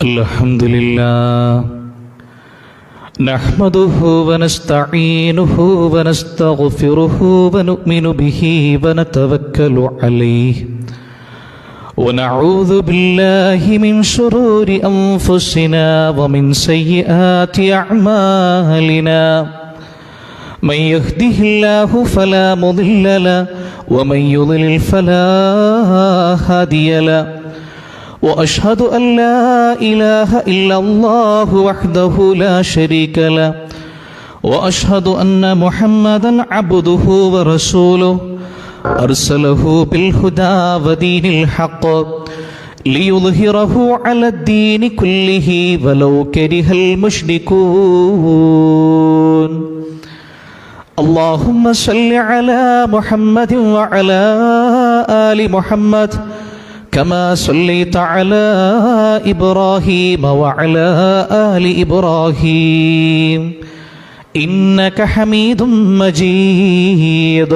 الحمد لله نحمده ونستعينه ونستغفره ونؤمن به ونتوكل عليه ونعوذ بالله من شرور أنفسنا ومن سيئات أعمالنا من يهده الله فلا مضل له ومن يضلل فلا هادي له وأشهد أن لا إله إلا الله وحده لا شريك له وأشهد أن محمدا عبده ورسوله أرسله بالهدى ودين الحق ليظهره على الدين كله ولو كره المشركون اللهم صل على محمد وعلى آل محمد كما صليت على إبراهيم وعلى آل إبراهيم إنك حميد مجيد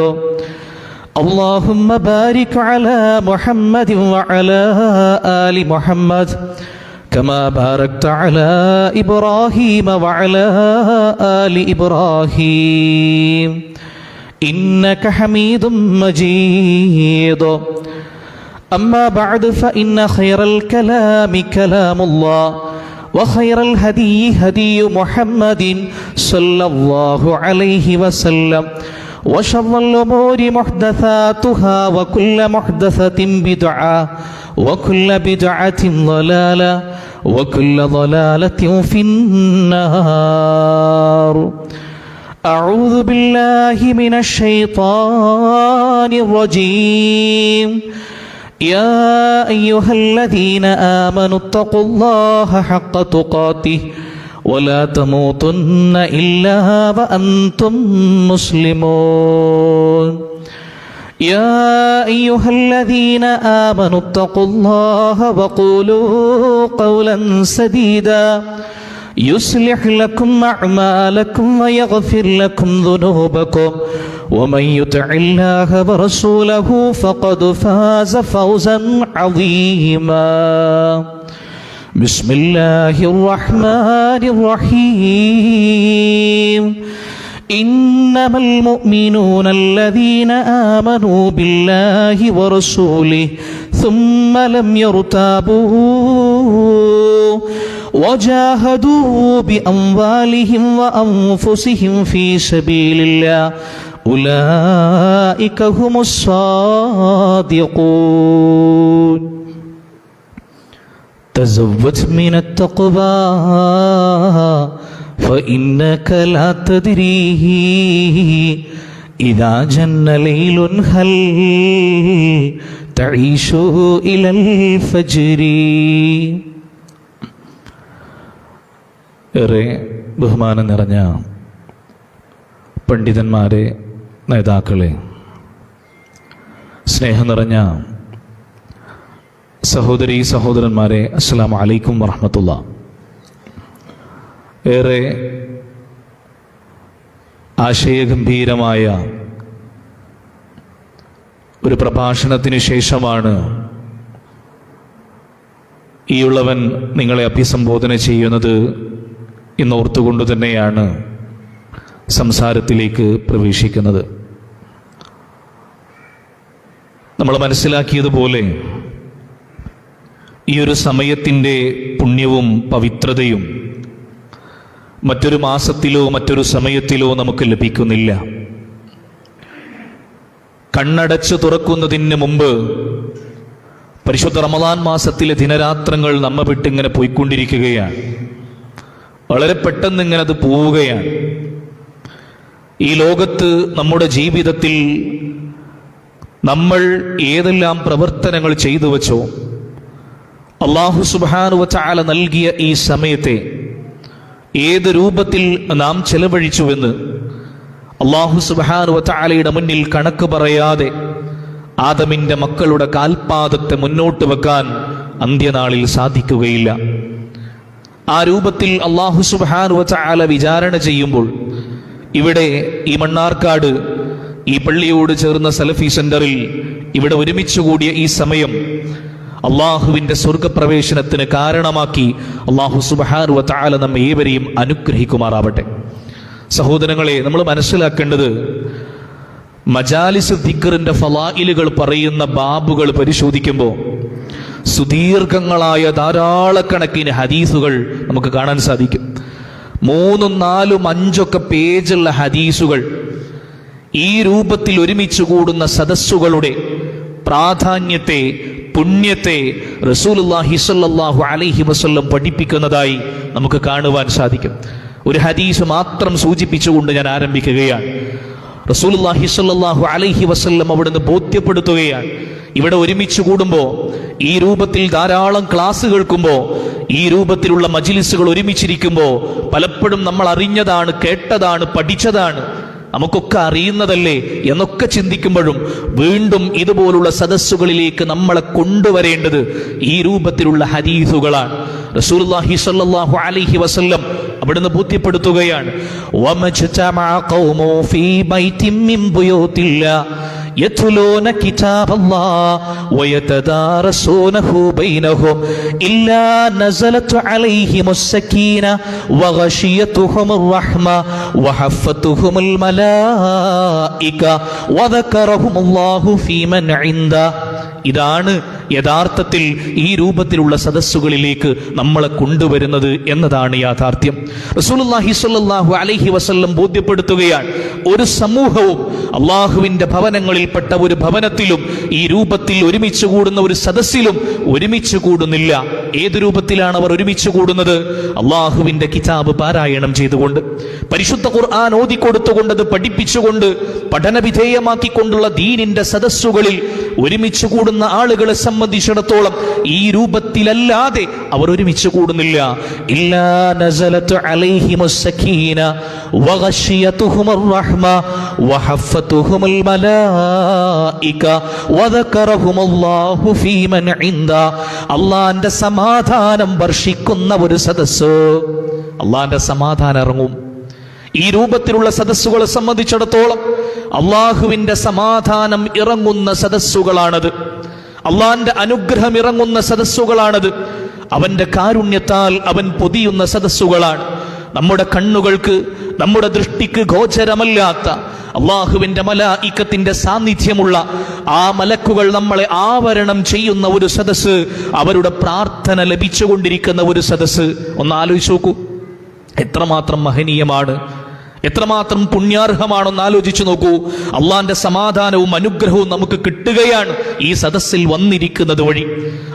اللهم بارك على محمد وعلى آل محمد كما باركت على إبراهيم وعلى آل إبراهيم إنك حميد مجيد أما بعد فإن خير الكلام كلام الله وخير الهدي هدي محمد صلى الله عليه وسلم وشر الأمور محدثاتها وكل محدثة بدعة وكل بدعة ضلالة وكل ضلالة في النار أعوذ بالله من الشيطان الرجيم يا أيها الذين آمنوا اتقوا الله حق تقاته ولا تموتن إلا وأنتم مسلمون يا أيها الذين آمنوا اتقوا الله وقولوا قولا سديدا يصلح لكم أعمالكم ويغفر لكم ذنوبكم ومن يطع الله ورسوله فقد فاز فوزا عظيما بسم الله الرحمن الرحيم إنما المؤمنون الذين آمنوا بالله ورسوله ثم لم يرتابوا وجاهدوا بأموالهم وأنفسهم في سبيل الله أولئك هم الصادقون تزود من التقوى فإنك لا تدري إذا جن ليل هل تعيش إلى الفجر. ഏറെ ബഹുമാനം നിറഞ്ഞ പണ്ഡിതന്മാരെ, നേതാക്കളെ, സ്നേഹം നിറഞ്ഞ സഹോദരീ സഹോദരന്മാരെ, അസ്സലാമു അലൈക്കും വറഹ്മത്തുള്ളാഹി. ഏറെ ആശയഗംഭീരമായ ഒരു പ്രഭാഷണത്തിന് ശേഷമാണ് ഈയുള്ളവൻ നിങ്ങളെ അഭിസംബോധന ചെയ്യുന്നത് എന്നോർത്തുകൊണ്ട് തന്നെയാണ് സംസാരത്തിലേക്ക് പ്രവേശിക്കുന്നത്. നമ്മൾ മനസ്സിലാക്കിയതുപോലെ ഈ ഒരു സമയത്തിൻ്റെ പുണ്യവും പവിത്രതയും മറ്റൊരു മാസത്തിലോ മറ്റൊരു സമയത്തിലോ നമുക്ക് ലഭിക്കുന്നില്ല. കണ്ണടച്ച് തുറക്കുന്നതിന് മുമ്പ് പരിശുദ്ധ റമദാൻ മാസത്തിലെ ദിനരാത്രങ്ങൾ നമ്മെ വിട്ടിങ്ങനെ പോയിക്കൊണ്ടിരിക്കുകയാണ്. വളരെ പെട്ടെന്ന് ഇങ്ങനെ അത് പോവുകയാണ്. ഈ ലോകത്ത് നമ്മുടെ ജീവിതത്തിൽ നമ്മൾ ഏതെല്ലാം പ്രവർത്തനങ്ങൾ ചെയ്തു വച്ചോ, അല്ലാഹു സുബ്ഹാനഹു വ തആല നൽകിയ ഈ സമയത്തെ ഏത് രൂപത്തിൽ നാം ചെലവഴിച്ചുവെന്ന് അല്ലാഹു സുബ്ഹാനഹു വ തആലയുടെ മുന്നിൽ കണക്ക് പറയാതെ ആദമിൻ്റെ മക്കളുടെ കാൽപാദത്തെ മുന്നോട്ട് വെക്കാൻ അന്ത്യനാളിൽ സാധിക്കുകയില്ല. ആ രൂപത്തിൽ അല്ലാഹു സുബ്ഹാനഹു വ തആല വിചാരണ ചെയ്യുമ്പോൾ ഇവിടെ ഈ മണ്ണാർക്കാട് ഈ പള്ളിയോട് ചേർന്ന സലഫി സെന്ററിൽ ഇവിടെ ഒരുമിച്ച് കൂടിയ ഈ സമയം അള്ളാഹുവിന്റെ സ്വർഗപ്രവേശനത്തിന് കാരണമാക്കി അള്ളാഹു സുബ്ഹാനഹു വ തആല നമ്മെ ഏവരെയും അനുഗ്രഹിക്കുമാറാവട്ടെ. സഹോദരങ്ങളെ, നമ്മൾ മനസ്സിലാക്കേണ്ടത് മജാലിസ് ദിക്റിന്റെ ഫളായിലുകൾ പറയുന്ന ബാബുകൾ പരിശോധിക്കുമ്പോൾ സുദീർഘങ്ങളായ ധാരാളക്കണക്കിന് ഹദീസുകൾ നമുക്ക് കാണാൻ സാധിക്കും. 3, 4, 5 പേജുള്ള ഹദീസുകൾ. ഈ രൂപത്തിൽ ഒരുമിച്ച് കൂടുന്ന സദസ്സുകളുടെ പ്രാധാന്യത്തെ, പുണ്യത്തെ റസൂലുള്ളാഹി സ്വല്ലല്ലാഹു അലൈഹി വസല്ലം പഠിപ്പിക്കുന്നതായി നമുക്ക് കാണുവാൻ സാധിക്കും. ഒരു ഹദീസ് മാത്രം സൂചിപ്പിച്ചുകൊണ്ട് ഞാൻ ആരംഭിക്കുകയാണ്. റസൂലുള്ളാഹി സ്വല്ലല്ലാഹു അലൈഹി വസല്ലം അവിടുന്ന് ബോധ്യപ്പെടുത്തുകയാണ്, ഇവിടെ ഒരുമിച്ച് കൂടുമ്പോൾ, ഈ രൂപത്തിൽ ധാരാളം ക്ലാസ് കേൾക്കുമ്പോൾ, ഈ രൂപത്തിലുള്ള മജ്ലിസുകൾ ഒരുമിച്ചിരിക്കുമ്പോൾ പലപ്പോഴും നമ്മൾ അറിഞ്ഞതാണ്, കേട്ടതാണ്, പഠിച്ചതാണ്, നമുക്കൊക്കെ അറിയുന്നതല്ലേ എന്നൊക്കെ ചിന്തിക്കുമ്പോഴും വീണ്ടും ഇതുപോലുള്ള സദസ്സുകളിലേക്ക് നമ്മളെ കൊണ്ടുവരേണ്ടത് ഈ രൂപത്തിലുള്ള ഹദീസുകളാണ്. റസൂലുള്ളാഹി സ്വല്ലല്ലാഹു അലൈഹി വസല്ലം അവിടുന്ന് ബോധ്യപ്പെടുത്തുകയാണ്, വമജ്തമഅ ഖൗമു ഫീ ബൈതിൻ മിൻ ബുയൂതില്ലാഹ് يتلون كتاب الله ويتدارسونه بينهم إلا نزلت عليهم السكينة وغشيتهم الرحمة وحفتهم الملائكة وذكرهم الله في من عنده. ഇതാണ് യഥാർത്ഥത്തിൽ ഈ രൂപത്തിലുള്ള സദസ്സുകളിലേക്ക് നമ്മളെ കൊണ്ടുവരുന്നത് എന്നതാണ് യാഥാർത്ഥ്യം. റസൂലുള്ളാഹി സ്വല്ലല്ലാഹു അലൈഹി വസല്ലം ബോധ്യപ്പെടുത്തുകയാണ്, ഒരു സമൂഹവും അള്ളാഹുവിന്റെ ഭവനങ്ങളിൽപ്പെട്ട ഒരു ഭവനത്തിലും ഈ രൂപത്തിൽ ഒരുമിച്ച് കൂടുന്ന ഒരു സദസ്സിലും ഒരുമിച്ച് കൂടുന്നില്ല. ഏത് രൂപത്തിലാണ് അവർ ഒരുമിച്ച് കൂടുന്നത്? അള്ളാഹുവിന്റെ കിതാബ് പാരായണം ചെയ്തുകൊണ്ട്, പരിശുദ്ധ ഖുർആൻ ഓതിക്കൊടുത്തുകൊണ്ട്, അത് പഠിപ്പിച്ചുകൊണ്ട്, പഠനവിധേയമാക്കിക്കൊണ്ടുള്ള ദീനിന്റെ സദസ്സുകളിൽ ഒരുമിച്ച് കൂടുന്ന ആളുകളെ സംബന്ധിച്ചിടത്തോളം ഈ രൂപത്തിലല്ലാതെ അവർ ഒരുമിച്ച് കൂടുന്നില്ല. ഇല്ലാ നസലതു അലൈഹിമുസ് സകീന വഗശിയതുഹുമുർ റഹ്മ വഹഫതുഹുമുൽ മലായിക വദകറഹുമുല്ലാഹു ഫീ മൻ ഇൻദ. അല്ലാഹുവിന്റെ സമാധാനം വർഷിക്കുന്ന ഒരു സദസ്സ്, അല്ലാഹുവിന്റെ സമാധാനം ഇറങ്ങും. ഈ രൂപത്തിലുള്ള സദസ്സുകളെ സംബന്ധിച്ചിടത്തോളം അള്ളാഹുവിന്റെ സമാധാനം ഇറങ്ങുന്ന സദസ്സുകളാണത്, അള്ളാന്റെ അനുഗ്രഹം ഇറങ്ങുന്ന സദസ്സുകളാണത്, അവന്റെ കാരുണ്യത്താൽ അവൻ പൊതിയുന്ന സദസ്സുകളാണ്. നമ്മുടെ കണ്ണുകൾക്ക്, നമ്മുടെ ദൃഷ്ടിക്ക് ഗോചരമല്ലാത്ത അള്ളാഹുവിന്റെ മലായികത്തിന്റെ സാന്നിധ്യമുള്ള ആ മലക്കുകൾ നമ്മളെ ആവരണം ചെയ്യുന്ന ഒരു സദസ്സ്, അവരുടെ പ്രാർത്ഥന ലഭിച്ചുകൊണ്ടിരിക്കുന്ന ഒരു സദസ്സ്. ഒന്ന് ആലോചിച്ച് നോക്കൂ, എത്രമാത്രം മഹനീയമാണ്, എത്രമാത്രം പുണ്യാർഹമാണെന്ന് ആലോചിച്ചു നോക്കൂ. അള്ളാന്റെ സമാധാനവും അനുഗ്രഹവും നമുക്ക് കിട്ടുകയാണ് ഈ സദസ്സിൽ വന്നിരിക്കുന്നത് വഴി.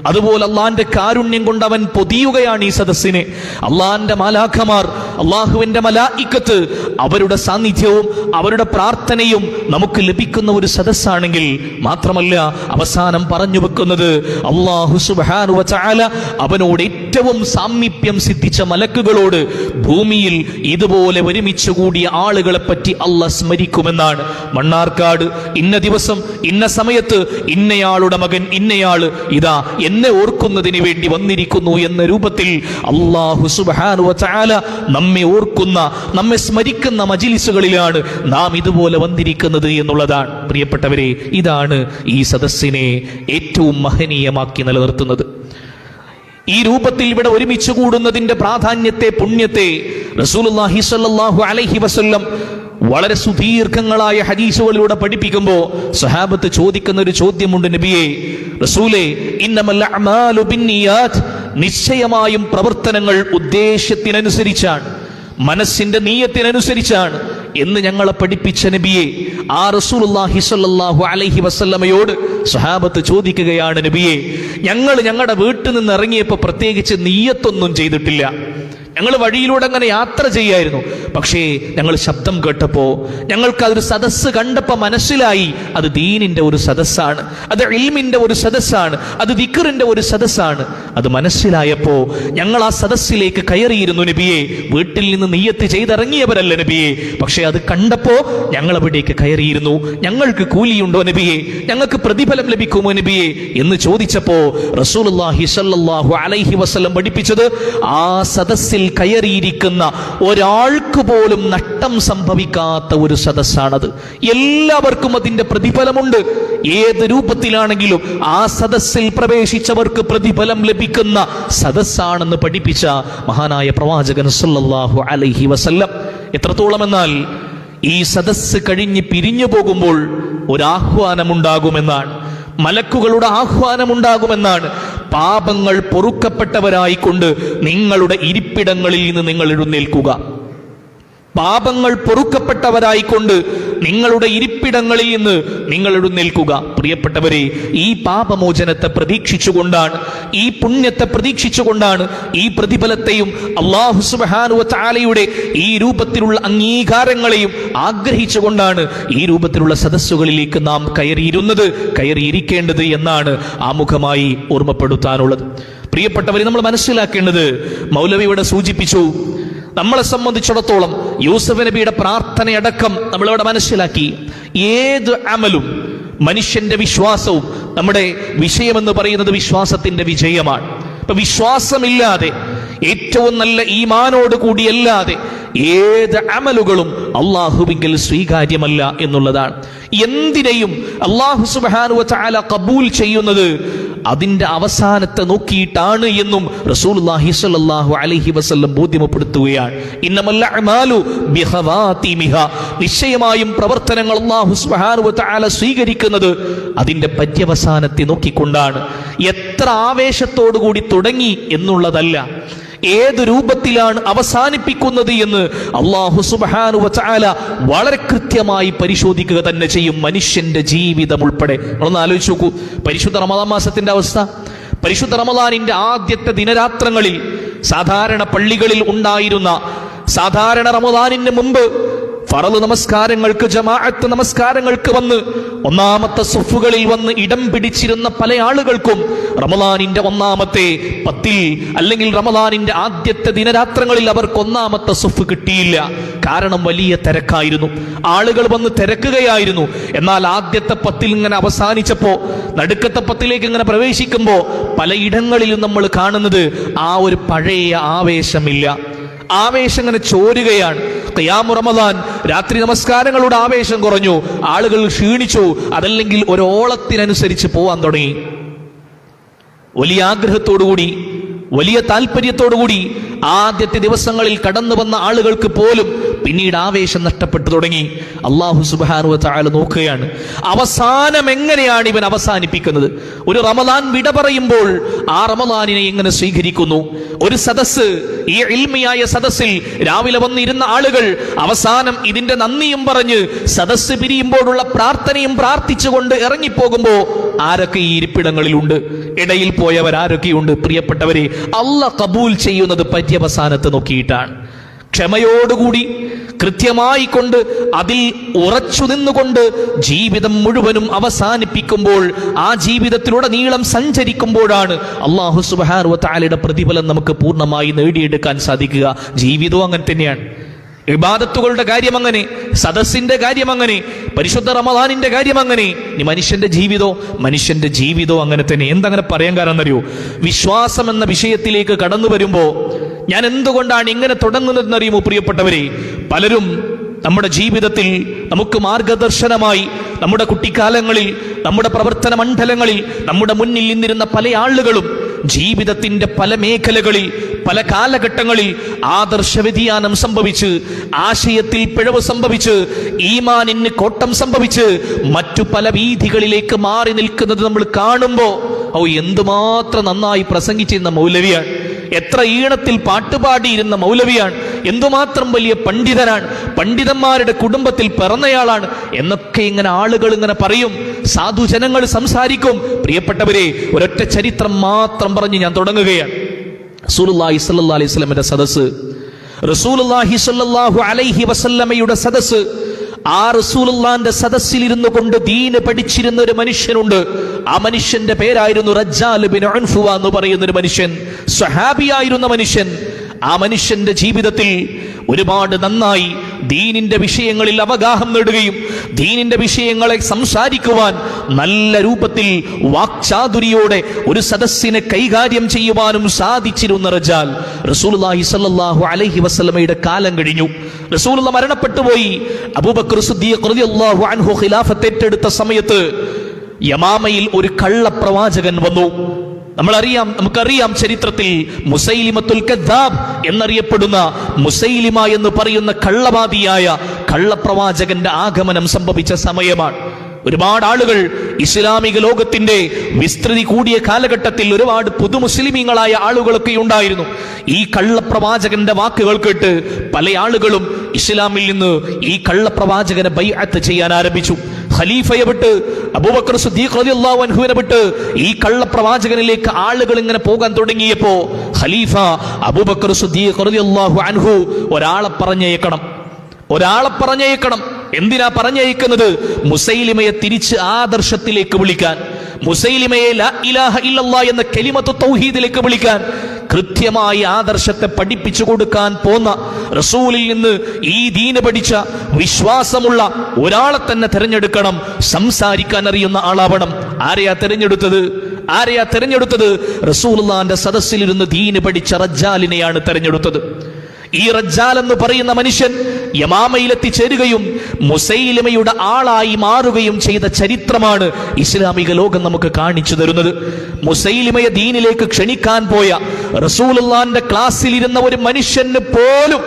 അതുപോലെ അള്ളാന്റെ കാരുണ്യം കൊണ്ട് അവൻ പൊതിയുകയാണ് ഈ സദസ്സിനെ. അള്ളാന്റെ മാലാഖമാർ, അള്ളാഹുവിന്റെ മലായികത്ത്, അവരുടെ സാന്നിധ്യവും അവരുടെ പ്രാർത്ഥനയും നമുക്ക് ലഭിക്കുന്ന ഒരു സദസ്സാണെങ്കിൽ മാത്രമല്ല, അവസാനം പറഞ്ഞു വെക്കുന്നത് അള്ളാഹു സുബ്ഹാനഹു വ തആല അവനോട് ഏറ്റവും സാമീപ്യം സിദ്ധിച്ച മലക്കുകളോട് ഭൂമിയിൽ ഇതുപോലെ ഒരുമിച്ച് കൂടിയ ആളുകളെ പറ്റി അള്ളാഹ് സ്മരിക്കുമെന്നാണ്. മണ്ണാർക്കാട് ഇന്ന ദിവസം ഇന്ന സമയത്ത് ഇന്നയാളുടെ മകൻ ഇന്നയാള് ഇതാ എന്നെ ഓർക്കുന്നതിന് വേണ്ടി വന്നിരിക്കുന്നു എന്ന രൂപത്തിൽ അള്ളാഹു സുബ്ഹാനഹു വ തആല നമ്മെ ഓർക്കുന്ന, നമ്മെ സ്മരിക്കുന്ന മജ്ലിസുകളിലാണ് നാം ഇതുപോലെ വന്നിരിക്കുന്നത് എന്നുള്ളതാണ്. പ്രിയപ്പെട്ടവരെ, ഇതാണ് ഈ സദസ്സിനെ ഏറ്റവും മഹനീയമാക്കി നിലനിർത്തുന്നത്. ഈ രൂപത്തിൽ ഇവിടെ ഒരുമിച്ച് കൂടുന്നതിന്റെ പ്രാധാന്യത്തെ, പുണ്യത്തെ റസൂലുള്ളാഹി സ്വല്ലല്ലാഹു അലൈഹി വസല്ലം വളരെ സുദീർഘങ്ങളായ ഹദീസുകളിലൂടെ പഠിപ്പിക്കുമ്പോൾ സഹാബത്ത് ചോദിക്കുന്ന ഒരു ചോദ്യമുണ്ട്, നബിയേ, റസൂലേ, ഇന്നമൽ അഅ്മാലു ബിന്നിയാത്ത്, നിശ്ചയമായും പ്രവർത്തനങ്ങൾ ഉദ്ദേശ്യത്തിനനുസരിച്ചാണ്, മനസ്സിന്റെ നീയത്തിനനുസരിച്ചാണ് എന്ന് ഞങ്ങളെ പഠിപ്പിച്ച നബിയെ, ആ റസൂലുള്ളാഹി സ്വല്ലല്ലാഹു അലൈഹി വസല്ലമയോട് സ്വഹാബത്ത് ചോദിക്കുകയാണ്, നബിയെ, ഞങ്ങൾ ഞങ്ങളുടെ വീട്ടിൽ നിന്ന് ഇറങ്ങിയപ്പോൾ പ്രത്യേകിച്ച് നീയത്തൊന്നും ചെയ്തിട്ടില്ല, ഞങ്ങൾ വഴിയിലൂടെ അങ്ങനെ യാത്ര ചെയ്യായിരുന്നു, പക്ഷേ ഞങ്ങൾ ശബ്ദം കേട്ടപ്പോൾ, ഞങ്ങൾക്ക് അതൊരു സദസ്സ് കണ്ടപ്പോൾ മനസ്സിലായി അത് ദീനിന്റെ ഒരു സദസ്സാണ്, അത് ഇൽമിന്റെ ഒരു സദസ്സാണ്, അത് ദിക്റിന്റെ ഒരു സദസ്സാണ്. അത് മനസ്സിലായപ്പോൾ ഞങ്ങൾ ആ സദസ്സിലേക്ക് കയറിയിരുന്നു നബിയെ. വീട്ടിൽ നിന്ന് നിയ്യത്ത് ചെയ്തിറങ്ങിയവരല്ല നബിയെ, പക്ഷേ അത് കണ്ടപ്പോൾ ഞങ്ങൾ അവിടേക്ക് കയറിയിരുന്നു. ഞങ്ങൾക്ക് കൂലിയുണ്ടോ നബിയെ, ഞങ്ങൾക്ക് പ്രതിഫലം ലഭിക്കുമോ നബിയെ എന്ന് ചോദിച്ചപ്പോൾ റസൂലുള്ളാഹി സ്വല്ലല്ലാഹു അലൈഹി വസല്ലം പഠിപ്പിച്ചത്, ആ സദസ്സിൽ കയറിയിരിക്കുന്ന ഒരാൾക്ക് പോലും നഷ്ടം സംഭവിക്കാത്ത ഒരു സദസ്സാണത്. എല്ലാവർക്കും അതിന്റെ പ്രതിഫലമുണ്ട്. ഏത് രൂപത്തിലാണെങ്കിലും ആ സദസ്സിൽ പ്രവേശിച്ചവർക്ക് പ്രതിഫലം ലഭിക്കുന്ന സദസ്സാണെന്ന് പഠിപ്പിച്ച മഹാനായ പ്രവാചകൻ സല്ലല്ലാഹു അലൈഹി വസല്ലം. എത്രത്തോളം എന്നാൽ ഈ സദസ്സ് കഴിഞ്ഞ് പിരിഞ്ഞു പോകുമ്പോൾ ഒരാഹ്വാനമുണ്ടാകുമെന്നാണ്, മലക്കുകളുടെ ആഹ്വാനമുണ്ടാകുമെന്നാണ്. പാപങ്ങൾ പൊറുക്കപ്പെട്ടവരായിക്കൊണ്ട് നിങ്ങളുടെ ഇരിപ്പിടങ്ങളിൽ നിന്ന് നിങ്ങൾ എഴുന്നേൽക്കുക. പാപങ്ങൾ പൊറുക്കപ്പെട്ടവരായിക്കൊണ്ട് നിങ്ങളുടെ ഇരിപ്പിടങ്ങളിൽ നിന്ന് നിങ്ങൾ എഴുന്നേൽക്കുക. പ്രിയപ്പെട്ടവരെ, ഈ പാപമോചനത്തെ പ്രതീക്ഷിച്ചുകൊണ്ടാണ്, ഈ പുണ്യത്തെ പ്രതീക്ഷിച്ചുകൊണ്ടാണ്, ഈ പ്രതിഫലത്തെയും അല്ലാഹു സുബ്ഹാനഹു വ തആലയുടെ ഈ രൂപത്തിലുള്ള അംഗീകാരങ്ങളെയും ആഗ്രഹിച്ചുകൊണ്ടാണ് ഈ രൂപത്തിലുള്ള സദസ്സുകളിലേക്ക് നാം കയറിയിരിക്കേണ്ടത് എന്നാണ് ആമുഖമായി ഓർമ്മപ്പെടുത്താനുള്ളത്. പ്രിയപ്പെട്ടവരെ, നമ്മൾ മനസ്സിലാക്കേണ്ടത്, മൗലവി ഇവിടെ സൂചിപ്പിച്ചു, നമ്മളെ സംബന്ധിച്ചിടത്തോളം യൂസഫ് നബിയുടെ പ്രാർത്ഥനയടക്കം നമ്മളിവിടെ മനസ്സിലാക്കി. ഏത് അമലും മനുഷ്യന്റെ വിശ്വാസവും, നമ്മുടെ വിഷയമെന്ന് പറയുന്നത് വിശ്വാസത്തിന്റെ വിജയമാണ്. ഇപ്പൊ വിശ്വാസമില്ലാതെ, ഏറ്റവും നല്ല ഈമാനോട് കൂടിയല്ലാതെ ഏത് അമലുകളും അള്ളാഹുവിങ്കിൽ സ്വീകാര്യമല്ല എന്നുള്ളതാണ്. എന്തിനേയും അല്ലാഹു സുബ്ഹാനഹു വ തആല ഖബൂൽ ചെയ്യുന്നത് അതിന്റെ അവസാനത്തെ നോക്കിയിട്ടാണ് എന്നും റസൂലുള്ളാഹി സ്വല്ലല്ലാഹു അലൈഹി വസല്ലം ബോധ്യപ്പെടുത്തുകയാണ്. ഇന്നമൽ അഅ്മാലു ബിഖവാതിമിഹാ, നിശ്ചയമായും പ്രവർത്തനങ്ങൾ അല്ലാഹു സുബ്ഹാനഹു വ തആല സ്വീകരിക്കുന്നത് അതിന്റെ പര്യവസാനത്തെ നോക്കിക്കൊണ്ടാണ്. എത്ര ആവേശത്തോടു കൂടി തുടങ്ങി എന്നുള്ളതല്ല, ഏത് രൂപത്തിലാണ് അവസാനിപ്പിക്കുന്നത് എന്ന് അല്ലാഹു സുബ്ഹാനഹു വ തആല വളരെ കൃത്യമായി പരിശോധിക്കുക തന്നെ ചെയ്യും, മനുഷ്യന്റെ ജീവിതം ഉൾപ്പെടെ. നമ്മളൊന്ന് ആലോചിച്ച് നോക്കൂ, പരിശുദ്ധ റമദാൻ മാസത്തിന്റെ അവസ്ഥ. പരിശുദ്ധ റമദാനിന്റെ ആദ്യത്തെ ദിനരാത്രങ്ങളിൽ സാധാരണ പള്ളികളിൽ ഉണ്ടായിരുന്ന, സാധാരണ റമദാനിന് മുമ്പ് ഫറള് നമസ്കാരങ്ങൾക്ക്, ജമാഅത്ത് നമസ്കാരങ്ങൾക്ക് വന്ന് ഒന്നാമത്തെ സഫുകളിൽ വന്ന് ഇടം പിടിച്ചിരുന്ന പല ആളുകൾക്കും റമദാനിന്റെ ഒന്നാമത്തെ 10 അല്ലെങ്കിൽ റമദാനിന്റെ ആദ്യത്തെ ദിനരാത്രങ്ങളിൽ അവർക്ക് ഒന്നാമത്തെ സഫ് കിട്ടിയില്ല. കാരണം വലിയ തിരക്കായിരുന്നു, ആളുകൾ വന്ന് തിരക്കുകയായിരുന്നു. എന്നാൽ ആദ്യത്തെ 10 ഇങ്ങനെ അവസാനിച്ചപ്പോ നടുക്കത്തെ 10 ഇങ്ങനെ പ്രവേശിക്കുമ്പോ പലയിടങ്ങളിലും നമ്മൾ കാണുന്നത് ആ ഒരു പഴയ ആവേശമില്ല. ആവേശം ഇങ്ങനെ ചോരുകയാണ്. ഖിയാമു റമദാൻ, രാത്രി നമസ്കാരങ്ങളുടെ ആവേശം കുറഞ്ഞു, ആളുകൾ ക്ഷീണിച്ചു, അതല്ലെങ്കിൽ ഒരോളത്തിനനുസരിച്ച് പോവാൻ തുടങ്ങി. വലിയ ആഗ്രഹത്തോടുകൂടി, വലിയ താല്പര്യത്തോടുകൂടി ആദ്യത്തെ ദിവസങ്ങളിൽ കടന്നു വന്ന ആളുകൾക്ക് പോലും പിന്നീട് ആവേശം നഷ്ടപ്പെട്ടു തുടങ്ങി. അല്ലാഹു സുബ്ഹാനഹു വ തആല നോക്കുകയാണ്, അവസാനം എങ്ങനെയാണ് ഇവൻ അവസാനിപ്പിക്കുന്നത്. ഒരു റമദാൻ വിട പറയുമ്പോൾ ആ റമദാനിനെ എങ്ങനെ സ്വീകരിക്കുന്നു. ഒരു സദസ്സ്, ഈ ഇൽമിയായ സദസ്സിൽ രാവിലെ വന്നിരുന്ന ആളുകൾ അവസാനം ഇതിന്റെ നന്ദിയും പറഞ്ഞ് സദസ്സ് പിരിയുമ്പോഴുള്ള പ്രാർത്ഥനയും പ്രാർത്ഥിച്ചുകൊണ്ട് ഇറങ്ങിപ്പോകുമ്പോ ആരൊക്കെ ഈ ഇരിപ്പിടങ്ങളിലുണ്ട്, ഇടയിൽ പോയവർ ആരൊക്കെയുണ്ട്. പ്രിയപ്പെട്ടവരെ, അല്ലാഹ് കബൂൽ ചെയ്യുന്നത് പര്യവസാനത്തെ നോക്കിയിട്ടാണ്. ക്ഷമയോടുകൂടി കൃത്യമായി കൊണ്ട് അതിൽ ഉറച്ചു നിന്നുകൊണ്ട് ജീവിതം മുഴുവനും അവസാനിപ്പിക്കുമ്പോൾ, ആ ജീവിതത്തിലുടനീളം സഞ്ചരിക്കുമ്പോഴാണ് അല്ലാഹു സുബ്ഹാനഹു വ തആലയുടെ പ്രതിഫലം നമുക്ക് പൂർണ്ണമായി നേടിയെടുക്കാൻ സാധിക്കുക. ജീവിതവും അങ്ങനെ തന്നെയാണ്. ഇബാദത്തുകളുടെ കാര്യം അങ്ങനെ, സദസ്സിന്റെ കാര്യം അങ്ങനെ, പരിശുദ്ധ റമദാനിന്റെ കാര്യം അങ്ങനെ. ഇനി മനുഷ്യന്റെ ജീവിതവും അങ്ങനെ തന്നെ. എന്തങ്ങനെ പറയാൻ കാരണം എന്നറിയോ? വിശ്വാസം എന്ന വിഷയത്തിലേക്ക് കടന്നു വരുമ്പോ ഞാൻ എന്തുകൊണ്ടാണ് ഇങ്ങനെ തുടങ്ങുന്നതെന്നറിയുമോ പ്രിയപ്പെട്ടവരെ? പലരും നമ്മുടെ ജീവിതത്തിൽ നമുക്ക് മാർഗദർശനമായി, നമ്മുടെ കുട്ടിക്കാലങ്ങളിൽ, നമ്മുടെ പ്രവർത്തന മണ്ഡലങ്ങളിൽ നമ്മുടെ മുന്നിൽ നിന്നിരുന്ന പല ആളുകളും ജീവിതത്തിന്റെ പല മേഖലകളിൽ, പല കാലഘട്ടങ്ങളിൽ ആദർശ വ്യതിയാനം സംഭവിച്ച്, ആശയത്തിൽ പിഴവ് സംഭവിച്ച്, ഈമാനിന് കോട്ടം സംഭവിച്ച് മറ്റു പല വീഥികളിലേക്ക് മാറി നിൽക്കുന്നത് നമ്മൾ കാണുമ്പോ, എന്തുമാത്രം നന്നായി പ്രസംഗിച്ചിരുന്ന മൗലവിയാണ്, എത്ര ഈണത്തിൽ പാട്ടുപാടിയിരുന്ന മൗലവിയാണ്, എന്തുമാത്രം വലിയ പണ്ഡിതനാണ്, പണ്ഡിതന്മാരുടെ കുടുംബത്തിൽ പിറന്നയാളാണ് എന്നൊക്കെ ഇങ്ങനെ ആളുകൾ ഇങ്ങനെ പറയും, സാധുജനങ്ങൾ സംസാരിക്കും. പ്രിയപ്പെട്ടവരെ, ഒരൊറ്റ ചരിത്രം മാത്രം പറഞ്ഞ് ഞാൻ തുടങ്ങുകയാണ്. റസൂലുള്ളാഹി സ്വല്ലല്ലാഹു അലൈഹി വസല്ലമയുടെ സദസ്സ്, റസൂലുള്ളാഹി സ്വല്ലല്ലാഹു അലൈഹി വസല്ലമയുടെ സദസ്സ്. ആ റസൂലുള്ളാഹിന്റെ സദസ്സിൽ ഇരുന്നു കൊണ്ട് ദീന് പഠിച്ചിരുന്ന ഒരു മനുഷ്യനുണ്ട്. ആ മനുഷ്യന്റെ പേരായിരുന്നു റജ്ജാൽ ബിൻ ഉൻഫുവ എന്ന് പറയുന്ന ഒരു മനുഷ്യൻ, സ്വഹാബിയായിരുന്ന മനുഷ്യൻ. ആ മനുഷ്യന്റെ ജീവിതത്തിൽ ഒരുപാട് നന്നായി ദീനിന്റെ വിഷയങ്ങളിൽ അവഗാഹം നേടുകയും ദീനിന്റെ വിഷയങ്ങളെ സംസാരിക്കുവാൻ നല്ല രൂപത്തിൽ വാക്ചാതുരിയോടെ ഒരു സദസ്സിനെ കൈകാര്യം ചെയ്യുവാനും സാധിച്ചിരുന്ന റജ്ജാൽ, റസൂലുള്ളാഹി സ്വല്ലല്ലാഹു അലൈഹി വസല്ലമയുടെ കാലം കഴിഞ്ഞു. റസൂലുള്ളാഹി മരണപ്പെട്ടുപോയി. അബൂബക്കർ സിദ്ദീഖ് റളിയല്ലാഹു അൻഹു ഖിലാഫത്ത് ഏറ്റെടുത്ത സമയത്ത് യമാമയിൽ ഒരു കള്ളപ്രവാചകൻ വന്നു. നമുക്കറിയാം ചരിത്രത്തിൽ മുസൈലിമത്തുൽ കദ്ദാബ് എന്നറിയപ്പെടുന്ന മുസൈലിമ എന്ന് പറയുന്ന കള്ളവാദിയായ കള്ളപ്രവാചകന്റെ ആഗമനം സംഭവിച്ച സമയമാണ്. ഒരുപാട് ആളുകൾ ഇസ്ലാമിക ലോകത്തിന്റെ വിസ്തൃതി കൂടിയ കാലഘട്ടത്തിൽ ഒരുപാട് പുതുമുസ്ലിമീങ്ങളായ ആളുകളൊക്കെ ഉണ്ടായിരുന്നു. ഈ കള്ളപ്രവാചകന്റെ വാക്കുകൾ കേട്ട് പല ആളുകളും ഇസ്ലാമിൽ നിന്ന് ഈ കള്ളപ്രവാചകനെ ബൈഅത്ത് ചെയ്യാൻ ആരംഭിച്ചു. ഖലീഫയെ വിട്ട്, അബൂബക്കർ സിദ്ദീഖ് റളിയല്ലാഹു അൻഹുവിനെ വിട്ട് ഈ കള്ളപ്രവാചകനിലേക്ക് ആളുകൾ ഇങ്ങനെ പോകാൻ തുടങ്ങിയപ്പോ ഖലീഫ അബൂബക്കർ സിദ്ദീഖ് റളിയല്ലാഹു അൻഹു ഒരാളെ പറഞ്ഞയക്കണം. എന്തിനാ പറഞ്ഞയക്കുന്നത്? മുസൈലിമയെ തിരിച്ച് ആദർശത്തിലേക്ക് വിളിക്കാൻ, മുസൈലിമയെ ലാ ഇലാഹ ഇല്ലല്ലാഹ് എന്ന കലിമത്തു തൗഹീദിലേക്ക് വിളിക്കാൻ, കൃത്യമായി ആദർശത്തെ പഠിപ്പിച്ചു കൊടുക്കാൻ പോന്ന റസൂലിൽ നിന്ന് ഈ ദീന് പഠിച്ച വിശ്വാസമുള്ള ഒരാളെ തന്നെ തിരഞ്ഞെടുക്കണം. സംസാരിക്കാൻ അറിയുന്ന ആളാവണം. ആരെയാ തിരഞ്ഞെടുത്തത്? റസൂലുള്ളാഹിന്റെ സദസ്സിലിരുന്ന് ദീന് പഠിച്ച റജ്ജാലിനെയാണ് തിരഞ്ഞെടുത്തത്. ഈ റജ്ജാൽ എന്ന് പറയുന്ന മനുഷ്യൻ യമാമയിലെത്തിച്ചേരുകയും മുസൈലിമയുടെ ആളായി മാറുകയും ചെയ്ത ചരിത്രമാണ് ഇസ്ലാമിക ലോകം നമുക്ക് കാണിച്ചു തരുന്നത്. മുസൈലിമയെ ദീനിലേക്ക് ക്ഷണിക്കാൻ പോയ റസൂലുള്ളാഹിന്റെ ക്ലാസ്സിലിരുന്ന ഒരു മനുഷ്യന് പോലും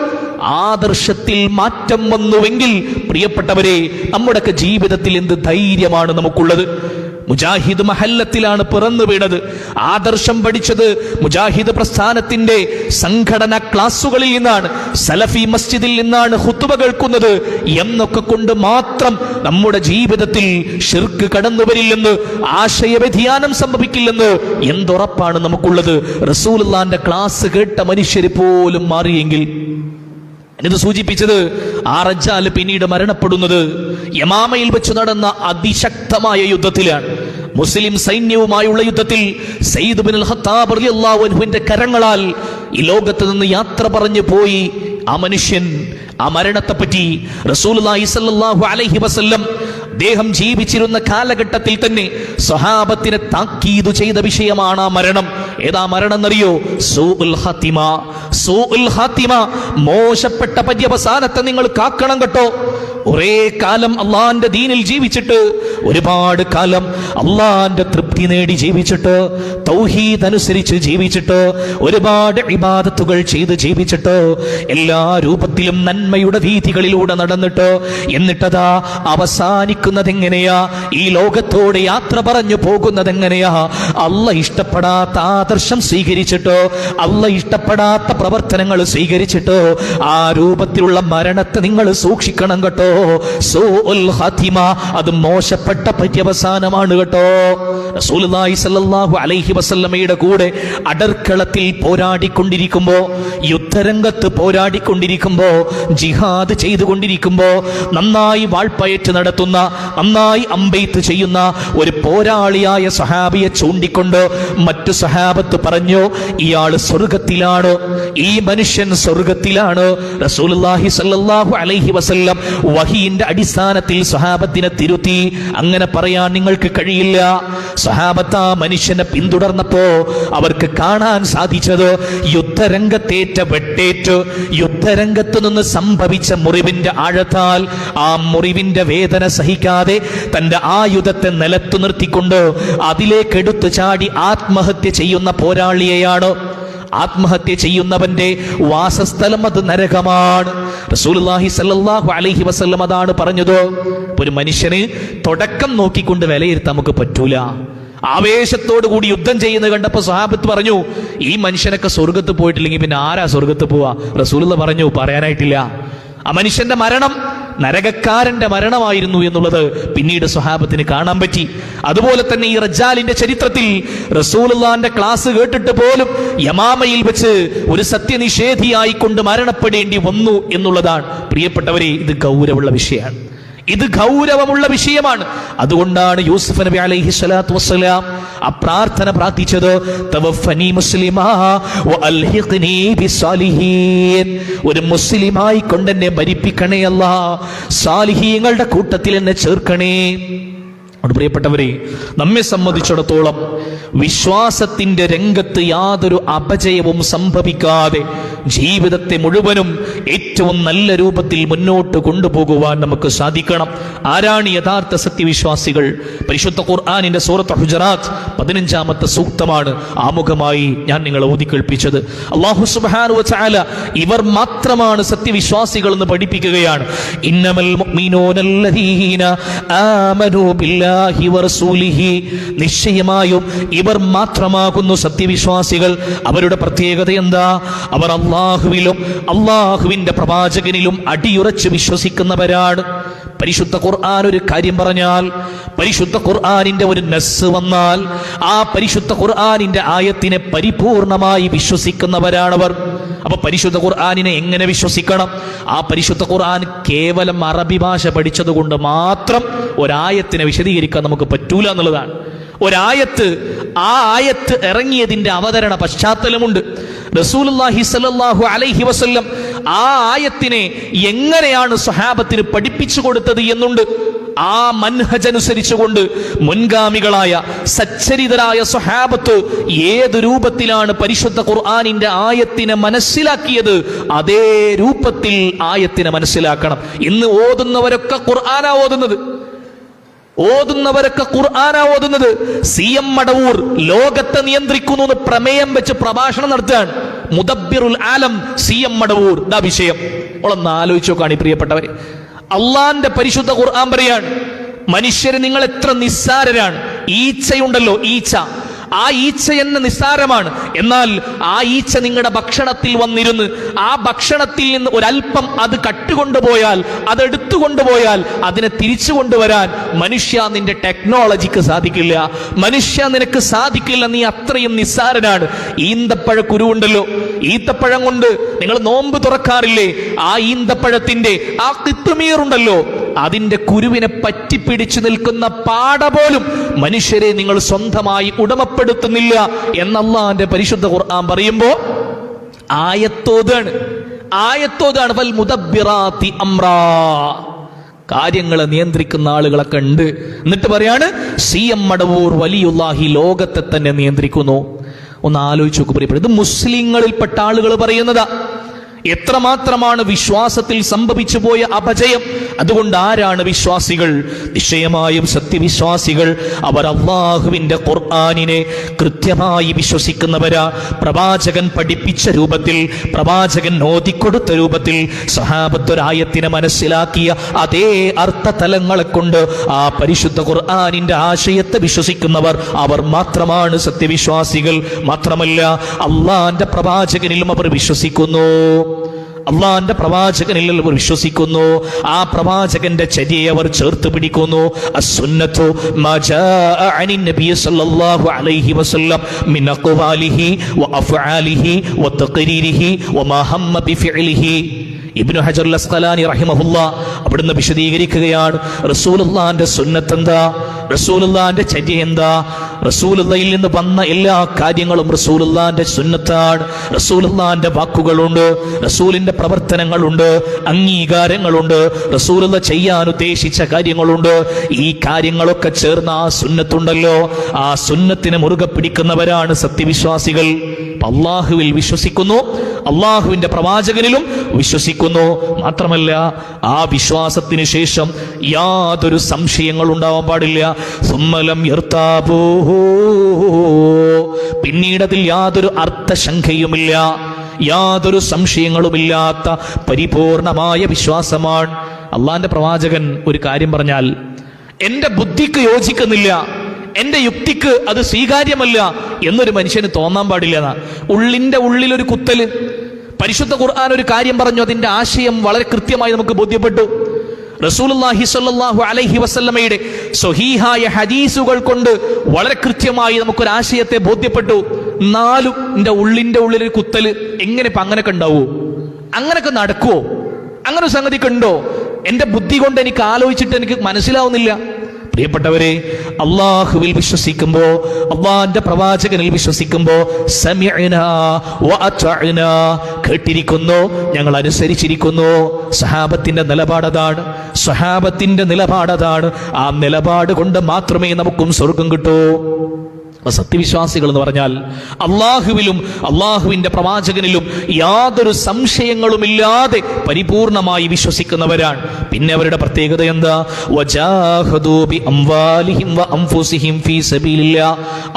ആദർശത്തിൽ മാറ്റം വന്നുവെങ്കിൽ പ്രിയപ്പെട്ടവരെ, നമ്മുടെയൊക്കെ ജീവിതത്തിൽ എന്ത് ധൈര്യമാണ് നമുക്കുള്ളത്. മുജാഹിദ് മഹല്ലത്തിലാണ് പിറന്നു വീണത്. ആദർശം പഠിച്ചത് മുജാഹിദ് പ്രസ്ഥാനത്തിന്റെ സംഘടനാ ക്ലാസുകളിൽ നിന്നാണ്, സലഫി മസ്ജിദിൽ നിന്നാണ് ഖുതുബ കേൾക്കുന്നത് എന്നൊക്കെ കൊണ്ട് മാത്രം നമ്മുടെ ജീവിതത്തിൽ ശിർക്ക് കടന്നു വരില്ലെന്ന്, ആശയ വ്യതിയാനം സംഭവിക്കില്ലെന്ന് എന്തുറപ്പാണ് നമുക്കുള്ളത്? റസൂലുള്ളാഹിന്റെ ക്ലാസ് കേട്ട മനുഷ്യര് പോലും മാറിയെങ്കിൽ. ഇത് സൂചിപ്പിച്ചത് ആ റജ്ജാൽ പിന്നീട് മരണപ്പെടുന്നത് യമാമയിൽ വെച്ച് നടന്ന അതിശക്തമായ യുദ്ധത്തിലാണ്. മുസ്ലിം സൈന്യവുമായുള്ള യുദ്ധത്തിൽ സയ്യിദ് ഇബ്നുൽ ഖത്താബ് റളിയല്ലാഹു അൻഹുവിന്റെ കരങ്ങളാൽ ഈ ലോകത്ത് നിന്ന് യാത്ര പറഞ്ഞു പോയി ആ മനുഷ്യൻ. ആ മരണത്തെപ്പറ്റി റസൂലുള്ളാഹി സ്വല്ലല്ലാഹു അലൈഹി വസല്ലം അദ്ദേഹം ജീവിച്ചിരുന്ന കാലഘട്ടത്തിൽ തന്നെ സ്വഹാബത്തിനെ താക്കീതു ചെയ്ത വിഷയമാണ് ആ മരണം. ഏതാ മരണം എന്നറിയോ? സൂഉൽ ഖാത്തിമ, മോശപ്പെട്ട പര്യവസാനത്തെ നിങ്ങൾ കാക്കണം കേട്ടോ. ഒരേ കാലം അള്ളാന്റെ ദീനിൽ ജീവിച്ചിട്ട്, ഒരുപാട് കാലം അള്ളാന്റെ തൃപ്തി നേടി ജീവിച്ചിട്ട്, തൗഹീദ് അനുസരിച്ച് ജീവിച്ചിട്ട്, ഒരുപാട് ഇബാദത്തുകൾ ചെയ്ത് ജീവിച്ചിട്ട്, എല്ലാ രൂപത്തിലും നന്മയുടെ വീഥികളിലൂടെ നടന്നിട്ട്, എന്നിട്ടതാ അവസാനിക്കുന്നത് എങ്ങനെയാ? ഈ ലോകത്തോട് യാത്ര പറഞ്ഞു പോകുന്നത് എങ്ങനെയാ? അള്ളാഹ് ഇഷ്ടപ്പെടാത്ത ആദർശം സ്വീകരിച്ചിട്ടോ, അള്ളാഹ് ഇഷ്ടപ്പെടാത്ത പ്രവർത്തനങ്ങൾ സ്വീകരിച്ചിട്ടോ, ആ രൂപത്തിലുള്ള മരണത്തെ നിങ്ങൾ സൂക്ഷിക്കണം കേട്ടോ. സൂഉൽ ഖാത്തിമ, അത് മോശപ്പെട്ട പര്യവസാനമാണ് കേട്ടോ. റസൂലുള്ളാഹി സ്വല്ലല്ലാഹു അലൈഹി വസല്ലമയുടെ കൂടെ അടർക്കളത്തിൽ പോരാടിക്കൊണ്ടിരിക്കുമ്പോ, യുദ്ധരംഗത്ത് പോരാടിക്കൊണ്ടിരിക്കുമ്പോ, ജിഹാദ് ചെയ്തുകൊണ്ടിരിക്കുമ്പോ, നന്നായി വാൾപ്പയറ്റ് നടത്തുന്ന, നന്നായി അമ്പെയ്ത്ത് ചെയ്യുന്ന ഒരു പോരാളിയായ സഹാബിയെ ചൂണ്ടിക്കൊണ്ട് മറ്റു സഹാബത്ത് പറഞ്ഞു, ഇയാള് സ്വർഗത്തിലാണ്, ഈ മനുഷ്യൻ സ്വർഗത്തിലാണ്. റസൂലുള്ളാഹി സ്വല്ലല്ലാഹു അലൈഹി വസല്ലം വഹിയിന്റെ അടിസ്ഥാനത്തിൽ സഹാബത്തിനെ തിരുത്തി. അങ്ങനെ പറയാൻ നിങ്ങൾക്ക് കഴിയില്ല. സഹാബത്ത് ആ മനുഷ്യനെ പിന്തുടർന്നപ്പോ അവർക്ക് കാണാൻ സാധിച്ചത് യുദ്ധരംഗത്തേറ്റ വെട്ടേറ്റ്, യുദ്ധരംഗത്ത് നിന്ന് സംഭവിച്ച മുറിവിന്റെ ആഴത്താൽ ആ മുറിവിന്റെ വേദന സഹിക്കാതെ തന്റെ ആയുധത്തെ നിലത്തു നിർത്തിക്കൊണ്ട് അതിലേക്ക് എടുത്തു ചാടി ആത്മഹത്യ ചെയ്യുന്ന പോരാളിയെയാണ്. ആത്മഹത്യ ചെയ്യുന്നവന്റെ വാസസ്ഥലം അത് നരകമാണ്. റസൂലുള്ളാഹി സ്വല്ലല്ലാഹു അലൈഹി വസല്ലം അതാണ് പറഞ്ഞത്. ഒരു മനുഷ്യന് തുടക്കം നോക്കിക്കൊണ്ട് വിലയിരുത്താൻ നമുക്ക് പറ്റൂല. ആവേശത്തോടു കൂടി യുദ്ധം ചെയ്യുന്നത് കണ്ടപ്പോ സ്വഹാബത്ത് പറഞ്ഞു, ഈ മനുഷ്യനൊക്കെ സ്വർഗത്ത് പോയിട്ടില്ലെങ്കിൽ പിന്നെ ആരാ സ്വർഗത്ത് പോവാ? റസൂലുള്ളാഹി പറഞ്ഞു, പറയാനായിട്ടില്ല. ആ മനുഷ്യന്റെ മരണം നരകക്കാരന്റെ മരണമായിരുന്നു എന്നുള്ളത് പിന്നീട് സ്വഹാബത്തിന് കാണാൻ പറ്റി. അതുപോലെ തന്നെ ഈ റജ്ജാലിന്റെ ചരിത്രത്തിൽ റസൂലുള്ളാഹിന്റെ ക്ലാസ് കേട്ടിട്ട് പോലും യമാമയിൽ വെച്ച് ഒരു സത്യനിഷേധിയായി കൊണ്ട് മരണപ്പെടേണ്ടി വന്നു എന്നുള്ളതാണ്. പ്രിയപ്പെട്ടവരെ, ഇത് ഗൗരവമുള്ള വിഷയമാണ്. ഇത് ഗൗരവമുള്ള വിഷയമാണ്. അതുകൊണ്ടാണ് യൂസുഫ് നബി അലൈഹി സ്വലാത്തു വസ്സലാം ആ പ്രാർത്ഥന പ്രാർത്ഥിച്ചത്, തവഫനി മുസ്ലിമാ വഅൽഹിഖ്നി ബിസ്സാലിഹീൻ. ഒരു മുസ്ലിമായി കൊണ്ടെന്നെ മരിപ്പിക്കണേ അല്ലാഹ്, സാലിഹീങ്ങളുടെ കൂട്ടത്തിൽ എന്നെ ചേർക്കണേ. പ്രിയപ്പെട്ടവരെ, നമ്മെ സംബന്ധിച്ചിടത്തോളം വിശ്വാസത്തിന്റെ രംഗത്ത് യാതൊരു അപജയവും സംഭവിക്കാതെ ജീവിതത്തെ മുഴുവനും ഏറ്റവും നല്ല രൂപത്തിൽ മുന്നോട്ട് കൊണ്ടുപോകുവാൻ നമുക്ക് സാധിക്കണം. ആരാണ് യഥാർത്ഥ സത്യവിശ്വാസികൾ? പരിശുദ്ധ ഖുർആനിന്റെ സൂറത്ത് ഹുജറാത്ത് 15-ാമത്തെ സൂക്തമാണ് ആമുഖമായി ഞാൻ നിങ്ങളെ ഓതി കേൾപ്പിച്ചത്. അല്ലാഹു സുബ്ഹാനഹു വ തആല ഇവർ മാത്രമാണ് സത്യവിശ്വാസികൾ എന്ന് പഠിപ്പിക്കുകയാണ്. ഇന്നമൽ മുഅ്മിനൂനല്ലദീന ആമനൂ ബില്ലാഹി വറസൂലിഹി, നിശ്ചയമായും ഇവർ മാത്രമാകുന്നു സത്യവിശ്വാസികൾ. അവരുടെ പ്രത്യേകത എന്താ? അവർ അല്ലാഹുവിലും അല്ലാഹുവിന്റെ പ്രവാചകനിലും അടിയുറച്ച് വിശ്വസിക്കുന്നവരാണ്. പരിശുദ്ധ ഖുർആൻ ഒരു കാര്യം പറഞ്ഞാൽ, പരിശുദ്ധ ഖുർആനിന്റെ ഒരു നസ്സ് വന്നാൽ ആ പരിശുദ്ധ ഖുർആനിന്റെ ആയത്തിനെ പരിപൂർണമായി വിശ്വസിക്കുന്നവരാണവർ. അപ്പൊ പരിശുദ്ധ ഖുർആനിനെ എങ്ങനെ വിശ്വസിക്കണം? ആ പരിശുദ്ധ ഖുർആൻ കേവലം അറബി ഭാഷ പഠിച്ചത് കൊണ്ട് മാത്രം ഒരായത്തിനെ വിശദീകരിക്കാൻ നമുക്ക് പറ്റൂല എന്നുള്ളതാണ്. ഒരായത്ത്, ആ ആയത്ത് ഇറങ്ങിയതിന്റെ അവതരണ പശ്ചാത്തലമുണ്ട്. റസൂലുള്ളാഹി സ്വല്ലല്ലാഹു അലൈഹി വസല്ലം ആ ആയത്തിനെ എങ്ങനെയാണ് സ്വഹാബത്തിന് പഠിപ്പിച്ചു കൊടുത്തത് എന്നുണ്ട്. ആ മൻഹജ് അനുസരിച്ചുകൊണ്ട് മുൻഗാമികളായ സച്ചരിതരായ സ്വഹാബത്ത് ഏത് രൂപത്തിലാണ് പരിശുദ്ധ ഖുർആനിന്റെ ആയത്തിനെ മനസ്സിലാക്കിയത്, അതേ രൂപത്തിൽ ആയത്തിനെ മനസ്സിലാക്കണം. ഇന്ന് ഓതുന്നവരൊക്കെ ഖുർആനാ ഓതുന്നത്. CM മടവൂർ ലോകത്തെ നിയന്ത്രിക്കുന്നു എന്ന് പ്രമേയം വെച്ച് പ്രഭാഷണം നടത്തുകയാണ്. മുദബ്ബിറുൽ ആലം CM മടവൂർ. ഇതാ വിഷയം. ഒന്ന് ആലോചിച്ച് നോക്കാണ് പ്രിയപ്പെട്ടവരെ. അള്ളാന്റെ പരിശുദ്ധ ഖുർആൻ പറയാണ്, മനുഷ്യര് നിങ്ങൾ എത്ര നിസ്സാരരാണ്. ഈച്ചയുണ്ടല്ലോ, ഈച്ച, ആ ഈച്ച എന്ന നിസ്സാരമാണ്. എന്നാൽ ആ ഈച്ച നിങ്ങളുടെ ഭക്ഷണത്തിൽ വന്നിരുന്ന് ആ ഭക്ഷണത്തിൽ നിന്ന് ഒരല്പം അത് കട്ടുകൊണ്ടുപോയാൽ, അതെടുത്തുകൊണ്ടുപോയാൽ അതിനെ തിരിച്ചു കൊണ്ടുവരാൻ മനുഷ്യ നിന്റെ ടെക്നോളജിക്ക് സാധിക്കില്ല. മനുഷ്യ നിനക്ക് സാധിക്കില്ല. നീ അത്രയും നിസ്സാരനാണ്. ഈന്തപ്പഴ കുരുവുണ്ടല്ലോ, ഈത്തപ്പഴം കൊണ്ട് നിങ്ങൾ നോമ്പ് തുറക്കാറില്ലേ? ആ ഈന്തപ്പഴത്തിന്റെ ആ കിത്തുമീറുണ്ടല്ലോ, അതിന്റെ കുരുവിനെ പറ്റിപ്പിടിച്ചു നിൽക്കുന്ന പാട പോലും മനുഷ്യരെ നിങ്ങൾ സ്വന്തമായി ഉടമപ്പെടുത്തുന്നില്ല എന്നല്ലാഹുവിന്റെ പരിശുദ്ധ ഖുർആൻ പറയുമ്പോ ആയത്തോതാണ് വൽ മുദബ്ബിറാത്തി അംറാ, കാര്യങ്ങളെ നിയന്ത്രിക്കുന്ന ആളുകളൊക്കെ ഉണ്ട്. എന്നിട്ട് പറയാണ് CM മടവൂർ വലിയുല്ലാഹി ലോകത്തെ തന്നെ നിയന്ത്രിക്കുന്നു. ഒന്ന് ആലോചിച്ച് നോക്ക് പ്രിയപ്പെട്ട, ഇത് മുസ്ലിങ്ങളിൽപ്പെട്ട ആളുകൾ പറയുന്നതാ. എത്രമാത്രമാണ് വിശ്വാസത്തിൽ സംഭവിച്ചു പോയ അപജയം. അതുകൊണ്ട് ആരാണ് വിശ്വാസികൾ? നിശ്ചയമായും സത്യവിശ്വാസികൾ അവർ അല്ലാഹുവിന്റെ ഖുർആനിനെ കൃത്യമായി വിശ്വസിക്കുന്നവരാ. പ്രവാചകൻ പഠിപ്പിച്ച രൂപത്തിൽ, പ്രവാചകൻ ഓതിക്കൊടുത്ത രൂപത്തിൽ സഹാബത്തൊരായത്തിനെ മനസ്സിലാക്കിയ അതേ അർത്ഥതലങ്ങളെ കൊണ്ട് ആ പരിശുദ്ധ ഖുർആനിന്റെ ആശയത്തെ വിശ്വസിക്കുന്നവർ അവർ മാത്രമാണ് സത്യവിശ്വാസികൾ. മാത്രമല്ല അള്ളാന്റെ പ്രവാചകനിലും അവർ വിശ്വസിക്കുന്നു. അള്ളാന്റെ പ്രവാചകനിൽ അവർ വിശ്വസിക്കുന്നു. ആ പ്രവാചകന്റെ ചര്യയെ അവർ ചേർത്ത് പിടിക്കുന്നു. അസ്സുന്നത്തു മാ ജാഅ അനിൻ നബി സല്ലല്ലാഹു അലൈഹി വസല്ലം മിൻ അഖ്വാലിഹി വഅഫ്ആലിഹി വതഖരീരിഹി വമാ ഹമ്മ ബിഫിഅലിഹി. ഇബ്നു ഹജർ അസ്ഖലാനി റഹിമഹുല്ലാഹ് അവിടുന്ന് വിശദീകരിക്കുകയാണ്, റസൂലുള്ളാഹിന്റെ സുന്നത്ത് എന്താ, റസൂലുള്ളാഹിന്റെ ചര്യ എന്താ. റസൂലുള്ളാഹിൽ നിന്ന് വന്ന എല്ലാ കാര്യങ്ങളും റസൂലുള്ളാഹിന്റെ സുന്നത്താണ്. റസൂലുള്ളാഹിന്റെ വാക്കുകളുണ്ട്, റസൂലിന്റെ പ്രവർത്തനങ്ങളുണ്ട്, അംഗീകാരങ്ങളുണ്ട്, റസൂലുള്ള ചെയ്യാൻ ഉദ്ദേശിച്ച കാര്യങ്ങളുണ്ട്. ഈ കാര്യങ്ങളൊക്കെ ചേർന്ന ആ സുന്നത്തുണ്ടല്ലോ, ആ സുന്നത്തിനെ മുറുകെ പിടിക്കുന്നവരാണ് സത്യവിശ്വാസികൾ. അള്ളാഹുവിൽ വിശ്വസിക്കുന്നു, അള്ളാഹുവിന്റെ പ്രവാചകനിലും വിശ്വസിക്കുന്നു. മാത്രമല്ല ആ വിശ്വാസത്തിന് ശേഷം യാതൊരു സംശയങ്ങൾ ഉണ്ടാവാൻ പാടില്ല. സുമ്മലം യർതാബൂ, പിന്നീട് അതിൽ യാതൊരു അർത്ഥശങ്കയുമില്ല, യാതൊരു സംശയങ്ങളുമില്ലാത്ത പരിപൂർണമായ വിശ്വാസമാണ്. അള്ളാന്റെ പ്രവാചകൻ ഒരു കാര്യം പറഞ്ഞാൽ എന്റെ ബുദ്ധിക്ക് യോജിക്കുന്നില്ല, എന്റെ യുക്തിക്ക് അത് സ്വീകാര്യമല്ല എന്നൊരു മനുഷ്യന് തോന്നാൻ പാടില്ല. ഉള്ളിന്റെ ഉള്ളിലൊരു കുത്തല്. പരിശുദ്ധ ഖുർആൻ ഒരു കാര്യം പറഞ്ഞു, അതിന്റെ ആശയം വളരെ കൃത്യമായി നമുക്ക് ബോധ്യപ്പെട്ടു. റസൂലുള്ളാഹി സ്വല്ലല്ലാഹു അലൈഹി വസല്ലമയുടെ സ്വഹീഹായ ഹദീസുകൾ കൊണ്ട് വളരെ കൃത്യമായി നമുക്കൊരു ആശയത്തെ ബോധ്യപ്പെട്ടു. എന്നാലും എന്റെ ഉള്ളിന്റെ ഉള്ളിലൊരു കുത്തല്. എങ്ങനെ ഇപ്പൊ അങ്ങനെയൊക്കെ ഉണ്ടാവോ? അങ്ങനൊക്കെ നടക്കുവോ? അങ്ങനെ ഒരു സംഗതിക്ക് ഉണ്ടോ? എന്റെ ബുദ്ധി കൊണ്ട് എനിക്ക് ആലോചിച്ചിട്ട് എനിക്ക് മനസ്സിലാവുന്നില്ല. പ്രിയപ്പെട്ടവരെ, അള്ളാഹുവിൽ വിശ്വസിക്കുമ്പോ, അള്ളാന്റെ പ്രവാചകനിൽ വിശ്വസിക്കുമ്പോ സമിഅനാ വഅതഅനാ, കേട്ടിരിക്കുന്നു, ഞങ്ങൾ അനുസരിച്ചിരിക്കുന്നു. സഹാബത്തിന്റെ നിലപാടതാണ്, സഹാബത്തിന്റെ നിലപാടതാണ്. ആ നിലപാട് കൊണ്ട് മാത്രമേ നമുക്കും സ്വർഗം കിട്ടൂ. സത്യവിശ്വാസികൾ എന്ന് പറഞ്ഞാൽ അള്ളാഹുവിലും അള്ളാഹുവിന്റെ പ്രവാചകനിലും യാതൊരു സംശയങ്ങളുമില്ലാതെ പരിപൂർണമായി വിശ്വസിക്കുന്നവരാണ്. പിന്നെ അവരുടെ പ്രത്യേകത എന്താ? വജാഹദൂ ബി അംവാലിഹിം വ അൻഫുസിഹിം ഫീ സബീലില്ലാ.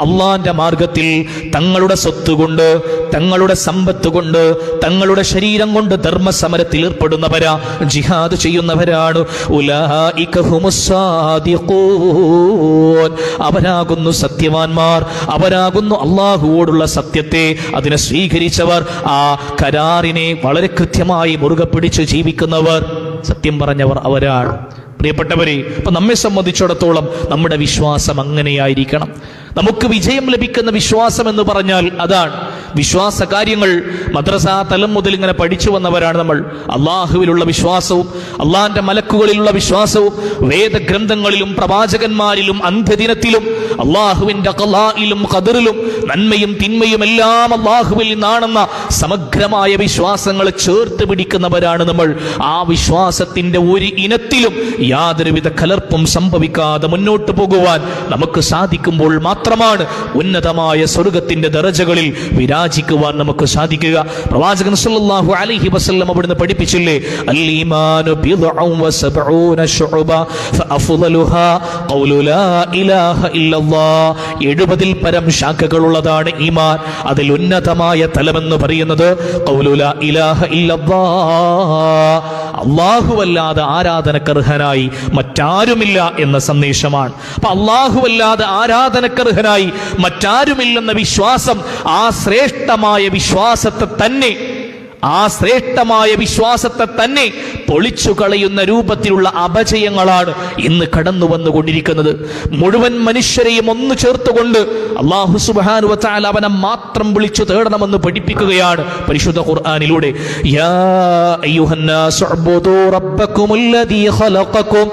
അള്ളാന്റെ മാർഗത്തിൽ തങ്ങളുടെ സ്വത്ത് കൊണ്ട്, തങ്ങളുടെ സമ്പത്ത് കൊണ്ട്, തങ്ങളുടെ ശരീരം കൊണ്ട് ധർമ്മസമരത്തിൽ ഏർപ്പെടുന്നവരാ, ജിഹാദ് ചെയ്യുന്നവരാണ്. ഉലൈക ഹുമുസ് സാദിഖൂൻ. അവരാകുന്നു സത്യവാന്മാർ, അവരാകുന്നു അള്ളാഹുവോടുള്ള സത്യത്തെ, അതിനെ സ്വീകരിച്ചവർ, ആ കരാറിനെ വളരെ കൃത്യമായി മുറുകെ പിടിച്ച് ജീവിക്കുന്നവർ, സത്യം പറഞ്ഞവർ അവരാണ്. പ്രിയപ്പെട്ടവരെ, അപ്പൊ നമ്മെ സംബന്ധിച്ചിടത്തോളം നമ്മുടെ വിശ്വാസം അങ്ങനെയായിരിക്കണം. നമുക്ക് വിജയം ലഭിക്കുന്ന വിശ്വാസം എന്ന് പറഞ്ഞാൽ അതാണ്. വിശ്വാസ കാര്യങ്ങൾ മദ്രസാ തലം മുതൽ ഇങ്ങനെ പഠിച്ചു വന്നവരാണ് നമ്മൾ. അള്ളാഹുവിലുള്ള വിശ്വാസവും അള്ളാഹിന്റെ മലക്കുകളിലുള്ള വിശ്വാസവും വേദഗ്രന്ഥങ്ങളിലും പ്രവാചകന്മാരിലും അന്ത്യദിനത്തിലും അള്ളാഹുവിന്റെ ഖളായിലും ഖദറിലും നന്മയും തിന്മയും എല്ലാം അള്ളാഹുവിൽ നിന്നാണെന്ന സമഗ്രമായ വിശ്വാസങ്ങൾ ചേർത്ത് പിടിക്കുന്നവരാണ് നമ്മൾ. ആ വിശ്വാസത്തിന്റെ ഒരു ഇനത്തിലും യാതൊരുവിധ കലർപ്പും സംഭവിക്കാതെ മുന്നോട്ട് പോകുവാൻ നമുക്ക് സാധിക്കുമ്പോൾ മാത്രമാണ് ഉന്നതമായ സ്വർഗത്തിന്റെ ദറജകളിൽ വിരാജിക്കുവാൻ നമുക്ക് സാധിക്കുക. പ്രവാചകൻ സല്ലല്ലാഹു അലൈഹി വസല്ലം അവിടുന്ന് പഠിപ്പിച്ചില്ലേ, അൽ ഈമാനു ബിദ്ഉൻ വസബ്ഊന ശുഅബ ഫഅഫ്ളലുഹാ ഖൗലു ലാ ഇലാഹ ഇല്ലല്ലാഹ്. 70-ൽ പരം ശാഖകളുള്ളതാണ് ഈമാൻ. അതിൽ ഉന്നതമായ തലമെന്ന് പറയുന്നത് ഖൗലു ലാ ഇലാഹ ഇല്ലല്ലാഹ്. അല്ലാഹുവല്ലാതെ ആരാധനക്കർഹനായി മറ്റാരുമില്ല എന്ന സന്ദേശമാണ്. അപ്പൊ അല്ലാഹുവല്ലാതെ ആരാധനക്കർഹനായി മറ്റാരുമില്ലെന്ന വിശ്വാസം, ആ ശ്രേഷ്ഠമായ വിശ്വാസത്തെ തന്നെ പൊളിച്ചു കളയുന്ന രൂപത്തിലുള്ള അപജയങ്ങളാണ് ഇന്ന് കടന്നു വന്നുകൊണ്ടിരിക്കുന്നത്. മുഴുവൻ മനുഷ്യരെയും ഒന്നു ചേർത്തുകൊണ്ട് അല്ലാഹു സുബ്ഹാനഹു വ തആല അവനെ മാത്രം വിളിച്ചു തേടണമെന്ന് പഠിപ്പിക്കുകയാണ് പരിശുദ്ധ ഖുർആനിലൂടെ. യാ അയ്യുഹന്നാസു ഉബ്ദൂ റബ്ബക്കുമുല്ലദീ ഖലഖക്കും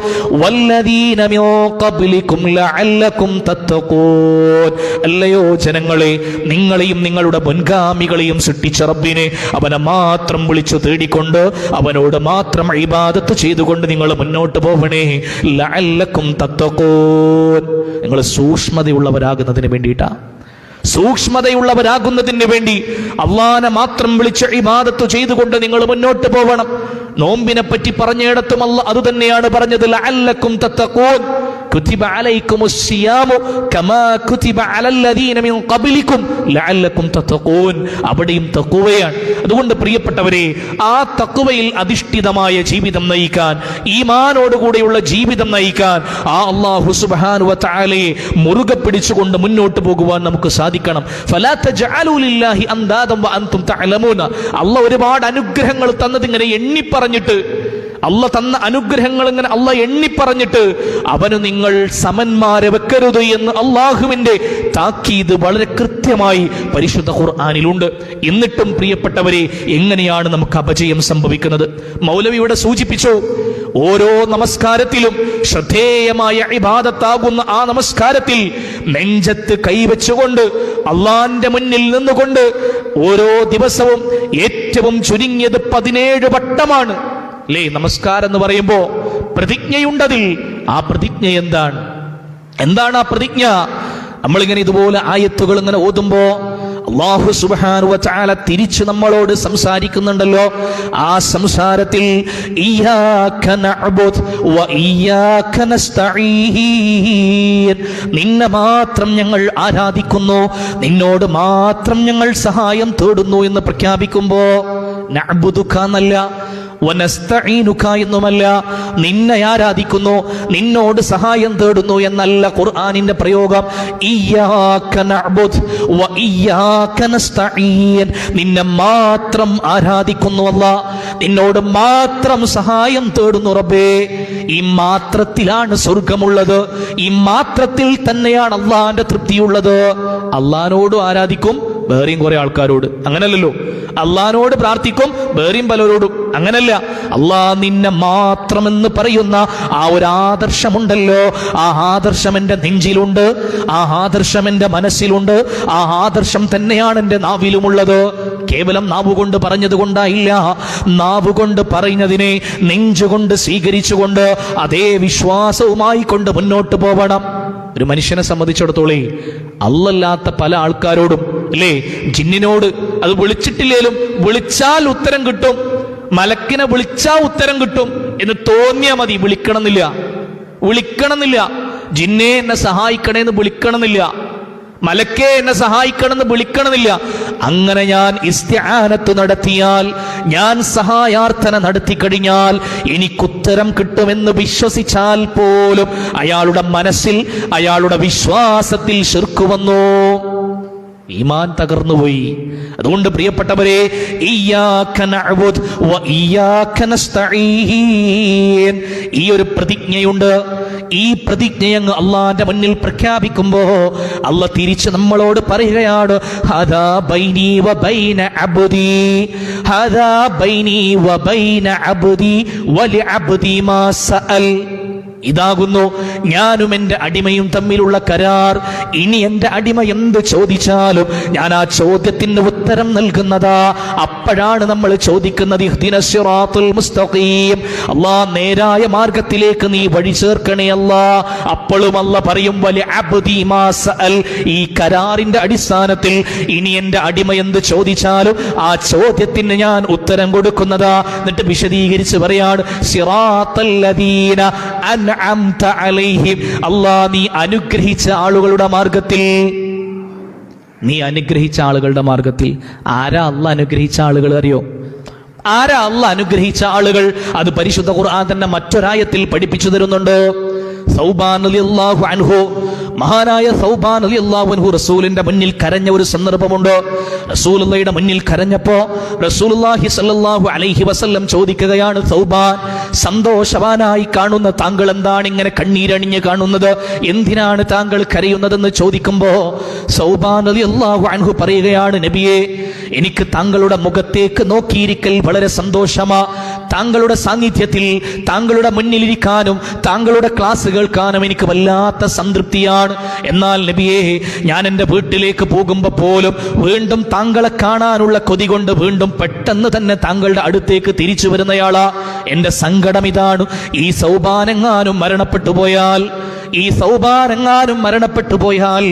വല്ലദീന മിൻ ഖബ്ലിക്കും ലഅല്ലക്കും തത്തഖൂൻ. അല്ലയോ ജനങ്ങളെ, നിങ്ങളെയും നിങ്ങളുടെ മുൻഗാമികളെയും സൃഷ്ടിച്ച റബ്ബിനെ അവനെ മാത്രം വിളിച്ചു തേടിക്കൊണ്ട് അവനോട് മാത്രം ഇബാദത്ത് ചെയ്തുകൊണ്ട് നിങ്ങൾ മുന്നോട്ട് പോവണേ. ലഅല്ലക്കും തത്തഖൂൻ. നിങ്ങൾ സൂക്ഷ്മതയുള്ളവരാകുന്നതിന് വേണ്ടിയിട്ടാ. സൂക്ഷ്മതയുള്ളവരാകുന്നതിന് വേണ്ടി അള്ളാഹനെ മാത്രം വിളിച്ച് ഇബാദത്ത് ചെയ്തുകൊണ്ട് നിങ്ങൾ മുന്നോട്ട് പോവണം. നോമ്പിനെ പറ്റി പറഞ്ഞിടത്തും അല്ലാഹ് അത് തന്നെയാണ് പറഞ്ഞത്, ലഅല്ലക്കും തത്തഖൂൻ. കുതിബ അലൈക്കുമുസ് സിയാമു കമാ കുതിബ അലല്ലദീന മിൻ ഖബ്ലിക്കും ലഅല്ലക്കും തത്തഖൂൻ. അവിടെയും തഖ്വയാണ്. അതുകൊണ്ട് പ്രിയപ്പെട്ടവരെ, ആ തഖ്വയിൽ അധിഷ്ഠിതമായ ജീവിതം നയിക്കാൻ, ഈമാനോടുകൂടെയുള്ള ജീവിതം നയിക്കാൻ ആ അല്ലാഹു സുബ്ഹാനഹു വ തആലയെ മുറുകെ പിടിച്ചുകൊണ്ട് മുന്നോട്ട് പോകുവാൻ നമുക്ക് സാധിക്കണം. ഫലാ തജഅലൂ ലില്ലാഹി അൻദാദൻ വ അൻതും തഅലമൂന. അല്ലാഹ് ഒരുപാട് അനുഗ്രഹങ്ങൾ തന്നതിങ്ങനെ എണ്ണി പറഞ്ഞിട്ട്, അല്ലാഹ് തന്ന അനുഗ്രഹങ്ങൾ ഇങ്ങനെ അല്ലാഹ് എണ്ണി പറഞ്ഞിട്ട് അവന് നിങ്ങൾ സമന്മാരെ വെക്കരുത് എന്ന് അള്ളാഹുവിന്റെ താക്കീത് വളരെ കൃത്യമായി പരിശുദ്ധ ഖുർആനിലുണ്ട്. എന്നിട്ടും പ്രിയപ്പെട്ടവരെ, എങ്ങനെയാണ് നമുക്ക് അപജയം സംഭവിക്കുന്നത്? മൗലവിയുടെ സൂചിപ്പിച്ചു, ഓരോ നമസ്കാരത്തിലും ശ്രദ്ധേയമായ ഇബാദത്താകുന്ന ആ നമസ്കാരത്തിൽ നെഞ്ചത്ത് കൈവച്ചുകൊണ്ട് അള്ളാന്റെ മുന്നിൽ നിന്നുകൊണ്ട് ഓരോ ദിവസവും ഏറ്റവും ചുരുങ്ങിയത് 17 വട്ടമാണ് അല്ലേ നമസ്കാരം എന്ന് പറയുമ്പോ പ്രതിജ്ഞയുണ്ടതിൽ. ആ പ്രതിജ്ഞ എന്താണ് ആ പ്രതിജ്ഞ? നമ്മളിങ്ങനെ ഇതുപോലെ ആയത്തുകൾ ഇങ്ങനെ ഓതുമ്പോ അല്ലാഹു സുബ്ഹാനഹു വ തആല തിരിച്ചു നമ്മളോട് സംസാരിക്കുന്നുണ്ടല്ലോ. ആ സംസാരത്തിൽ ഇയ്യാക നഅ്ബുദു വ ഇയ്യാക നസ്തഈൻ. നിന്നെ മാത്രം ഞങ്ങൾ ആരാധിക്കുന്നു, നിന്നോട് മാത്രം ഞങ്ങൾ സഹായം തേടുന്നു എന്ന് പ്രഖ്യാപിക്കുമ്പോ നഅ്ബുദുക എന്നല്ല, വനസ്തഈനുക എന്നുമല്ല, നിന്നെ ആരാധിക്കുന്നു, നിന്നോട് സഹായം തേടുന്നു എന്നല്ല ഖുർആനിന്റെ പ്രയോഗം. ഇയ്യാക നഅ്ബുദു വ ഇയ്യാക നസ്തഈൻ. നിന്നെ മാത്രം ആരാധിക്കുന്നു അല്ലാഹ്, നിന്നോട് മാത്രം സഹായം തേടുന്നു റബ്ബേ. ഈ മാത്രത്തിലാണ് സ്വർഗമുള്ളത്, ഈ മാത്രത്തിൽ തന്നെയാണ് അള്ളാഹിന്റെ തൃപ്തിയുള്ളത്. അള്ളാഹിനോട് ആരാധിക്കും, വേറെയും കുറെ ആൾക്കാരോട്, അങ്ങനല്ലല്ലോ. അള്ളാഹിനോട് പ്രാർത്ഥിക്കും, വേറെയും പലരോടും, അങ്ങനല്ല. അള്ളാഹ് നിന്നെ മാത്രമെന്ന് പറയുന്ന ആ ഒരു ആദർശമുണ്ടല്ലോ, ആ ആദർശം എൻ്റെ നെഞ്ചിലുണ്ട്, ആ ആദർശം എൻ്റെ മനസ്സിലുണ്ട്, ആ ആദർശം തന്നെയാണ് എൻ്റെ നാവിലുമുള്ളത്. കേവലം നാവുകൊണ്ട് പറഞ്ഞത് കൊണ്ടായില്ല, നാവുകൊണ്ട് പറയുന്നതിനെ നെഞ്ചുകൊണ്ട് സ്വീകരിച്ചുകൊണ്ട് അതേ വിശ്വാസവുമായി കൊണ്ട് മുന്നോട്ട് പോവണം. ഒരു മനുഷ്യനെ സംബന്ധിച്ചിടത്തോളം അല്ലല്ലാത്ത പല ആൾക്കാരോടും അല്ലേ, ജിന്നിനോട് അത് വിളിച്ചിട്ടില്ലേലും വിളിച്ചാൽ ഉത്തരം കിട്ടും, മലക്കിനെ വിളിച്ചാൽ ഉത്തരം കിട്ടും എന്ന് തോന്നിയാൽ മതി. വിളിക്കണമെന്നില്ല. ജിന്നെ എന്നെ സഹായിക്കണേന്ന് വിളിക്കണമെന്നില്ല, മലക്കേ എന്നെ സഹായിക്കണമെന്ന് വിളിക്കണമെന്നില്ല. അങ്ങനെ ഞാൻ ഇസ്തിആനത്ത് നടത്തിയാൽ, ഞാൻ സഹായാർത്ഥന നടത്തി കഴിഞ്ഞാൽ എനിക്കുത്തരം കിട്ടുമെന്ന് വിശ്വസിച്ചാൽ പോലും അയാളുടെ മനസ്സിൽ, അയാളുടെ വിശ്വാസത്തിൽ ശിർക്ക് വന്നു, ഈമാൻ തകർന്നുപോയി. അതുകൊണ്ട് പ്രിയപ്പെട്ടവരെ, ഇയ്യാക നഅ്ബുദ് വ ഇയ്യാക നസ്തഈൻ, ഈ ഒരു പ്രതിജ്ഞയുണ്ട്. ഈ പ്രതിജ്ഞയങ്ങ് അള്ളാന്റെ മുന്നിൽ പ്രഖ്യാപിക്കുമ്പോ അള്ളാഹ് തിരിച്ച് നമ്മളോട് പറയുകയാണ്, ഹദാ ബൈനി വ ബൈന അബ്ദി, ഹദാ ബൈനി വ ബൈന അബ്ദി വലി അബ്ദി മാ സഅൽ. ഇതാകുന്നു ഞാനും എൻ്റെ അടിമയും തമ്മിലുള്ള കരാർ. ഇനി എൻ്റെ അടിമ എന്ത് ചോദിച്ചാലും ഞാൻ ആ ചോദ്യത്തിന് ഉത്തരം നൽകുന്നതാ. അപ്പോഴാണ് നമ്മൾ ചോദിക്കുന്നത്, ഇഹ്ദിനസ് സിറാത്തുൽ മുസ്തഖീം, അല്ലാഹ് നേരായ മാർഗത്തിലേക്ക് നീ വഴി ചേർക്കണേ അല്ലാ. അപ്പോഴും അല്ലാഹ് പറയും, വലി അബ്ദി മാ സഅൽ. ഈ കരാറിന്റെ അടിസ്ഥാനത്തിൽ ഇനി എൻ്റെ അടിമ എന്ത് ചോദിച്ചാലും ആ ചോദ്യത്തിന് ഞാൻ ഉത്തരം കൊടുക്കുന്നതാ. എന്നിട്ട് വിശദീകരിച്ച് പറയാണ്, സിറാത്തല്ലദീന അൻഅംത അലൈഹിം, അല്ലാഹ് നീ അനുഗ്രഹിച്ച ആളുകളുടെ മാർഗത്തിൽ. നീ അനുഗ്രഹിച്ച ആളുകളുടെ മാർഗത്തിൽ. ആരാ അല്ലാഹ് അനുഗ്രഹിച്ച ആളുകൾ അറിയോ? ആരാ അല്ലാഹ് അനുഗ്രഹിച്ച ആളുകൾ? അത് പരിശുദ്ധ ഖുർആൻ തന്നെ മറ്റൊരായത്തിൽ പഠിപ്പിച്ചു തരുന്നുണ്ട്. സൗബാൻ റളിയല്ലാഹു അൻഹു, മഹാനായ സൗബാൻ റളിയല്ലാഹു അൻഹു റസൂലിന്റെ മുന്നിൽ കരഞ്ഞ ഒരു സന്ദർഭമുണ്ട്. റസൂലുള്ളാഹിയുടെ മുന്നിൽ കരഞ്ഞപ്പോ റസൂലുള്ളാഹി സ്വല്ലല്ലാഹു അലൈഹി വസല്ലം ചോദിക്കുകയാണ്, സൗബാൻ, സന്തോഷവാനായി കാണുന്ന താങ്കൾ എന്താണ് ഇങ്ങനെ കണ്ണീരണിഞ്ഞ് കാണുന്നത്? എന്തിനാണ് താങ്കൾ കരയുന്നതെന്ന് ചോദിക്കുമ്പോ സൗബാൻ റളിയല്ലാഹു അൻഹു പറയുകയാണ്, നബിയേ, എനിക്ക് താങ്കളുടെ മുഖത്തേക്ക് നോക്കിയിരിക്കൽ വളരെ സന്തോഷമാ. താങ്കളുടെ സാന്നിധ്യത്തിൽ, താങ്കളുടെ മുന്നിലിരിക്കാനും താങ്കളുടെ ക്ലാസ് കേൾക്കാനും എനിക്ക് വല്ലാത്ത സംതൃപ്തിയാണ്. എന്നാൽ നബിയേ, ഞാൻ എൻ്റെ വീട്ടിലേക്ക് പോകുമ്പോൾ പോലും വീണ്ടും താങ്കളെ കാണാനുള്ള കൊതി കൊണ്ട് വീണ്ടും പെട്ടെന്ന് തന്നെ താങ്കളുടെ അടുത്തേക്ക് തിരിച്ചു വരുന്നയാളാ. എൻ്റെ സങ്കടം ഇതാണ്, ഈ സൗബാനെങ്ങാനും മരണപ്പെട്ടു പോയാൽ, ഈ സൗബാനെങ്ങാനും മരണപ്പെട്ടു പോയാൽ,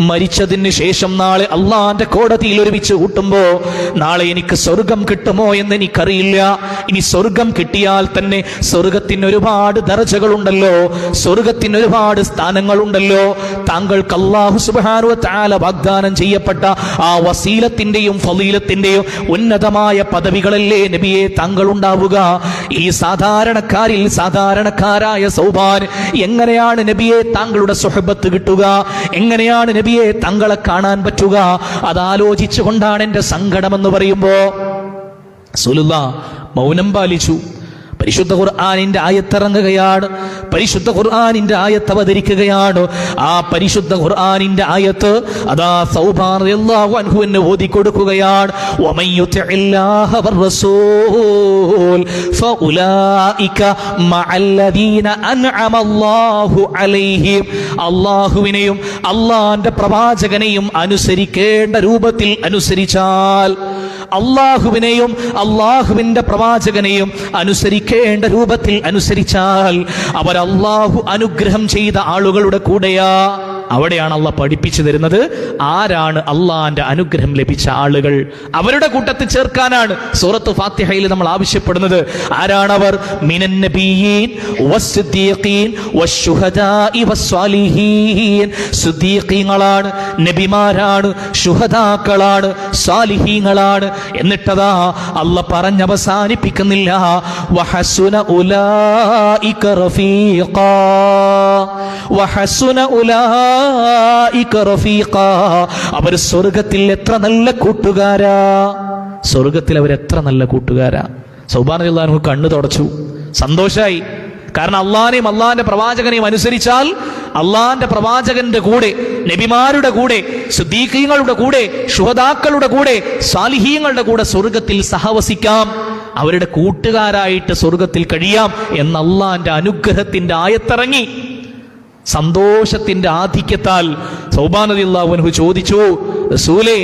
മരിച്ചതിന് ശേഷം നാളെ അള്ളാന്റെ കോടതിയിൽ ഒരുമിച്ച് കൂട്ടുമ്പോ നാളെ എനിക്ക് സ്വർഗം കിട്ടുമോ എന്ന് എനിക്കറിയില്ല. ഇനി സ്വർഗം കിട്ടിയാൽ തന്നെ സ്വർഗത്തിന് ഒരുപാട് ദർജകളുണ്ടല്ലോ, സ്വർഗത്തിന് ഒരുപാട് സ്ഥാനങ്ങളുണ്ടല്ലോ. താങ്കൾക്ക് അല്ലാഹു സുബ്ഹാനഹു വ തആല വാഗ്ദാനം ചെയ്യപ്പെട്ട ആ വസീലത്തിന്റെയും ഫളീലത്തിന്റെയും ഉന്നതമായ പദവികളല്ലേ നബിയെ താങ്കൾ ഉണ്ടാവുക. ഈ സാധാരണക്കാരിൽ സാധാരണക്കാരായ സൗബാൻ എങ്ങനെയാണ് നബിയെ താങ്കളുടെ സുഹബത്ത് കിട്ടുക? എങ്ങനെയാണ് നബിയെ താങ്കളെ കാണാൻ പറ്റുക? അതാലോചിച്ചുകൊണ്ടാണ് എൻ്റെ സങ്കടമെന്ന് പറയുമ്പോ റസൂലുള്ളാഹ് മൗനം പാലിച്ചു. പരിശുദ്ധ ഖുർആനിന്റെ ആയത്തിറങ്ങുകയാണ്, പരിശുദ്ധ ഖുർആനിന്റെ ആയത്ത് അവതരിക്കുകയാണ്. ആ പരിശുദ്ധ ഖുർആനിന്റെ ആയത്ത് അതാ സൗബാൻ റളിയല്ലാഹു അൻഹുവിനെ ഓതി കൊടുക്കുകയാണ്. വമൻ യുതിഇല്ലാഹ വറസൂൽ ഫഉലൈക മഅല്ലദീന അൻഅമല്ലാഹു അലൈഹിം, അല്ലാഹുവിനെയും അല്ലാഹുവിന്റെ പ്രവാചകനെയും അനുസരിക്കേണ്ട രൂപത്തിൽ അനുസരിച്ചാൽ, അല്ലാഹുവിനെയും അല്ലാഹുവിന്റെ പ്രവാചകനെയും അനുസരിക്കേണ്ട രൂപത്തിൽ അനുസരിച്ചാൽ അവർ അല്ലാഹു അനുഗ്രഹം ചെയ്ത ആളുകളുടെ കൂടെയാ. അവിടെയാണ് അള്ളാഹ് പഠിപ്പിച്ചു തരുന്നത് ആരാണ് അള്ളാന്റെ അനുഗ്രഹം ലഭിച്ച ആളുകൾ. അവരുടെ കൂട്ടത്തിൽ ചേർക്കാനാണ് സൂറത്ത് ഫാത്തിഹയിൽ നമ്മൾ ആവശ്യപ്പെടുന്നത്. ആരാണവർ? മിനൻ നബിയീൻ വസ്സിദ്ദീഖീൻ വശുഹദാഇ വസ്സാലിഹീൻ. സിദ്ദീഖീങ്ങളാണ്, നബിമാരാണ്, ശുഹദാക്കളാണ്, സാലിഹീങ്ങളാണ്. എന്നിട്ടതാ അള്ളാഹ് പറഞ്ഞവസാനിപ്പിക്കുന്നില്ല, വഹസുന ഉലൈക റഫീഖാ, വഹസുന ഉലൈക റഫീഖാ. അവർ സ്വർഗത്തിൽ എത്ര നല്ല കൂട്ടുകാരാ, സ്വർഗത്തിൽ അവർ എത്ര നല്ല കൂട്ടുകാരാ. സൗബാൻ റളിയല്ലാഹു അൻഹു കണ്ണു തുടച്ചു, സന്തോഷായി. കാരണം അള്ളാനെയും അള്ളാന്റെ പ്രവാചകനെയും അനുസരിച്ചാൽ അള്ളാന്റെ പ്രവാചകന്റെ കൂടെ, നബിമാരുടെ കൂടെ, സിദ്ദീഖീങ്ങളുടെ കൂടെ, ശുഹദാക്കളുടെ കൂടെ, സാലിഹീങ്ങളുടെ കൂടെ സ്വർഗത്തിൽ സഹവസിക്കാം, അവരുടെ കൂട്ടുകാരായിട്ട് സ്വർഗത്തിൽ കഴിയാം എന്ന അള്ളാന്റെ അനുഗ്രഹത്തിന്റെ ആയത്തിറങ്ങി. സന്തോഷത്തിന്റെ ആധിക്യത്താൽ സൗബാൻ റളിയല്ലാഹു അൻഹു ചോദിച്ചു, റസൂലേ,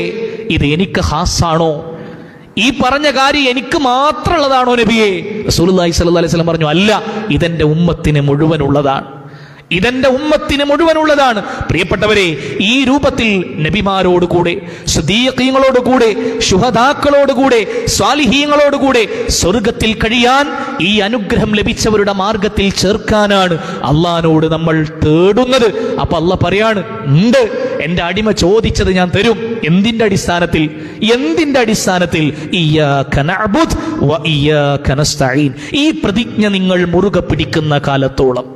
ഇത് എനിക്ക് ഖാസാണോ? ഈ പറഞ്ഞ കാര്യം എനിക്ക് മാത്രമുള്ളതാണോ നബിയെ? റസൂലുള്ളാഹി സ്വല്ലല്ലാഹു അലൈഹി വസല്ലം പറഞ്ഞു, അല്ല, ഇതെന്റെ ഉമ്മത്തിന് മുഴുവനുള്ളതാണ്, ഇതെന്റെ ഉമ്മത്തിന് മുഴുവനുള്ളതാണ്. പ്രിയപ്പെട്ടവരെ, ഈ രൂപത്തിൽ നബിമാരോടുകൂടെ, സിദ്ദീഖീങ്ങളോടുകൂടെ, ശുഹദാക്കളോടുകൂടെ, സ്വാലിഹീങ്ങളോടുകൂടെ സ്വർഗത്തിൽ കഴിയാൻ ഈ അനുഗ്രഹം ലഭിച്ചവരുടെ മാർഗത്തിൽ ചേർക്കാനാണ് അള്ളാഹിനോട് നമ്മൾ തേടുന്നത്. അപ്പൊ അള്ളാഹ് പറയാണ്, ഉണ്ട്, എന്റെ അടിമ ചോദിച്ചത് ഞാൻ തരും. എന്തിന്റെ അടിസ്ഥാനത്തിൽ? എന്തിന്റെ അടിസ്ഥാനത്തിൽ? ഇയ്യാക നഅ്ബുദ് വ ഇയ്യാക നസ്തഈൻ. ഈ പ്രതിജ്ഞ നിങ്ങൾ മുറുകെ പിടിക്കുന്ന കാലത്തോളം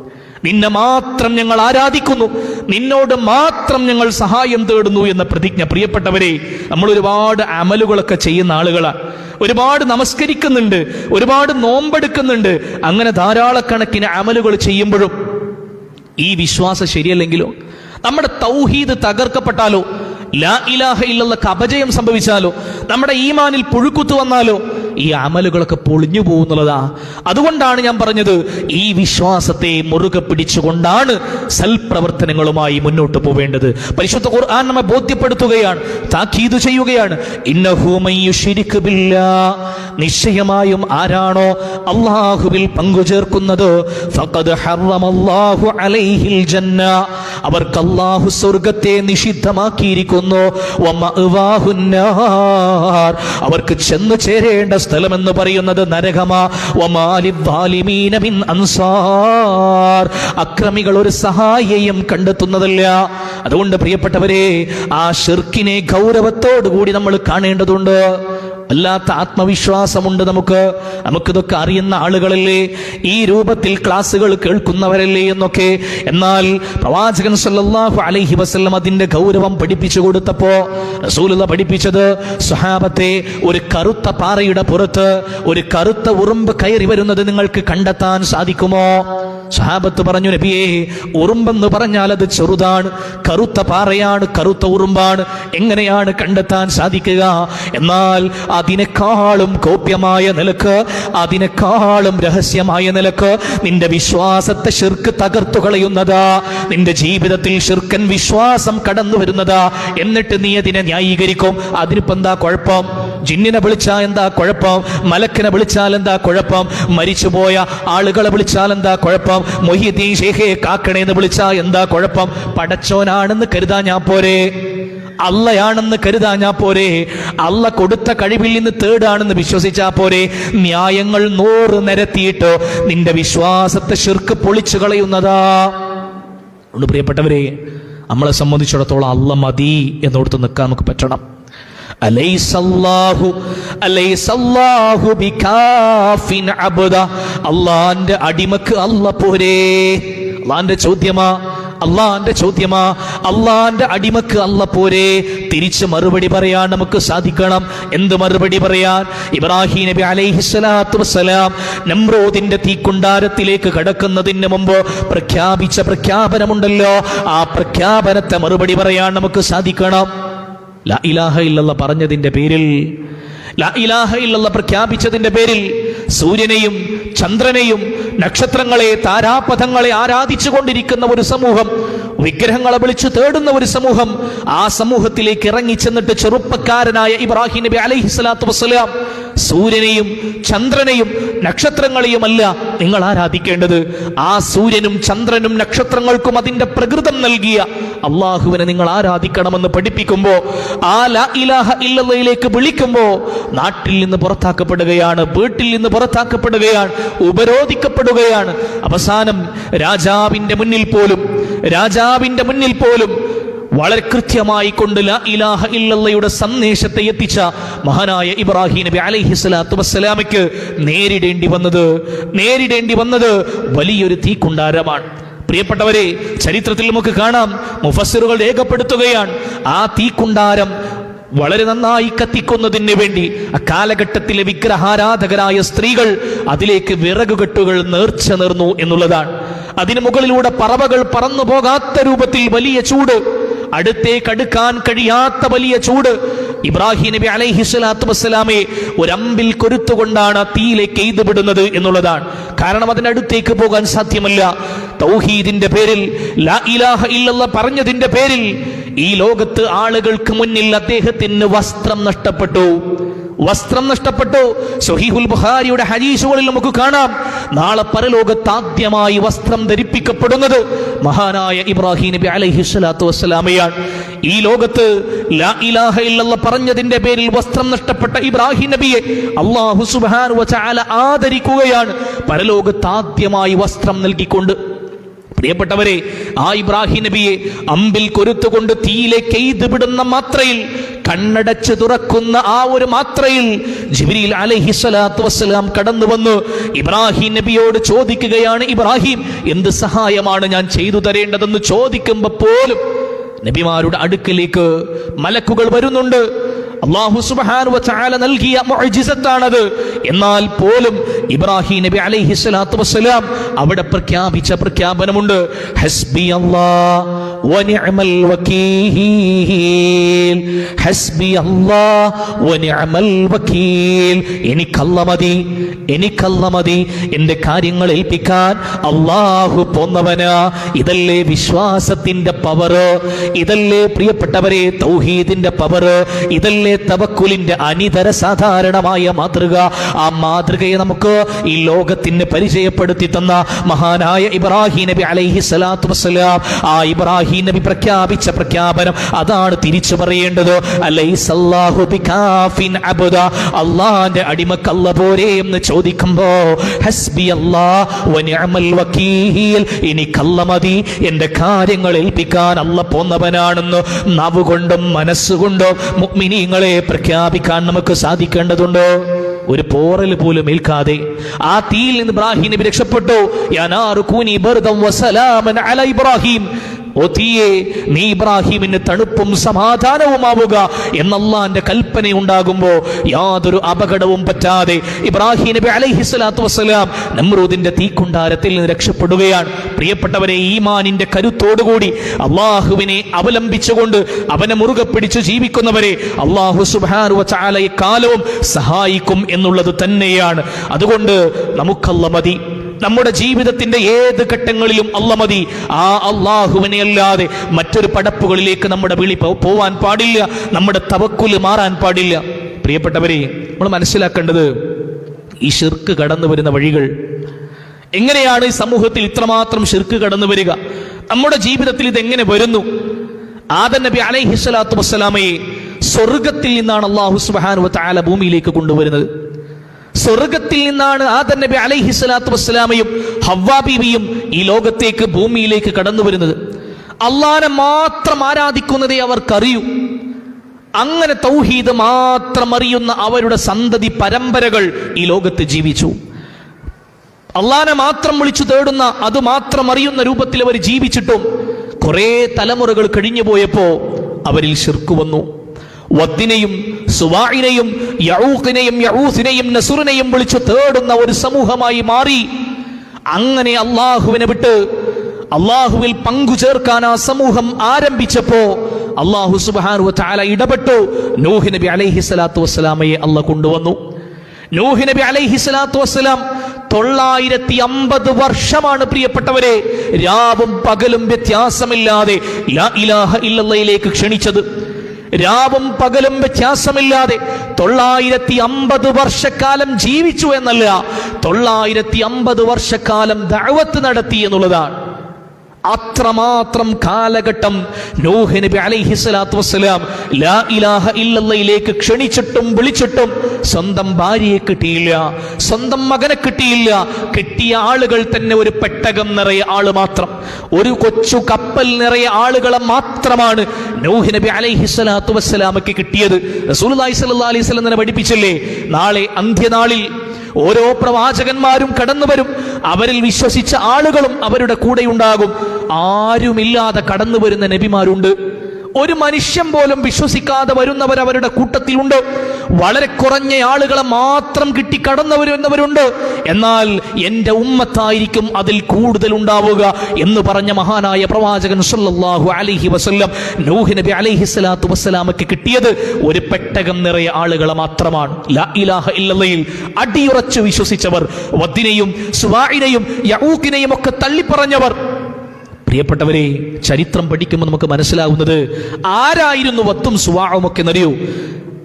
നിന്നെ മാത്രം ഞങ്ങൾ ആരാധിക്കുന്നു, നിന്നോട് മാത്രം ഞങ്ങൾ സഹായം തേടുന്നു എന്ന പ്രതിജ്ഞ. പ്രിയപ്പെട്ടവരെ, നമ്മൾ ഒരുപാട് അമലുകളൊക്കെ ചെയ്യുന്ന ആളുകളാണ്. ഒരുപാട് നമസ്കരിക്കുന്നുണ്ട്, ഒരുപാട് നോമ്പെടുക്കുന്നുണ്ട്. അങ്ങനെ ധാരാളക്കണക്കിന് അമലുകൾ ചെയ്യുമ്പോഴും ഈ വിശ്വാസം ശരിയല്ലെങ്കിലോ, നമ്മുടെ തൗഹീദ് തകർക്കപ്പെട്ടാലോ, ലാ ഇലാഹ ഇല്ലല്ലാഹ് അപജയം സംഭവിച്ചാലോ, നമ്മുടെ ഈമാനിൽ പുഴുക്കുത്തു വന്നാലോ, ഈ അമലുകളൊക്കെ പൊളിഞ്ഞു പോകുന്നുള്ളതാ. അതുകൊണ്ടാണ് ഞാൻ പറഞ്ഞത്, ഈ വിശ്വാസത്തെ മുറുകെ പിടിച്ചുകൊണ്ടാണ് സൽപ്രവർത്തനങ്ങളുമായി മുന്നോട്ട് പോവേണ്ടത്. പരിശുദ്ധ ഖുർആൻ നമ്മെ ബോധ്യപ്പെടുത്തുകയാണ്, താക്കീത് ചെയ്യുകയാണ്. ഇന്നഹു മയ്യുശ്രിക് ബില്ലാഹ്, നിശ്ചയമായും ആരാണോ അല്ലാഹുവിൽ പങ്കുചേർക്കുന്നത്, ഫഖദ് ഹറമല്ലാഹു അലൈഹിൽ ജന്ന, അവർക്ക് അല്ലാഹു സ്വർഗ്ഗത്തെ നിഷിദ്ധമാക്കിയിരിക്കുന്നു. വമഅവാഹുന്നാർ, അവർക്ക് ചെന്നു ചേരേണ്ട സ്ഥലമെന്ന് പറയുന്നത് നരകമാ. വമാലിദ്ദാലിമീന മിൻ അൻസാർ, അക്രമികൾ ഒരു സഹായിയെയും കണ്ടെത്തുന്നതല്ല. അതുകൊണ്ട് പ്രിയപ്പെട്ടവരെ, ആ ശിർക്കിനെ ഗൗരവത്തോടുകൂടി നമ്മൾ കാണേണ്ടതുണ്ട്. വല്ലാത്ത ആത്മവിശ്വാസമുണ്ട് നമുക്കിതൊക്കെ അറിയുന്ന ആളുകളല്ലേ, ഈ രൂപത്തിൽ ക്ലാസ്സുകൾ കേൾക്കുന്നവരല്ലേ എന്നൊക്കെ. എന്നാൽ പ്രവാചകൻ സല്ലല്ലാഹു അലൈഹി വസല്ലം അതിന്റെ ഗൗരവം പഠിപ്പിച്ചു കൊടുത്തപ്പോ റസൂലുള്ളാഹി പഠിപ്പിച്ചത്, സ്വഹാബത്തെ, ഒരു കറുത്ത പാറയുടെ പുറത്ത് ഒരു കറുത്ത ഉറുമ്പ് കയറി വരുന്നത് നിങ്ങൾക്ക് കണ്ടെത്താൻ സാധിക്കുമോ? സ്വഹാബത്ത് പറഞ്ഞു, നബിയേ, ഉറുമ്പെന്ന് പറഞ്ഞാൽ അത് ചെറുതാണ്, കറുത്ത പാറയാണ്, കറുത്ത ഉറുമ്പാണ്, എങ്ങനെയാണ് കണ്ടെത്താൻ സാധിക്കുക? എന്നാൽ അതിനേക്കാളും ഗോപ്യമായ നിലക്ക്, അതിനേക്കാളും രഹസ്യമായ നിലക്ക് നിന്റെ വിശ്വാസത്തെ ശിർക്ക് തകർത്തു കളയുന്നതാ, നിന്റെ ജീവിതത്തിൽ ശിർക്കൻ വിശ്വാസം കടന്നു വരുന്നതാ. എന്നിട്ട് നീ അതിനെ ന്യായീകരിക്കും. അതിനിപ്പോ എന്താ കുഴപ്പം? ജിന്നിനെ വിളിച്ചാൽ എന്താ കുഴപ്പം? മലക്കിനെ വിളിച്ചാൽ എന്താ കുഴപ്പം? മരിച്ചുപോയ ആളുകളെ വിളിച്ചാൽ എന്താ കുഴപ്പം? മൊഹീദ്ദീൻ ശൈഖെ കാക്കണേന്ന് വിളിച്ചാൽ എന്താ കുഴപ്പം? പടച്ചോനാണെന്ന് കരുതാ ഞാൻ പോരെ? അള്ളയാണെന്ന് കരുതാ ഞാൻ പോരെ? അള്ള കൊടുത്ത കഴിവിൽ നിന്ന് തേടാണെന്ന് വിശ്വസിച്ചാ പോരെ? ന്യായങ്ങൾ 100 നിരത്തിയിട്ട് നിന്റെ വിശ്വാസത്തെ ശിർക്ക് പൊളിച്ചു കളയുന്നതാ. പ്രിയപ്പെട്ടവരെ, നമ്മളെ സംബന്ധിച്ചിടത്തോളം അള്ള മതി എന്നോടത്ത് നിൽക്കാൻ നമുക്ക് പറ്റണം. അലൈസല്ലാഹു ബികാഫിൻ അബ്ദ, അള്ളാന്റെ അടിമക്ക് അല്ല പോരെ? അള്ളാന്റെ ചോദ്യമാ, അള്ളാന്റെ അടിമക്ക് അല്ല പോരെ? തിരിച്ച് മറുപടി പറയാൻ നമുക്ക് സാധിക്കണം. എന്ത് മറുപടി പറയാൻ? ഇബ്രാഹിം നബി അലൈഹിസ്സലാത്തു വസ്സലാം നമ്രൂദിന്റെ തീക്കുണ്ടാരത്തിലേക്ക് കടക്കുന്നതിന് മുമ്പ് പ്രഖ്യാപിച്ച പ്രഖ്യാപനമുണ്ടല്ലോ, ആ പ്രഖ്യാപനത്തെ മറുപടി പറയാൻ നമുക്ക് സാധിക്കണം. ലാ ഇലാഹ ഇല്ലല്ലാഹ് പറഞ്ഞതിന്റെ പേരിൽ, ലാ ഇലാഹ ഇല്ലല്ലാഹ് പ്രഖ്യാപിച്ചതിന്റെ പേരിൽ സൂര്യനെയും ചന്ദ്രനെയും നക്ഷത്രങ്ങളെ താരാപഥങ്ങളെ ആരാധിച്ചു കൊണ്ടിരിക്കുന്ന ഒരു സമൂഹം, വിഗ്രഹങ്ങളെ വിളിച്ചു തേടുന്ന ഒരു സമൂഹം, ആ സമൂഹത്തിലേക്ക് ഇറങ്ങിച്ചെന്നിട്ട് ചെറുപ്പക്കാരനായ ഇബ്രാഹിം നബി അലൈഹിസ്സലാത്തു വസ്സലാം സൂര്യനെയും ചന്ദ്രനെയും നക്ഷത്രങ്ങളെയുമല്ല നിങ്ങൾ ആരാധിക്കേണ്ടത്, ആ സൂര്യനും ചന്ദ്രനും നക്ഷത്രങ്ങൾക്കും അതിന്റെ പ്രകൃതം നൽകിയ അള്ളാഹുവിനെ നിങ്ങൾ ആരാധിക്കണമെന്ന് പഠിപ്പിക്കുമ്പോ, ആ ലാ ഇലാഹ ഇല്ലല്ലാഹിലേക്ക് വിളിക്കുമ്പോ നാട്ടിൽ നിന്ന് പുറത്താക്കപ്പെടുകയാണ്, വീട്ടിൽ നിന്ന് പുറത്താക്കപ്പെടുകയാണ്, ഉപരോധിക്കപ്പെടുകയാണ്. അവസാനം രാജാവിന്റെ മുന്നിൽ പോലും വളരെ കൃത്യമായി കൊണ്ട് ലാ ഇലാഹ ഇല്ലല്ലാഹയുടെ സന്ദേശത്തെ എത്തിച്ച മഹാനായ ഇബ്രാഹിം നബി അലൈഹിസ്സലാത്തു വസ്സലാമയ്ക്ക് നേരിടേണ്ടി വന്നത് വലിയൊരു തീക്കുണ്ടാരമാണ്. പ്രിയപ്പെട്ടവരെ, ചരിത്രത്തിൽ നമുക്ക് കാണാം, മുഫസ്സിറുകൾ രേഖപ്പെടുത്തുകയാണ്, ആ തീക്കുണ്ടാരം വളരെ നന്നായി കത്തിക്കുന്നതിന് വേണ്ടി അക്കാലഘട്ടത്തിലെ വിഗ്രഹാരാധകരായ സ്ത്രീകൾ അതിലേക്ക് വിറകുകെട്ടുകൾ നേർച്ച നേർന്നു എന്നുള്ളതാണ്. അതിന് മുകളിലൂടെ പറവകൾ പറന്നു പോകാത്ത രൂപത്തിൽ വലിയ ചൂട്, അടുത്തേക്ക് അടുക്കാൻ കഴിയാത്ത വലിയ ചൂട്. ഇബ്രാഹിം നബി അലൈഹിസ്സലാത്തു വസ്സലാമെ ഒരമ്പിൽ കൊരുത്തുകൊണ്ടാണ് തീയിലേക്ക് എയ്തുവിടുന്നത് എന്നുള്ളതാണ്. കാരണം അതിനടുത്തേക്ക് പോകാൻ സാധ്യമല്ല. തൗഹീദിന്റെ പേരിൽ, ലാ ഇലാഹ ഇല്ലല്ലാഹ് പറഞ്ഞതിന്റെ പേരിൽ ഈ ലോകത്ത് ആളുകൾക്ക് മുന്നിൽ അദ്ദേഹത്തിന് വസ്ത്രം നഷ്ടപ്പെട്ടു. വസ്ത്രം നഷ്ടപ്പെട്ടു. സ്വഹീഹുൽ ബുഖാരിയുടെ ഹദീസുകളിൽ നമുക്ക് കാണാം, നാളെ പരലോകത്ത് ആദ്യമായി വസ്ത്രം ധരിപ്പിക്കപ്പെടുന്നത് മഹാനായ ഇബ്രാഹിം നബി അലൈഹിസ്സലാത്തു വസ്സലാമയാണ്. ഈ ലോകത്ത് ലാ ഇലാഹ ഇല്ലല്ലാഹ് പറഞ്ഞതിന്റെ പേരിൽ വസ്ത്രം നഷ്ടപ്പെട്ട ഇബ്രാഹിം നബിയെ അല്ലാഹു സുബ്ഹാനഹു വ തആല ആദരിക്കുകയാണ്, പരലോകത്ത് ആദ്യമായി വസ്ത്രം നൽകിക്കൊണ്ട്. പ്രിയപ്പെട്ടവരെ, ആ ഇബ്രാഹിം നബിയെ അമ്പിൽ കൊരുത്തുകൊണ്ട് തീയിലേക്ക് എയ്ത് വിടുന്ന മാത്രയിൽ, കണ്ണടച്ച് തുറക്കുന്ന ആ ഒരു മാത്രയിൽ ജിബ്രീൽ അലൈഹിസ്സലാത്തു വസ്സലാം കടന്നു വന്നു ഇബ്രാഹിം നബിയോട് ചോദിക്കുകയാണ്, ഇബ്രാഹിം, എന്ത് സഹായമാണ് ഞാൻ ചെയ്തു തരേണ്ടതെന്ന് ചോദിക്കുമ്പോൾ പോലും നബിമാരുടെ അടുക്കലേക്ക് മലക്കുകൾ വരുന്നുണ്ട്. അല്ലാഹു സുബ്ഹാനഹു വ തആല നൽകിയ മുഅ്ജിസത്താണത്. എന്നാൽ പോലും ഇബ്രാഹിം നബി അലൈഹിസ്സലാത്തു വസ്സലാം അവിടെ പ്രഖ്യാപിച്ച പ്രഖ്യാപനമുണ്ട്, ഹസ്ബി അല്ലാഹ് വ നിഅമൽ വകീൽ, ഹസ്ബി അല്ലാഹ് വ നിഅമൽ വകീൽ. എനിക്കല്ലാഹ് മതി, എനിക്കല്ലാഹ് മതി, എന്റെ കാര്യങ്ങൾ ഏൽപ്പിക്കാൻ അല്ലാഹു പോന്നവനാ. ഇതല്ലേ വിശ്വാസത്തിന്റെ പവർ, ഇതല്ലേ പ്രിയപ്പെട്ടവരെ തൗഹീദിന്റെ പവർ, ഇതല്ലേ തവക്കുലിന്റെ അനിതര സാധാരണമായ മാതൃക. ആ മാതൃകയെ നമുക്ക് ഈ ലോകത്തിന് പരിചയപ്പെടുത്തി തന്ന മഹാനായ ഇബ്രാഹിം നബി അലൈഹിസ്സലാത്തു വസ്സലാം, ആ ഇബ്രാഹിം നബി പ്രഖ്യാപിച്ച പ്രഖ്യാപനം അതാണ് തിരിച്ചു പറയേണ്ടത്. അലൈസല്ലാഹു ബികാഫിൻ അബ്ദ, അല്ലാഹുവിന്റെ അടിമക്ക് അല്ലാഹ് പോരെ എന്ന് ചോദിക്കുമ്പോ ഹസ്ബി അല്ലാഹ് വ നിഅമൽ വകീൽ, എനിക്കല്ലാഹ് മതി, എന്റെ കാര്യങ്ങൾ ഏൽപ്പിക്കാൻ അല്ലാഹ് പോന്നവനാണെന്ന് നാവുകൊണ്ടും മനസ്സുകൊണ്ടും മുഅ്മിനീങ്ങൾ പ്രഖ്യാപിക്കാൻ നമുക്ക് സാധിക്കേണ്ടതുണ്ട്. ഒരു പോറൽ പോലും ഏൽക്കാതെ ആ തീയിൽ നിന്ന് ഇബ്രാഹിം നബി രക്ഷപ്പെട്ടു. യാ നാറു കൂനി ബർദൻ വസലാമൻ അലാ ഇബ്രാഹിം, ഓ തീയെ, നീ ഇബ്രാഹിമിന് തണുപ്പും സമാധാനവുമാവുക എന്ന അല്ലാഹുവിന്റെ കൽപ്പന ഉണ്ടാകുമ്പോൾ യാതൊരു അപകടവും പറ്റാതെ ഇബ്രാഹിം നബി അലൈഹിസ്സലാത്തു വസ്സലാം നമ്രൂദിന്റെ തീക്കുണ്ടാരത്തിൽ നിന്ന് രക്ഷപ്പെടുകയാണ്. പ്രിയപ്പെട്ടവരെ, ഈമാനിന്റെ കരുത്തോടുകൂടി അള്ളാഹുവിനെ അവലംബിച്ചുകൊണ്ട് അവനെ മുറുകെ പിടിച്ചു ജീവിക്കുന്നവരെ അള്ളാഹു സുബ്ഹാനഹു വ തആല കാലവും സഹായിക്കും എന്നുള്ളത് തന്നെയാണ്. അതുകൊണ്ട് നമുക്കല്ലാഹ് മതി, നമ്മുടെ ജീവിതത്തിന്റെ ഏത് ഘട്ടങ്ങളിലും അല്ലാഹ് മതി. ആ അള്ളാഹുവിനെ അല്ലാതെ മറ്റൊരു പടപ്പുകളിലേക്ക് നമ്മുടെ വിളി പോവാൻ പാടില്ല, നമ്മുടെ തവക്കുൽ മാറാൻ പാടില്ല. പ്രിയപ്പെട്ടവരെ, നമ്മൾ മനസ്സിലാക്കേണ്ടത് ഈ ശിർക്ക് കടന്നു വരുന്ന വഴികൾ എങ്ങനെയാണ്. ഈ സമൂഹത്തിൽ ഇത്രമാത്രം ശിർക്ക് കടന്നു വരിക, നമ്മുടെ ജീവിതത്തിൽ ഇതെങ്ങനെ വരുന്നു? ആദം നബി അലൈഹിസ്സലാത്തു വസ്സലാമയെ സ്വർഗത്തിൽ നിന്നാണ് അല്ലാഹു സുബ്ഹാനഹു വ തആല ഭൂമിയിലേക്ക് കൊണ്ടുവരുന്നത്. സ്വർഗത്തിൽ നിന്നാണ് ആദം നബി അലൈഹിസ്സലാത്തു വസ്സലാമയും ഹവ്വാ ബീവിയും ഈ ലോകത്തേക്ക് ഭൂമിയിലേക്ക് കടന്നു വരുന്നത്. അള്ളാഹനെ മാത്രം ആരാധിക്കുന്നതേ അവർക്കറിയൂ. അങ്ങനെ തൗഹീദ് മാത്രം അറിയുന്ന അവരുടെ സന്തതി പരമ്പരകൾ ഈ ലോകത്ത് ജീവിച്ചു. അള്ളാഹനെ മാത്രം വിളിച്ചു തേടുന്ന, അത് മാത്രം അറിയുന്ന രൂപത്തിൽ അവർ ജീവിച്ചിട്ടും കുറെ തലമുറകൾ കഴിഞ്ഞു പോയപ്പോ അവരിൽ ശിർക്ക് വന്നു. വദ്ദിനെയും സുവാഇനെയും യഊഖിനെയും യഊസിനെയും നസുറിനെയും വിളിച്ചു തേടുന്ന ഒരു സമൂഹമായി മാറി. അങ്ങനെ അള്ളാഹുവിനെ വിട്ട് അള്ളാഹുവിൽ പങ്കു ചേർക്കാൻ ആ സമൂഹം ആരംഭിച്ചപ്പോ അള്ളാഹു സുബ്ഹാനഹു വ തആല ഇടപെട്ടു. നൂഹ് നബി അലൈഹിസ്സലാത്തു വസ്സലാമയെ അള്ളാഹ് കൊണ്ടുവന്നു. നൂഹ് നബി അലൈഹിസ്സലാത്തു വസ്സലാം 950 വർഷമാണ് പ്രിയപ്പെട്ടവരെ രാവും പകലും വ്യത്യാസമില്ലാതെ ലാ ഇലാഹ ഇല്ലല്ലാഹിലേക്ക് ക്ഷണിച്ചത്. രാവും പകലും വ്യത്യാസമില്ലാതെ 950 വർഷക്കാലം ജീവിച്ചു എന്നല്ല, 950 വർഷക്കാലം ദഅവത്ത് നടത്തി എന്നുള്ളതാണ്. അത്രമാത്രം കാലഘട്ടം നൂഹ് നബി അലൈഹിസ്സലാത്തു വസ്സലാം ലാ ഇലാഹ ഇല്ലല്ലാഹിലേക്ക് ക്ഷണിച്ചിട്ടും വിളിച്ചിട്ടും സ്വന്തം ഭാര്യയെ കിട്ടിയില്ല, സ്വന്തം മകനെ കിട്ടിയില്ല. കിട്ടിയ ആളുകൾ തന്നെ ഒരു പെട്ടകം നിറയെ ആള് മാത്രം, ഒരു കൊച്ചു കപ്പൽ നിറയെ ആളുകളെ മാത്രമാണ് നൂഹ് നബി അലൈഹിസ്സലാത്തു വസ്സലാമക്ക് കിട്ടിയത്. റസൂലുള്ളാഹി സ്വല്ലല്ലാഹി അലൈഹി വസല്ലം തന്നെ പഠിപ്പിച്ചില്ലേ, നാളെ അന്ത്യനാളിൽ ഓരോ പ്രവാചകന്മാരും കടന്നു വരും, അവരിൽ വിശ്വസിച്ച ആളുകളും അവരുടെ കൂടെയുണ്ടാകും. ആരുമില്ലാതെ കടന്നു വരുന്ന നബിമാരുണ്ട്. ഒരു മനുഷ്യൻ പോലും വിശ്വസിക്കാതെ വരുന്നവർ അവരുടെ കൂട്ടത്തിലുണ്ട്. വളരെ കുറഞ്ഞ ആളുകളെ മാത്രം കിട്ടി കടന്നു വരുന്നവരുണ്ട്. എന്നാൽ എന്റെ ഉമ്മത്തായിരിക്കും അതിൽ കൂടുതൽ ഉണ്ടാവുക എന്ന് പറഞ്ഞ മഹാനായ പ്രവാചകൻ സല്ലല്ലാഹു അലൈഹി വസല്ലം നൂഹ് നബി അലൈഹിസ്സലാത്തു വസ്സലാമക്ക് കിട്ടിയത് ഒരു പെട്ടകം നിറയെ ആളുകളെ മാത്രമാണ്. ലാ ഇലാഹ ഇല്ലല്ലാഹിൽ അടിയുറച്ചു വിശ്വസിച്ചവർ, വദ്ദിനെയും സുവാഇനെയും യഊഖിനെയും ഒക്കെ തള്ളിപ്പറഞ്ഞവർ. പ്രിയപ്പെട്ടവരെ, ചരിത്രം പഠിക്കുമ്പോൾ നമുക്ക് മനസ്സിലാവുന്നത് ആരായിരുന്നു വത്തും സുവാഉം ഒക്കെ എന്നറിയോ?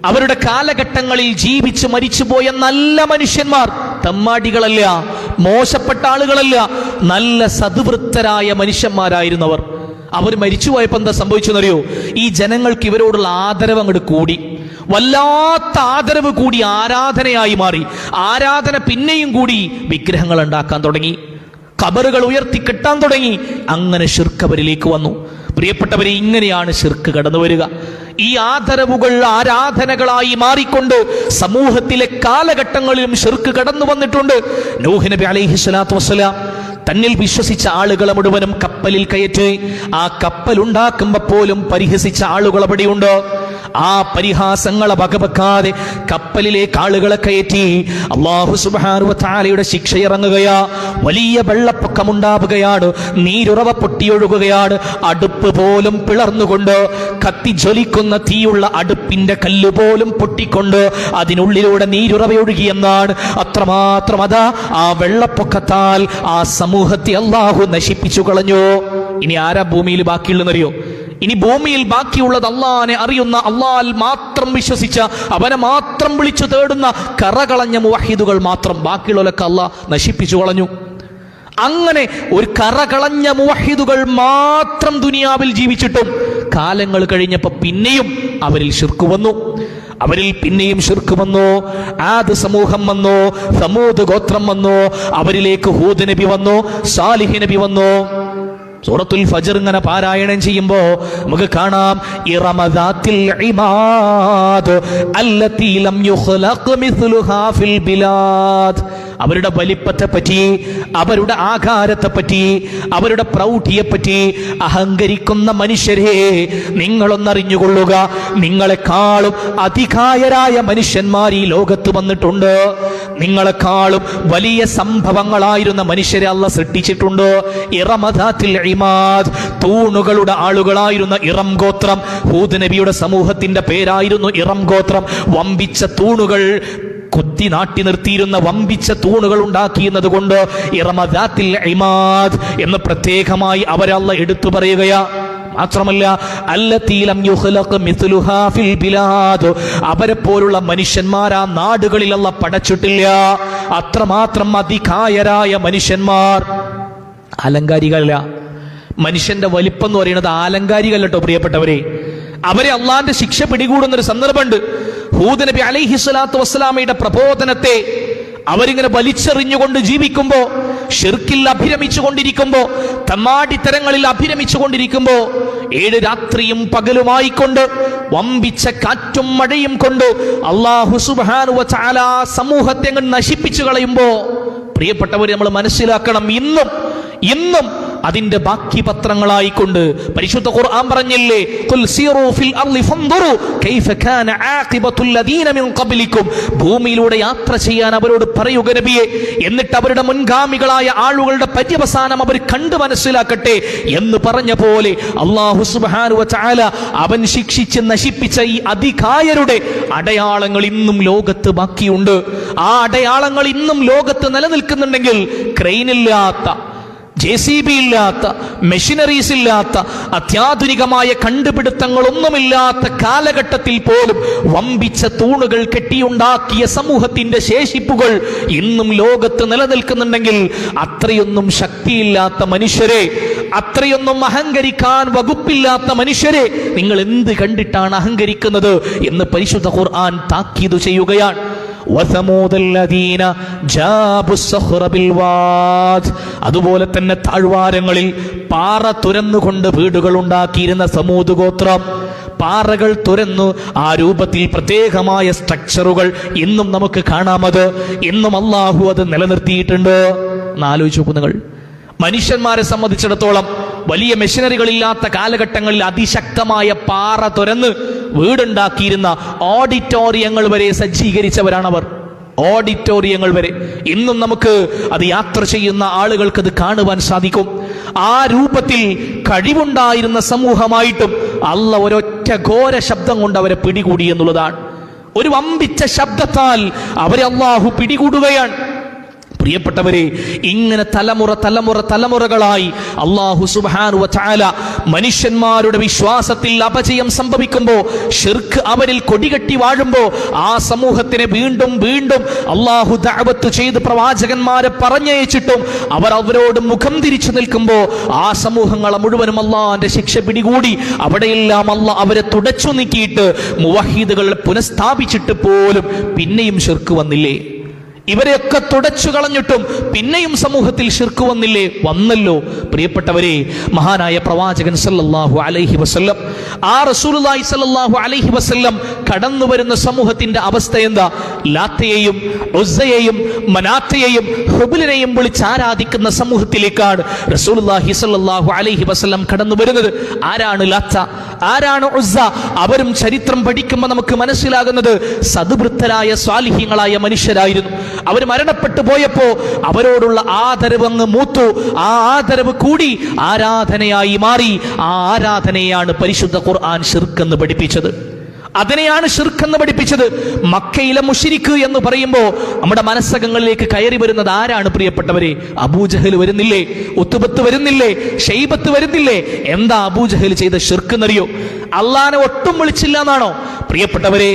അവരുടെ കാലഘട്ടങ്ങളിൽ ജീവിച്ച് മരിച്ചുപോയ നല്ല മനുഷ്യന്മാർ തമ്മാടികളല്ല, മോശപ്പെട്ട ആളുകളല്ല, നല്ല സദ്വൃത്തരായ മനുഷ്യന്മാരായിരുന്നവർ. അവർ മരിച്ചുപോയപ്പോൾ എന്താ സംഭവിച്ചെന്നറിയോ? ഈ ജനങ്ങൾക്ക് ഇവരോടുള്ള ആദരവ് അങ്ങോട്ട് കൂടി, വല്ലാത്ത ആദരവ് കൂടി, ആരാധനയായി മാറി. ആരാധന പിന്നെയും കൂടി, വിഗ്രഹങ്ങൾ ഉണ്ടാക്കാൻ തുടങ്ങി, ഖബറുകൾ ഉയർത്തിക്കെട്ടാൻ തുടങ്ങി. അങ്ങനെ ശിർക്ക് അവരിലേക്ക് വന്നു. പ്രിയപ്പെട്ടവരെ, ഇങ്ങനെയാണ് ശിർക്ക് കടന്നു വരിക. ഈ ആദരവുകൾ ആരാധനകളായി മാറിക്കൊണ്ട് സമൂഹത്തിലെ കാലഘട്ടങ്ങളിലും ശിർക്ക് കടന്നു വന്നിട്ടുണ്ട്. നൂഹ് നബി അലൈഹിസ്സലാത്തു വസ്സലാം തന്നിൽ വിശ്വസിച്ച ആളുകളെ മുഴുവനും കപ്പലിൽ കയറ്റി ആ കപ്പൽ ഉണ്ടാക്കുമ്പോൾ പോലും പരിഹസിച്ച ആളുകൾ അവിടെയുണ്ട്. ആ പരിഹാസങ്ങളെ വകവെക്കാതെ കപ്പലിലേക്ക് ആളുകളെ കയറ്റി അല്ലാഹു സുബ്ഹാനഹു വ തആലയുടെ ശിക്ഷ ഇറങ്ങുകയാ. വലിയ വെള്ളപ്പൊക്കമുണ്ടാവുകയാണ്, നീരുറവ പൊട്ടിയൊഴുകുകയാണ്, അടുപ്പ് പോലും പിളർന്നുകൊണ്ട്, കത്തി ജ്വലിക്കുന്ന തീയുള്ള അടുപ്പിന്റെ കല്ല് പോലും പൊട്ടിക്കൊണ്ട് അതിനുള്ളിലൂടെ നീരുറവയൊഴുകിയെന്നാണ്. അത്രമാത്രം അതാ ആ വെള്ളപ്പൊക്കത്താൽ ആ സമൂഹത്തെ അല്ലാഹു നശിപ്പിച്ചു കളഞ്ഞു. ഇനി ആരാ ഭൂമിയിൽ ബാക്കിയുള്ളതെന്നറിയോ? ഇനി ഭൂമിയിൽ ബാക്കിയുള്ളത് അള്ളാഹിനെ അറിയുന്ന, അള്ളാഹിൽ മാത്രം വിശ്വസിച്ച, അവനെ മാത്രം വിളിച്ചു തേടുന്ന കറകളഞ്ഞ മുവഹിദുകൾ മാത്രം. ബാക്കിയുള്ളവരൊക്കെ അള്ളാഹ് നശിപ്പിച്ചു കളഞ്ഞു. അങ്ങനെ ഒരു കറകളഞ്ഞ മുവഹിദുകൾ മാത്രം ദുനിയാവിൽ ജീവിച്ചിട്ടും കാലങ്ങൾ കഴിഞ്ഞപ്പോൾ പിന്നെയും അവരിൽ ശിർക്ക് വന്നു. അവരിൽ പിന്നെയും ശിർക്ക് വന്നു. ആദ് സമൂഹം വന്നു, സമൂദ് ഗോത്രം വന്നു, അവരിലേക്ക് ഹൂദ് നബി വന്നു, സാലിഹ് നബി വന്നു. സൂറത്തുൽ ഫജ്ർ ഇങ്ങനെ പാരായണം ചെയ്യുമ്പോ നമുക്ക് കാണാം, ഇറമദാത്തിൽ ഇമാദ് അല്ലതി ലം യുഖ്ലഖ് മിസ്ലുഹാ ഫിൽ ബിലാദ്. അവരുടെ വലിപ്പത്തെ പറ്റി, അവരുടെ ആകാരത്തെ പറ്റി, അവരുടെ പ്രൗഢിയെപ്പറ്റി അഹങ്കരിക്കുന്ന മനുഷ്യരെ, നിങ്ങളൊന്നറിഞ്ഞുകൊള്ളുക, നിങ്ങളെക്കാളും അധികായരായ മനുഷ്യന്മാർ ഈ ലോകത്ത് വന്നിട്ടുണ്ട്. നിങ്ങളെക്കാളും വലിയ സംഭവങ്ങളായിരുന്ന മനുഷ്യരെ അല്ലാഹ് സൃഷ്ടിച്ചിട്ടുണ്ട്. ഇറമദാത്തിൽ ഇമാദ്, തൂണുകളുടെ ആളുകളായിരുന്ന ഇറം ഗോത്രം. ഹൂദ് നബിയുടെ സമൂഹത്തിന്റെ പേരായിരുന്നു ഇറം ഗോത്രം. വമ്പിച്ച തൂണുകൾ കുത്തി നാട്ടി നിർത്തിയിരുന്ന വമ്പിച്ച തൂണുകൾ ഉണ്ടാക്കിയെന്നത് കൊണ്ട് ഇറമദാത്തിൽ ഇമാദ് എന്ന് പ്രത്യേകമായി അവരല്ല എടുത്തു പറയുകയാ. മാത്രമല്ല, അല്ലതീ ലം യുഖ്ലഖ് മിസ്ലുഹാ ഫിൽ ബിലാദ്, അവരെ പോലുള്ള മനുഷ്യന്മാർ ആ നാടുകളിൽ അല്ലാഹ് പടച്ചിട്ടില്ല. അത്രമാത്രം അധികായരായ മനുഷ്യന്മാർ. അലങ്കാരികളല്ല. മനുഷ്യന്റെ വലിപ്പം എന്ന് പറയുന്നത് ആലങ്കാരികല്ല കേട്ടോ പ്രിയപ്പെട്ടവരെ. അവരെ അള്ളാന്റെ ശിക്ഷ പിടികൂടുന്ന ഒരു സന്ദർഭമുണ്ട്. ഹൂദ് നബി അലൈഹിസ്സലാത്തു വസ്സലാമയുടെ പ്രബോധനത്തെ അവരിങ്ങനെ വലിച്ചെറിഞ്ഞുകൊണ്ട് ജീവിക്കുമ്പോ, ഷിർക്കിൽ അഭിരമിച്ചു കൊണ്ടിരിക്കുമ്പോ, തമ്മാടിത്തരങ്ങളിൽ അഭിരമിച്ചു കൊണ്ടിരിക്കുമ്പോ, 7 രാത്രിയും പകലുമായിക്കൊണ്ട്, വമ്പിച്ച കാറ്റും മഴയും കൊണ്ട് അല്ലാഹു സുബ്ഹാനഹു വ തആല സമൂഹത്തെ അങ്ങ് നശിപ്പിച്ചു കളയുമ്പോ, പ്രിയപ്പെട്ടവരെ, നമ്മൾ മനസ്സിലാക്കണം, ഇന്നും അതിന്റെ ബാക്കി പത്രങ്ങളായിക്കൊണ്ട് പരിശുദ്ധ ഖുർആൻ പറഞ്ഞില്ലേ, ഖുൽ സീറൂ ഫിൽ അർളി ഫൻദുറു കൈഫ കാന ആഖിബത്തുൽ ലദീന മിൻ ഖബ്ലിക്കും. ഭൂമിയിലൂടെ യാത്ര ചെയ്യാൻ അവരോട് പറയുക നബിയെ, എന്നിട്ട് അവരുടെ മുൻഗാമികളായ ആളുകളുടെ പര്യവസാനം അവർ കണ്ടു മനസ്സിലാക്കട്ടെ എന്ന് പറഞ്ഞ പോലെ അല്ലാഹു സുബ്ഹാനഹു വ തആല അവൻ ശിക്ഷിച്ച് നശിപ്പിച്ച ഈ അധികായരുടെ അടയാളങ്ങൾ ഇന്നും ലോകത്ത് ബാക്കിയുണ്ട്. ആ അടയാളങ്ങൾ ഇന്നും ലോകത്ത് നിലനിൽക്കുന്നുണ്ടെങ്കിൽ ക്രെയിനില്ലാത്ത, JCB ഇല്ലാത്ത, മെഷീനറീസ് ഇല്ലാത്ത, അത്യാധുനികമായ കണ്ടുപിടുത്തങ്ങളൊന്നുമില്ലാത്ത കാലഘട്ടത്തിൽ പോലും വമ്പിച്ച തൂണുകൾ കെട്ടിയുണ്ടാക്കിയ സമൂഹത്തിന്റെ ശേഷിപ്പുകൾ ഇന്നും ലോകത്ത് നിലനിൽക്കുന്നുണ്ടെങ്കിൽ, അത്രയൊന്നും ശക്തിയില്ലാത്ത മനുഷ്യരെ, അത്രയൊന്നും അഹങ്കരിക്കാൻ വകുപ്പില്ലാത്ത മനുഷ്യരെ, നിങ്ങൾ എന്ത് കണ്ടിട്ടാണ് അഹങ്കരിക്കുന്നത് എന്ന് പരിശുദ്ധ ഖുർആൻ താക്കീത് ചെയ്യുകയാണ്. അതുപോലെ തന്നെ താഴ്വാരങ്ങളിൽ പാറ തുരന്നുകൊണ്ട് വീടുകൾ ഉണ്ടാക്കിയിരുന്ന സമൂദ് ഗോത്രം. പാറകൾ തുരന്നു ആ രൂപത്തിൽ പ്രത്യേകമായ സ്ട്രക്ചറുകൾ ഇന്നും നമുക്ക് കാണാമത്. ഇന്നും അല്ലാഹു അത് നിലനിർത്തിയിട്ടുണ്ട്. എന്നാലോചിച്ച് നോക്കൂ നിങ്ങൾ. മനുഷ്യന്മാരെ സംബന്ധിച്ചിടത്തോളം വലിയ മെഷീനറികളില്ലാത്ത കാലഘട്ടങ്ങളിൽ അതിശക്തമായ പാറ തുരന്ന് വീടുണ്ടാക്കിയിരുന്ന ഓഡിറ്റോറിയങ്ങൾ വരെ സജ്ജീകരിച്ചവരാണവർ. ഓഡിറ്റോറിയങ്ങൾ വരെ ഇന്നും നമുക്ക് അത് യാത്ര ചെയ്യുന്ന ആളുകൾക്ക് അത് കാണുവാൻ സാധിക്കും. ആ രൂപത്തിൽ കഴിവുണ്ടായിരുന്ന സമൂഹമായിട്ടും അല്ലാഹ് ഒരൊറ്റ ഘോര ശബ്ദം കൊണ്ട് അവരെ പിടികൂടി എന്നുള്ളതാണ്. ഒരു വമ്പിച്ച ശബ്ദത്താൽ അവരെ അല്ലാഹു പിടികൂടുകയാണ്. പ്രിയപ്പെട്ടവരെ, ഇങ്ങനെ തലമുറകളായി അല്ലാഹു സുബ്ഹാനഹു വ തആല മനുഷ്യന്മാരുടെ വിശ്വാസത്തിൽ അപജയം സംഭവിക്കുമ്പോൾ, ശിർക്ക് അവരിൽ കൊടികെട്ടി വാഴുമ്പോൾ, ആ സമൂഹത്തിനെ വീണ്ടും വീണ്ടും അല്ലാഹു ദഅവത്ത് ചെയ്ത് പ്രവാചകന്മാരെ പറഞ്ഞയച്ചിട്ടും അവർ അവരോട് മുഖം തിരിച്ചു നിൽക്കുമ്പോൾ, ആ സമൂഹങ്ങളെ മുഴുവനും അല്ലാഹുവിന്റെ ശിക്ഷ പിടികൂടി അവിടെയെല്ലാം അല്ലാഹ് അവരെ തുടച്ചു നീക്കിയിട്ട് മുവഹ്ഹിദുകൾ പുനഃസ്ഥാപിച്ചിട്ട് പോലും പിന്നെയും ശിർക്ക് വന്നില്ലേ? ഇവരെയൊക്കെ തുടച്ചു കളഞ്ഞിട്ടും പിന്നെയും സമൂഹത്തിൽ ശിർക്ക് വന്നില്ലേ? വന്നല്ലോ. പ്രിയപ്പെട്ടവരെ, മഹാനായ പ്രവാചകൻ സല്ലല്ലാഹു അലൈഹി വസല്ലം, ആ റസൂലുള്ളാഹി സല്ലല്ലാഹു അലൈഹി വസല്ലം കടന്നു വരുന്ന സമൂഹത്തിന്റെ അവസ്ഥ എന്താ? ലാത്തയെയും ഉസ്സയെയും മനാത്തയെയും ഹുബലിനെയും വിളിച്ച് ആരാധിക്കുന്ന സമൂഹത്തിലേക്കാണ് റസൂലുള്ളാഹി സല്ലല്ലാഹു അലൈഹി വസല്ലം കടന്നു വരുന്നത്. ആരാണ് ലാത്ത? ആരാണ് ഉസ്സ? അവരും ചരിത്രം പഠിക്കുമ്പോൾ നമുക്ക് മനസ്സിലാകുന്നത് സദ്വൃത്തരായ സ്വാലിഹീങ്ങളായ മനുഷ്യരായിരുന്നു. അവർ മരണപ്പെട്ടു പോയപ്പോ അവരോടുള്ള ആദരവ് അങ്ങ് മൂത്തു. ആ ആദരവ് കൂടി ആരാധനയായി മാറി. ആ ആരാധനയാണ് പരിശുദ്ധ ഖുർആൻ ശിർക്ക് എന്ന് പഠിപ്പിച്ചത്. അതിനെയാണ് ശിർക്ക് എന്ന് പഠിപ്പിച്ചത്. മക്കയിലെ മുശ്രിക്ക് എന്ന് പറയുമ്പോൾ നമ്മുടെ മനസ്സകങ്ങളിലേക്ക് കയറി വരുന്നത് ആരാണ് പ്രിയപ്പെട്ടവരെ? അബൂജഹൽ വരുന്നില്ലേ? ഉത്ബത്ത് വരുന്നില്ലേ? ഷൈബത്ത് വരുന്നില്ലേ? എന്താ അബൂജഹൽ ചെയ്ത ശിർക്ക് എന്നറിയോ? അള്ളാനെ ഒട്ടും വിളിച്ചില്ല എന്നാണോ? പ്രിയപ്പെട്ടവരെ,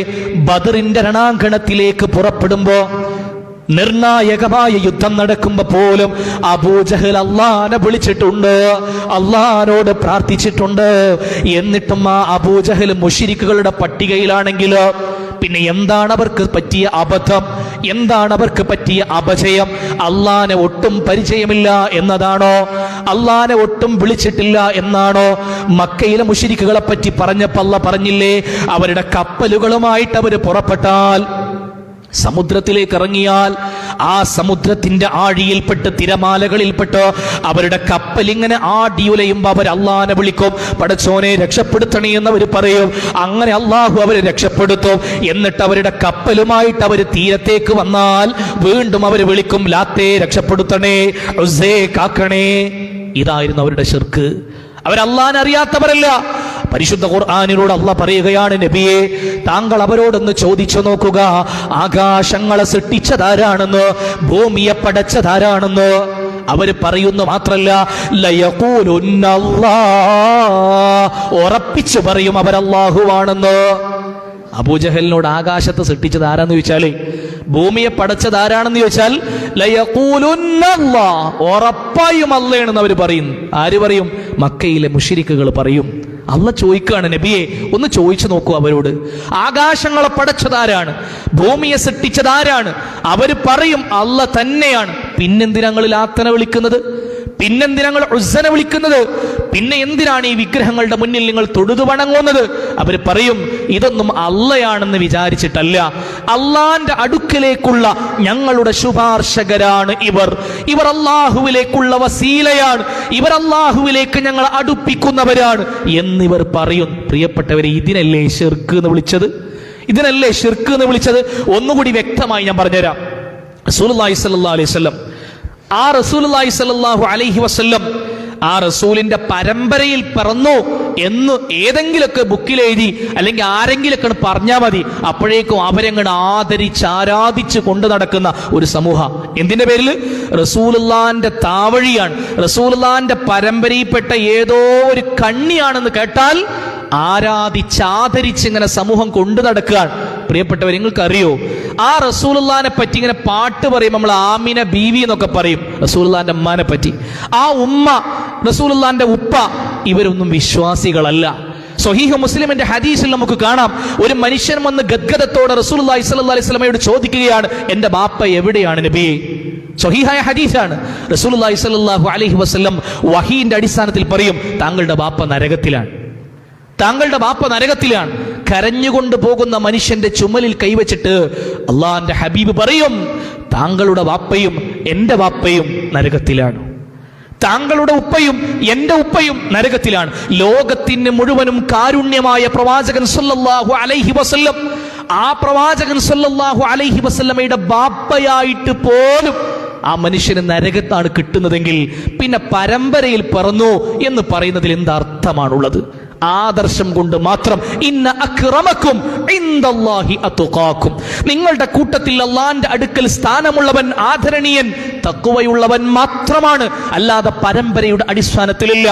ബദറിന്റെ രണാങ്കണത്തിലേക്ക് പുറപ്പെടുമ്പോ, നിർണായകമായ യുദ്ധം നടക്കുമ്പോ പോലും അബൂജഹൽ അള്ളാനെ വിളിച്ചിട്ടുണ്ട്, അള്ളാനോട് പ്രാർത്ഥിച്ചിട്ടുണ്ട്. എന്നിട്ടും ആ അബൂജഹൽ മുശ്രിക്കുകളുടെ പട്ടികയിലാണെങ്കിൽ പിന്നെ എന്താണ് അവർക്ക് പറ്റിയ അബദ്ധം? എന്താണ് അവർക്ക് പറ്റിയ അപജയം? അള്ളാനെ ഒട്ടും പരിചയമില്ല എന്നതാണോ? അള്ളാനെ ഒട്ടും വിളിച്ചിട്ടില്ല എന്നാണോ? മക്കയിലെ മുശ്രിക്കുകളെ പറ്റി പറഞ്ഞപ്പോൾ അല്ലാഹ് പറഞ്ഞില്ലേ, അവരുടെ കപ്പലുകളുമായിട്ട് അവർ പുറപ്പെട്ടാൽ, സമുദ്രത്തിലേക്ക് ഇറങ്ങിയാൽ, ആ സമുദ്രത്തിന്റെ ആഴിയിൽപ്പെട്ട് തിരമാലകളിൽപ്പെട്ട് അവരുടെ കപ്പലിങ്ങനെ ആടിയുലയുമ്പോ അവർ അള്ളാനെ വിളിക്കും, പടച്ചോനെ രക്ഷപ്പെടുത്തണേ എന്നവർ പറയും. അങ്ങനെ അള്ളാഹു അവരെ രക്ഷപ്പെടുത്തും. എന്നിട്ട് അവരുടെ കപ്പലുമായിട്ട് അവർ തീരത്തേക്ക് വന്നാൽ വീണ്ടും അവർ വിളിക്കും, ലാത്തേ രക്ഷപ്പെടുത്തണേ, ഉസ്സേ കാക്കണേ. ഇതായിരുന്നു അവരുടെ ശിർക്ക്. അവരല്ലാഹനെ അറിയാത്തവരല്ല. പരിശുദ്ധ ഖുർആനിലൂടെ അല്ലാഹ് പറയുകയാണ്, നബിയെ താങ്കൾ അവരോടൊന്ന് ചോദിച്ചു നോക്കുക, ആകാശങ്ങളെ സൃഷ്ടിച്ചതാരാണെന്ന്, ഭൂമിയെ പടച്ചതാരാണെന്ന്. അവര് പറയുന്നു മാത്രല്ല, ഉറപ്പിച്ചു പറയും അവരല്ലാഹുവാണെന്ന്. അബൂജഹലിനോട് ആകാശത്തെ സൃഷ്ടിച്ചത് ആരാന്ന് ചോദിച്ചാലേ, ഭൂമിയെ പടച്ചത് ആരാണെന്ന് ചോദിച്ചാൽ ഉറപ്പായും അള്ളയാണെന്ന് അവർ പറയും. ആര് പറയും? മക്കയിലെ മുശ്രിക്കുകൾ പറയും. അള്ളാഹ് ചോദിക്കുകയാണ്, നബിയെ ഒന്ന് ചോദിച്ചു നോക്കൂ അവരോട്, ആകാശങ്ങളെ പടച്ചതാരാണ്, ഭൂമിയെ സൃഷ്ടിച്ചതാരാണ്? അവര് പറയും അള്ളാഹ് തന്നെയാണ്. പിന്നെന്തിനാ ഞങ്ങൾ ലാത്തനെ വിളിക്കുന്നത്? പിന്നെന്തിനാ ഞങ്ങൾ ഉസ്സനെ വിളിക്കുന്നത്? പിന്നെ എന്തിനാണ് ഈ വിഗ്രഹങ്ങളുടെ മുന്നിൽ നിങ്ങൾ തൊഴുതു വണങ്ങുന്നത്? അവർ പറയും, ഇതൊന്നും അള്ളയാണെന്ന് വിചാരിച്ചിട്ടല്ല, അള്ളാന്റെ അടുക്കലേക്കുള്ള ഞങ്ങളുടെ ശുപാർശകരാണ് ഇവർ. ഇവർ അള്ളാഹുവിലേക്കുള്ള വസീലയാണ്, ഇവർ അള്ളാഹുവിലേക്ക് ഞങ്ങൾ അടുപ്പിക്കുന്നവരാണ് എന്നിവർ പറയും. പ്രിയപ്പെട്ടവരെ, ഇതിനല്ലേ ശിർക്ക് എന്ന് വിളിച്ചത്? ഇതിനല്ലേ ശിർക്ക് എന്ന് വിളിച്ചത്? ഒന്നുകൂടി വ്യക്തമായി ഞാൻ പറഞ്ഞുതരാം. റസൂലുള്ളാഹി സ്വല്ലല്ലാഹു അലൈഹി വസല്ലം, ആ റസൂലുള്ളാഹി സ്വല്ലല്ലാഹു അലൈഹി വസല്ലം ആ റസൂലിന്റെ പരമ്പരയിൽ പിറന്നു എന്ന് ഏതെങ്കിലുമൊക്കെ ബുക്കിൽ എഴുതി അല്ലെങ്കിൽ ആരെങ്കിലൊക്കെ പറഞ്ഞാൽ മതി, അപ്പോഴേക്കും അവരെങ്ങനെ ആദരിച്ച് ആരാധിച്ച് കൊണ്ടു നടക്കുന്ന ഒരു സമൂഹം. എന്തിന്റെ പേരിൽ? റസൂലുള്ളാന്റെ താവഴിയാണ്, റസൂലുള്ളാന്റെ പരമ്പരയിൽപ്പെട്ട ഏതോ ഒരു കണ്ണിയാണെന്ന് കേട്ടാൽ ആരാധിച്ച് ഇങ്ങനെ സമൂഹം കൊണ്ടു നടക്കുകയാണ്. പ്രിയപ്പെട്ടവർ, നിങ്ങൾക്ക് അറിയോ, ആ റസൂലുള്ളാനെ പറ്റി ഇങ്ങനെ പാട്ട് പറയും. നമ്മൾ ആമിന ബീവി എന്നൊക്കെ പറയും റസൂലുള്ളാന്റെ ഉമ്മാനെ പറ്റി. ആ ഉമ്മ, റസൂലുള്ളാന്റെ ഉപ്പ, ഇവരൊന്നും വിശ്വാസികളല്ല. സ്വഹീഹ് മുസ്ലിമിന്റെ ഹദീസിൽ നമുക്ക് കാണാം, ഒരു മനുഷ്യൻ വന്ന് ഗദ്ഗദത്തോടെ റസൂലുള്ളാഹി സ്വല്ലല്ലാഹു അലൈഹി വസല്ലമയോട് ചോദിക്കുകയാണ്, എന്റെ ബാപ്പ എവിടെയാണ് നബിയെ? സ്വഹീഹായ ഹദീസാണ്. റസൂലുള്ളാഹി സ്വല്ലല്ലാഹു അലൈഹി വസല്ലം വഹീന്റെ അടിസ്ഥാനത്തിൽ പറയും, താങ്കളുടെ ബാപ്പ നരകത്തിലാണ്, താങ്കളുടെ ബാപ്പ നരകത്തിലാണ്. കരഞ്ഞുകൊണ്ട് പോകുന്ന മനുഷ്യന്റെ ചുമലിൽ കൈവച്ചിട്ട് അള്ളാന്റെ ഹബീബ് പറയും, താങ്കളുടെ ബാപ്പയും എന്റെ ബാപ്പയും നരകത്തിലാണ്, താങ്കളുടെ ഉപ്പയും എന്റെ ഉപ്പയും നരകത്തിലാണ്. ലോകത്തിന് മുഴുവനും കാരുണ്യമായ പ്രവാചകൻ സല്ലല്ലാഹു അലൈഹി വസല്ലം, ആ പ്രവാചകൻ സല്ലല്ലാഹു അലൈഹി വസല്ലമയുടെ ബാപ്പയായിട്ട് പോലും ആ മനുഷ്യന് നരകത്താണ് കിട്ടുന്നതെങ്കിൽ പിന്നെ പരമ്പരയിൽ പിറന്നു എന്ന് പറയുന്നതിൽ എന്താർത്ഥമാണുള്ളത്? ആദർശം കൊണ്ട് മാത്രം. ഇന്ന അക്രമക്കും ഇൻദല്ലാഹി അത്ഖാക്കും, നിങ്ങളുടെ കൂട്ടത്തിൽ അല്ലാഹുവിന്റെ അടുക്കൽ സ്ഥാനമുള്ളവൻ, ആദരണീയൻ, തഖ്വയുള്ളവൻ മാത്രമാണ്. അല്ലാതെ പരമ്പരയുടെ അടിസ്ഥാനത്തിലല്ല,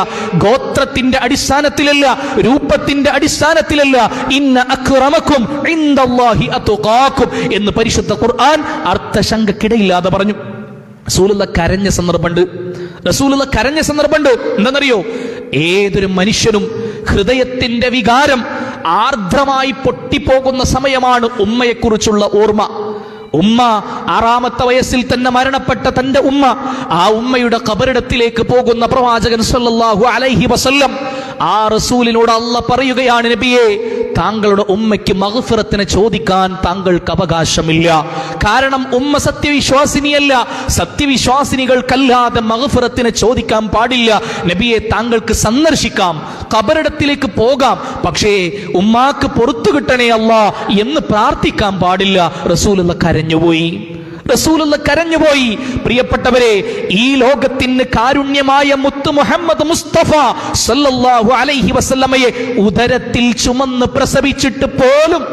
ഗോത്രത്തിന്റെ അടിസ്ഥാനത്തിലല്ല, രൂപത്തിന്റെ അടിസ്ഥാനത്തിലല്ല. ഇന്ന അക്രമക്കും ഇൻദല്ലാഹി അത്ഖാക്കും എന്ന് പരിശുദ്ധ ഖുർആൻ അർത്ഥശങ്കക്കിടയില്ലാതെ പറഞ്ഞു. റസൂലുള്ള കരഞ്ഞ സന്ദർഭമുണ്ട്. എന്താണെന്നറിയോ? ഏതൊരു മനുഷ്യനും ഹൃദയത്തിന്റെ വികാരം ആർദ്രമായി പൊട്ടിപ്പോകുന്ന സമയമാണ് ഉമ്മയെക്കുറിച്ചുള്ള ഓർമ്മ. ഉമ്മ 6-ാമത്തെ വയസ്സിൽ തന്നെ മരണപ്പെട്ട തന്റെ ഉമ്മ, ആ ഉമ്മയുടെ ഖബറിടത്തിലേക്ക് പോകുന്ന പ്രവാചകൻ സല്ലല്ലാഹു അലൈഹി വസല്ലം ആ റസൂലിനോട് അല്ലാഹ് പറയുകയാണ്, നബിയേ, താങ്കളുടെ ഉമ്മയ്ക്ക് മഗ്ഫിറത്തിനെ ചോദിക്കാൻ താങ്കൾക്ക് അവകാശമില്ല. കാരണം ഉമ്മ സത്യവിശ്വാസിനിയല്ല. സത്യവിശ്വാസിനികൾക്കല്ലാതെ മഗ്ഫിറത്തിനെ ചോദിക്കാൻ പാടില്ല. നബിയെ, താങ്കൾക്ക് സന്ദർശിക്കാം, ഖബറിടത്തിലേക്ക് പോകാം, പക്ഷേ ഉമ്മാക്ക് പുറത്തു കിട്ടണേ അല്ലാ എന്ന് പ്രാർത്ഥിക്കാൻ പാടില്ല. റസൂലുള്ള കരഞ്ഞുപോയി. പ്രിയപ്പെട്ടവരെ, ഈ ലോകത്തിന് കാരുണ്യമായ മുത്ത് മുഹമ്മദ് മുസ്തഫ സല്ലല്ലാഹു അലൈഹി വസല്ലമയെ ഉദരത്തിൽ ചുമന്ന് പ്രസവിച്ചിട്ട് പോലും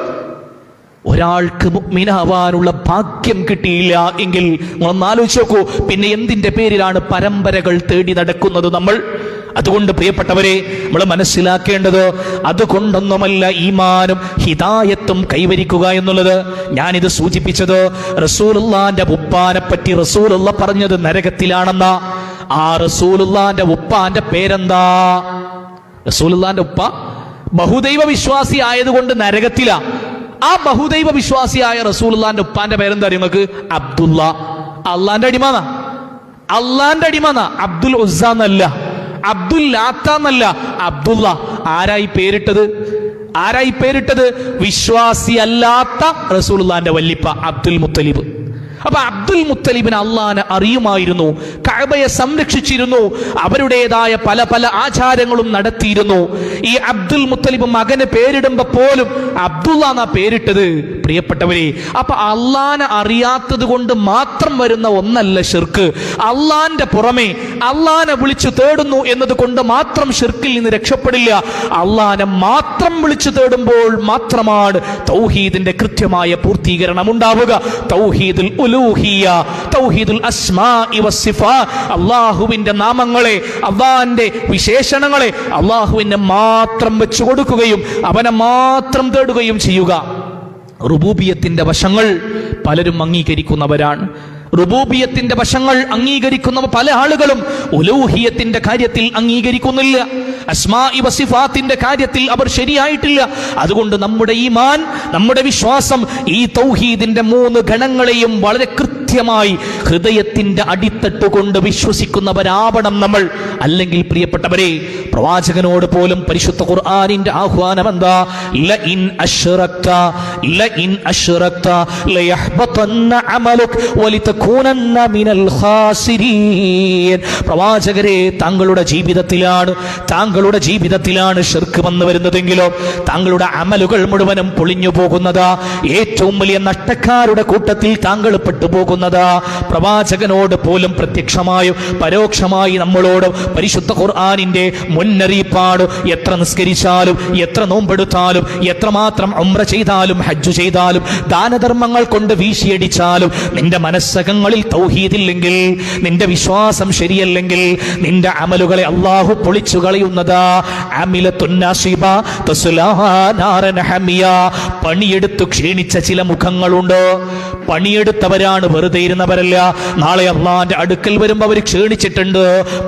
ഒരാൾക്ക് മുഅ്മിനാവാനുള്ള ഭാഗ്യം കിട്ടിയില്ല എങ്കിൽ ഒന്ന് ആലോചിച്ച് നോക്കൂ, പിന്നെ എന്തിന്റെ പേരിലാണ് പരമ്പരകൾ തേടി നടക്കുന്നത് നമ്മൾ? അതുകൊണ്ട് പ്രിയപ്പെട്ടവരെ, നമ്മൾ മനസ്സിലാക്കേണ്ടത് അതുകൊണ്ടൊന്നുമല്ല ഈമാനും ഹിദായത്തും കൈവരിക്കുക എന്നുള്ളത്. ഞാനിത് സൂചിപ്പിച്ചത് റസൂലുള്ളാന്റെ ഉപ്പാനെ പറ്റി റസൂലുള്ള പറഞ്ഞത് നരകത്തിലാണെന്ന. ആ റസൂലുള്ളാന്റെ ഉപ്പാന്റെ പേരെന്താ? റസൂലുള്ളാന്റെ ഉപ്പ ബഹുദൈവ വിശ്വാസി ആയതുകൊണ്ട് നരകത്തിലാ. ആ ബഹുദൈവ വിശ്വാസിയായ റസൂലുള്ളാന്റെ ഉപ്പാന്റെ പേരെന്താ അറിയോ നിങ്ങൾക്ക്? അബ്ദുള്ള. അള്ളാന്റെ അടിമാന. അബ്ദുൽ ഉസ്സ എന്നല്ല, അബ്ദുൽ ലാത്ത എന്നല്ല, അബ്ദുള്ള. ആരായി പേരിട്ടത്? വിശ്വാസി അല്ലാത്ത റസൂലുള്ളാന്റെ വല്ലിപ്പ അബ്ദുൽ മുത്തലിബ്. അപ്പൊ അബ്ദുൽ മുത്തലിബിന് അള്ളാനെ അറിയുമായിരുന്നു, കഅബയെ സംരക്ഷിച്ചിരുന്നു, അവരുടേതായ പല പല ആചാരങ്ങളും നടത്തിയിരുന്നു. ഈ അബ്ദുൽ മുത്തലിബ് മകന് പേരിടുമ്പോ പോലും അബ്ദുള്ള എന്നാ പേരിട്ടത്. പ്രിയപ്പെട്ടവരെ, അപ്പൊ അള്ളാനെ അറിയാത്തത് കൊണ്ട് മാത്രം വരുന്ന ഒന്നല്ല ശിർക്ക്. അള്ളാന്റെ പുറമെ അള്ളാനെ വിളിച്ചു തേടുന്നു എന്നത് കൊണ്ട് മാത്രം ശിർക്കിൽ നിന്ന് രക്ഷപ്പെടില്ല. അള്ളാനെ മാത്രം വിളിച്ചു തേടുമ്പോൾ മാത്രമാണ് തൗഹീദിന്റെ കൃത്യമായ പൂർത്തീകരണം ഉണ്ടാവുക. തൗഹീദുൽ ഉലൂഹിയ്യ, തൗഹീദുൽ അസ്മാഇ വസ്സിഫാത്ത്, അല്ലാഹുവിന്റെ നാമങ്ങളെ, അല്ലാഹുവിന്റെ വിശേഷണങ്ങളെ അല്ലാഹുവിനെ മാത്രം വെച്ചു കൊടുക്കുകയും അവനെ മാത്രം തേടുകയും ചെയ്യുക. റുബൂബിയത്തിന്റെ വശങ്ങൾ പലരും അംഗീകരിക്കുന്നവരാണ്. റുബൂബിയത്തിന്റെ വശങ്ങൾ അംഗീകരിക്കുന്ന പല ആളുകളും ഉലൂഹിയത്തിന്റെ കാര്യത്തിൽ അംഗീകരിക്കുന്നില്ല. അസ്മാഇ വസിഫാത്തിന്റെ കാര്യത്തിൽ അവർ ശരിയായിട്ടില്ല. അതുകൊണ്ട് നമ്മുടെ ഈമാൻ, നമ്മുടെ വിശ്വാസം ഈ തൗഹീദിന്റെ 3 ഗണങ്ങളെയും വളരെ കൃത്യമായി ഹൃദയത്തിന്റെ അടിത്തട്ട് കൊണ്ട് വിശ്വസിക്കുന്നവരാവണം നമ്മൾ. അല്ലെങ്കിൽ പ്രിയപ്പെട്ടവരെ, പ്രവാചകനോട് പോലും പരിശുദ്ധ ഖുർആനിന്റെ ആഹ്വാനം എന്താ? ലഇൻ അശ്റക്ത ലയഹ്ബതന്ന അമലുക വലിതകൂനന്ന മിനൽ ഖാസിരീൻ. പ്രവാചകരെ, താങ്കളുടെ ജീവിതത്തിലാണ് ശിർക്ക് വന്നു വരുന്നതെങ്കിലോ താങ്കളുടെ അമലുകൾ മുഴുവനും പൊളിഞ്ഞു പോകുന്നതാ. ഏറ്റവും വലിയ നഷ്ടക്കാരുടെ കൂട്ടത്തിൽ താങ്കൾ പെട്ടുപോകുന്നതാ. പ്രവാചകനോട് പോലും പ്രത്യക്ഷമായും പരോക്ഷമായി നമ്മളോട് പരിശുദ്ധ ഖുർആനിന്റെ മുന്നറിയിപ്പാണ്. എത്ര നിസ്കരിച്ചാലും, എത്ര നോമ്പെടുത്താലും, എത്രമാത്രം ഉംറ ചെയ്താലും, ഹജ്ജ് ചെയ്താലും, ദാനധർമ്മങ്ങൾ കൊണ്ട് വീശിയടിച്ചാലും, നിന്റെ മനസ്സകങ്ങളിൽ തൗഹീദില്ലെങ്കിൽ, നിന്റെ വിശ്വാസം ശരിയല്ലെങ്കിൽ, നിന്റെ അമലുകളെ അല്ലാഹു പൊളിച്ചു കളയുന്നതാ. പണിയെടുത്തു ക്ഷീണിച്ച ചില മുഖങ്ങളുണ്ട്. പണിയെടുത്തവരാണ്, വെറുതെ ഇരുന്നവരല്ല. നാളെ അള്ളാന്റെ അടുക്കൽ വരുമ്പോൾ അവർ ക്ഷീണിച്ചിട്ടുണ്ട്,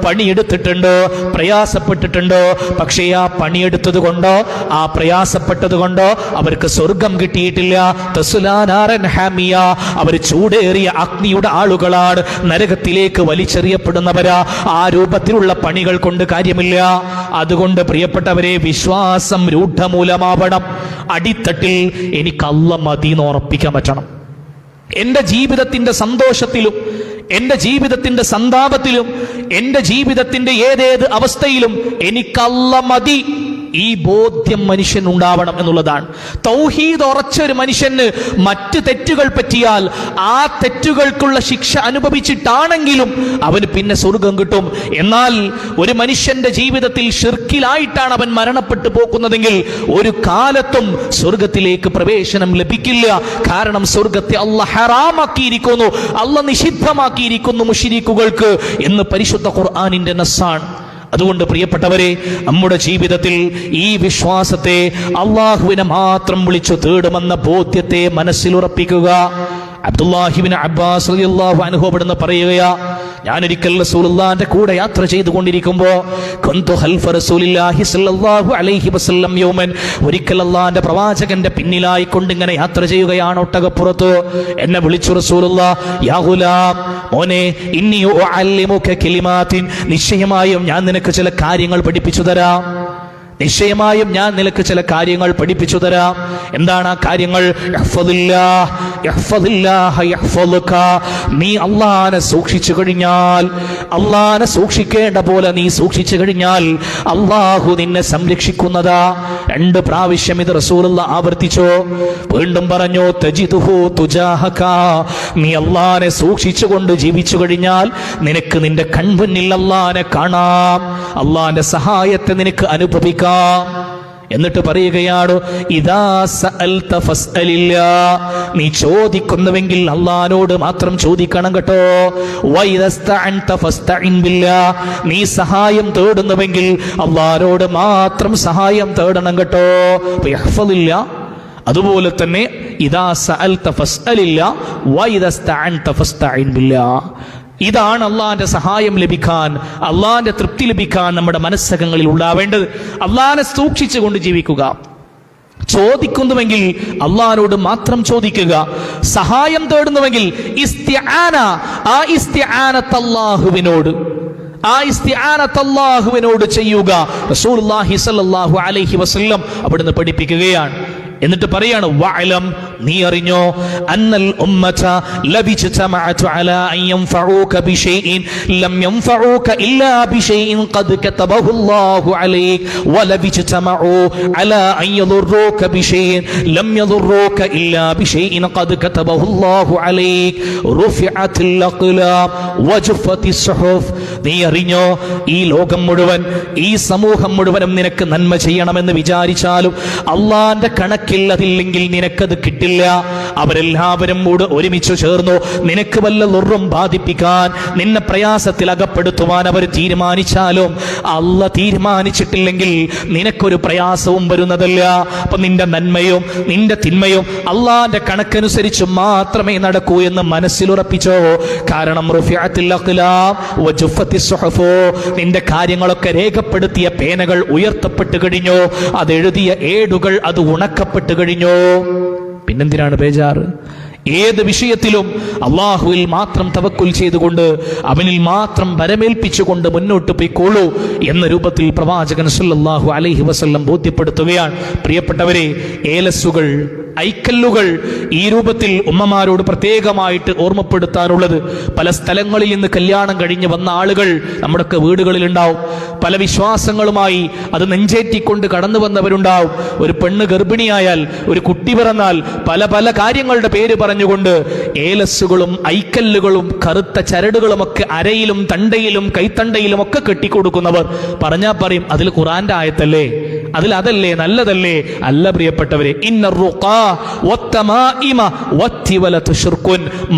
പണിയെടുത്തിട്ടുണ്ട്, പ്രയാസപ്പെട്ടിട്ടുണ്ട്. പക്ഷേ ആ പണിയെടുത്തത് കൊണ്ടോ ആ പ്രയാസപ്പെട്ടത് കൊണ്ടോ അവർക്ക് സ്വർഗം കിട്ടിയിട്ടില്ല. അവർ ചൂടേറിയ അഗ്നിയുടെ ആളുകളാണ്, നരകത്തിലേക്ക് വലിച്ചെറിയപ്പെടുന്നവരാ. ആ രൂപത്തിലുള്ള പണികൾ കൊണ്ട് കാര്യമില്ല. അതുകൊണ്ട് പ്രിയപ്പെട്ടവരെ, വിശ്വാസം രൂഢമൂലമാവണം. അടിത്തട്ടിൽ എനിക്ക് അല്ലാഹ് മദീന ഉറപ്പിക്കാൻ പറ്റണം. എന്റെ ജീവിതത്തിന്റെ സന്തോഷത്തിലും, എന്റെ ജീവിതത്തിന്റെ സന്താപത്തിലും, എന്റെ ജീവിതത്തിന്റെ ഏതേത് അവസ്ഥയിലും എനിക്ക് അല്ലാഹ് മതി ഈ ബോധ്യം മനുഷ്യൻ ഉണ്ടാവണം എന്നുള്ളതാണ്. തൗഹീദ് ഉറച്ച ഒരു മനുഷ്യന് മറ്റ് തെറ്റുകൾ പറ്റിയാൽ ആ തെറ്റുകൾക്കുള്ള ശിക്ഷ അനുഭവിച്ചിട്ടാണെങ്കിലും അവന് പിന്നെ സ്വർഗം കിട്ടും. എന്നാൽ ഒരു മനുഷ്യന്റെ ജീവിതത്തിൽ ഷിർക്കിലായിട്ടാണ് അവൻ മരണപ്പെട്ടു പോകുന്നതെങ്കിൽ ഒരു കാലത്തും സ്വർഗത്തിലേക്ക് പ്രവേശനം ലഭിക്കില്ല. കാരണം സ്വർഗത്തെ അല്ലാഹ് ഹറാമാക്കിയിരിക്കുന്നു, അല്ലാഹ് നിഷിദ്ധമാക്കിയിരിക്കുന്നു മുശ്രിക്കുകൾക്ക് എന്ന് പരിശുദ്ധ ഖുർആനിന്റെ നസ്സാണ്. അതുകൊണ്ട് പ്രിയപ്പെട്ടവരെ, നമ്മുടെ ജീവിതത്തിൽ ഈ വിശ്വാസത്തെ, അള്ളാഹുവിനെ മാത്രം വിളിച്ചു തേടുമെന്ന ബോധ്യത്തെ മനസ്സിലുറപ്പിക്കുക. അബ്ദുല്ലാഹിബ്നു അബ്ബാസ് റളിയല്ലാഹു അൻഹു അവിടുന്ന് പറയുകയാ, ഞാനൊരിക്കൽ റസൂലുള്ളാഹിന്റെ കൂടെ യാത്ര ചെയ്തുകൊണ്ടിരിക്കുമ്പോൾ കുന്തു ഖൽഫ റസൂലില്ലാഹി സ്വല്ലല്ലാഹു അലൈഹി വസല്ലം യൗമൻ, ഒരിക്കൽ അല്ലാഹുവിന്റെ പ്രവാചകന്റെ പിന്നിലായി കൊണ്ട് ഇങ്ങനെ യാത്ര ചെയ്യുകയാണ് ഒട്ടകപ്പുറത്ത്. എന്നെ വിളിച്ചു റസൂലുള്ളാഹ്, യാ ഗുലാം, മോനെ, ഇന്നി ഉഅല്ലിമുക കലിമാത്തിൻ, നിശ്ചയമായും ഞാൻ നിനക്ക് ചില കാര്യങ്ങൾ പഠിപ്പിച്ചു തരാം. നിശ്ചയമായും ഞാൻ നിനക്ക് ചില കാര്യങ്ങൾ പഠിപ്പിച്ചു തരാം. എന്താണ് ആ കാര്യങ്ങൾ? നീ അള്ളാഹനെ സൂക്ഷിച്ചു കഴിഞ്ഞാൽ, അള്ളാഹനെ സൂക്ഷിക്കേണ്ട പോലെ നീ സൂക്ഷിച്ചു കഴിഞ്ഞാൽ അള്ളാഹു നിന്നെ സംരക്ഷിക്കുന്നതാ. 2 പ്രാവശ്യം ഇത് റസൂലുള്ളാഹി ആവർത്തിച്ചു. വീണ്ടും പറഞ്ഞു, തജിദുഹു തുജാഹക, നീ അള്ളാഹനെ സൂക്ഷിച്ചുകൊണ്ട് ജീവിച്ചു കഴിഞ്ഞാൽ നിനക്ക് നിന്റെ കൺമുന്നിൽ അള്ളാഹനെ കാണാം, അള്ളാഹന്റെ സഹായത്തെ നിനക്ക് അനുഭവിക്കാം. എന്നിട്ട് പറയുകയാണ്, ഇദാ സഅൽത ഫസ്അലില്ലാഹ്, നീ ചോദിക്കുന്നുവെങ്കിൽ അല്ലാഹുവോട് മാത്രം ചോദിക്കണം കേട്ടോ. വഇദസ്തഅൻത ഫസ്തഇൻ ബില്ലാഹ്, നീ സഹായം തേടുന്നുവെങ്കിൽ അല്ലാഹുവോട് മാത്രം സഹായം തേടണം കേട്ടോ. യഹ്ഫദില്ലാഹ്, അതുപോലെ തന്നെ ഇദാ സഅൽത ഫസ്അലില്ലാഹ് വഇദസ്തഅൻത ഫസ്തഇൻ ബില്ലാഹ്. ഇതാണ് അള്ളാഹിന്റെ സഹായം ലഭിക്കാൻ, അള്ളാഹിന്റെ തൃപ്തി ലഭിക്കാൻ നമ്മുടെ മനസ്സകങ്ങളിൽ ഉണ്ടാവേണ്ടത്. അള്ളാഹിനെ സൂക്ഷിച്ചുകൊണ്ട് ജീവിക്കുക. ചോദിക്കുന്നുവെങ്കിൽ അള്ളാഹിനോട് മാത്രം ചോദിക്കുക. സഹായം തേടുന്നുവെങ്കിൽ ഇസ്തിആന, ആ ഇസ്തിആനത്ത് അല്ലാഹുവിനോട് ചെയ്യുക. റസൂലുള്ളാഹി സ്വല്ലല്ലാഹു അലൈഹി വസല്ലം അവിടുന്ന് പഠിപ്പിക്കുകയാണ്. എന്നിട്ട് പറയാണ്, വഅലം, നീ അറിഞ്ഞോ, അന്നൽ ഉമ്മത ലബിജ്തമഅതു അലാ അൻ യൻഫഊക ബിശൈഇൻ ലം യൻഫഊക ഇല്ലാ ബിശൈഇൻ ഖദ് കതബഹു അല്ലാഹു അലൈക വലബിജ്തമഉ അലാ അൻ യദുറൂക ബിശൈഇൻ ലം യദുറൂക ഇല്ലാ ബിശൈഇൻ ഖദ് കതബഹു അല്ലാഹു അലൈക റുഫിഅത്തിൽ അഖ്ലാം വജഫത്തിസ് സുഹുഫ്. നീ അറിഞ്ഞോ, ഈ ലോകം മുഴുവൻ, ഈ സമൂഹം മുഴുവനും നിനക്ക് നന്മ ചെയ്യണമെന്ന് വിചാരിച്ചാലും അള്ളാന്റെ അതില്ലെങ്കിൽ നിനക്കത് കിട്ടില്ല. അവരെല്ലാവരും കൂടെ ഒരുമിച്ച് ചേർന്നു നിനക്ക് വല്ല ദുർറും ബാധിപ്പിക്കാൻ, നിന്നെ പ്രയാസത്തിൽ അകപ്പെടുത്തുവാൻ അവർ തീരുമാനിച്ചാലും അല്ലാഹ് തീരുമാനിച്ചിട്ടില്ലെങ്കിൽ നിനക്കൊരു പ്രയാസവും വരുന്നതല്ല. അപ്പൊ നിന്റെ നന്മയും നിന്റെ തിന്മയും അള്ളാന്റെ കണക്കനുസരിച്ച് മാത്രമേ നടക്കൂ എന്ന് മനസ്സിലുറപ്പിച്ചോ. കാരണം റുഫിഅത്തിൽ അഖ്ലാം വജഫത്തിസ് സുഹുഫ്, നിന്റെ കാര്യങ്ങളൊക്കെ രേഖപ്പെടുത്തിയ പേനകൾ ഉയർത്തപ്പെട്ടു കഴിഞ്ഞു, അതെഴുതിയ ഏടുകൾ അത് ഉണക്കപ്പെട്ടു കഴിഞ്ഞു. പിന്നെന്തിനാണ് ബേജാറ്? ഏത് വിഷയത്തിലും അള്ളാഹുവിൽ മാത്രം തവക്കുൽ ചെയ്തുകൊണ്ട് അവനിൽ മാത്രം വരമേൽപ്പിച്ചുകൊണ്ട് മുന്നോട്ട് പോയിക്കോളൂ എന്ന രൂപത്തിൽ പ്രവാചകൻ സല്ലല്ലാഹു അലൈഹി വസല്ലം ബോധ്യപ്പെടുത്തുകയാണ്. പ്രിയപ്പെട്ടവരെ, ഏലസുകൾ, ഐക്കല്ലുകൾ ഈ രൂപത്തിൽ ഉമ്മമാരോട് പ്രത്യേകമായിട്ട് ഓർമ്മപ്പെടുത്താനുള്ളത്. പല സ്ഥലങ്ങളിൽ നിന്ന് കല്യാണം കഴിഞ്ഞ് വന്ന ആളുകൾ നമ്മുടെയൊക്കെ വീടുകളിൽ ഉണ്ടാവും. പല വിശ്വാസങ്ങളുമായി അത് നെഞ്ചേറ്റിക്കൊണ്ട് കടന്നു വന്നവരുണ്ടാവും. ഒരു പെണ്ണ് ഗർഭിണിയായാൽ, ഒരു കുട്ടി പിറന്നാൽ പല പല കാര്യങ്ങളുടെ പേര് പറഞ്ഞുകൊണ്ട് ഏലസുകളും ഐക്കല്ലുകളും കറുത്ത ചരടുകളുമൊക്കെ അരയിലും തണ്ടയിലും കൈത്തണ്ടയിലും ഒക്കെ കെട്ടിക്കൊടുക്കുന്നവർ പറഞ്ഞാൽ പറയും, അതിൽ ഖുർആന്റെ ആയത്തല്ലേ, അതിൽ അതല്ലേ, നല്ലതല്ലേ. അല്ല പ്രിയപ്പെട്ടവരെ,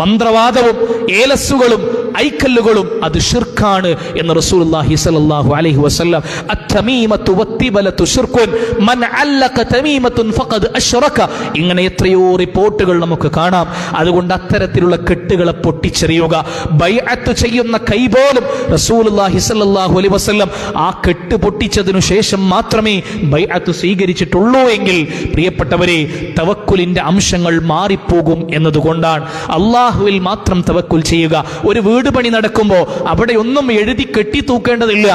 മന്ത്രവാദവും ഏലസുകളും ഐക്കല്ലുകളും അത് ഷിർക്കാണ് എന്ന് റസൂലുള്ളാഹി സ്വല്ലല്ലാഹു അലൈഹി വസല്ലം. അത്തമീമത്തു വത്തിബലതു ശിർകുൻ മൻ അല്ലക തമീമത്തുൻ ഫഖദ് അശ്റക, ഇങ്ങനെ എത്രയോ റിപ്പോർട്ടുകൾ നമുക്ക് കാണാം. അതുകൊണ്ട് അത്തരത്തിലുള്ള കെട്ടുകളെ പൊട്ടിച്ചെറിയുക. ബൈഅത്ത് ചെയ്യുന്ന കൈ പോലും റസൂലുള്ളാഹി സ്വല്ലല്ലാഹു അലൈഹി വസല്ലം ആ കെട്ട് പൊട്ടിച്ചതിനു ശേഷം മാത്രമേ ബൈഅത്ത് സ്വീകരിച്ചിട്ടുള്ളൂ എങ്കിൽ പ്രിയപ്പെട്ടവരെ, തവക്കുലിന്റെ അംശങ്ങൾ മാറിപ്പോകും എന്നതുകൊണ്ടാണ് അള്ളാഹുവിൽ മാത്രം തവക്കുൽ ചെയ്യുക. ഒരു വീട് പണി നടക്കുമ്പോൾ അവിടെ ഒന്നും എഴുതി കെട്ടി തൂക്കേണ്ടതില്ല.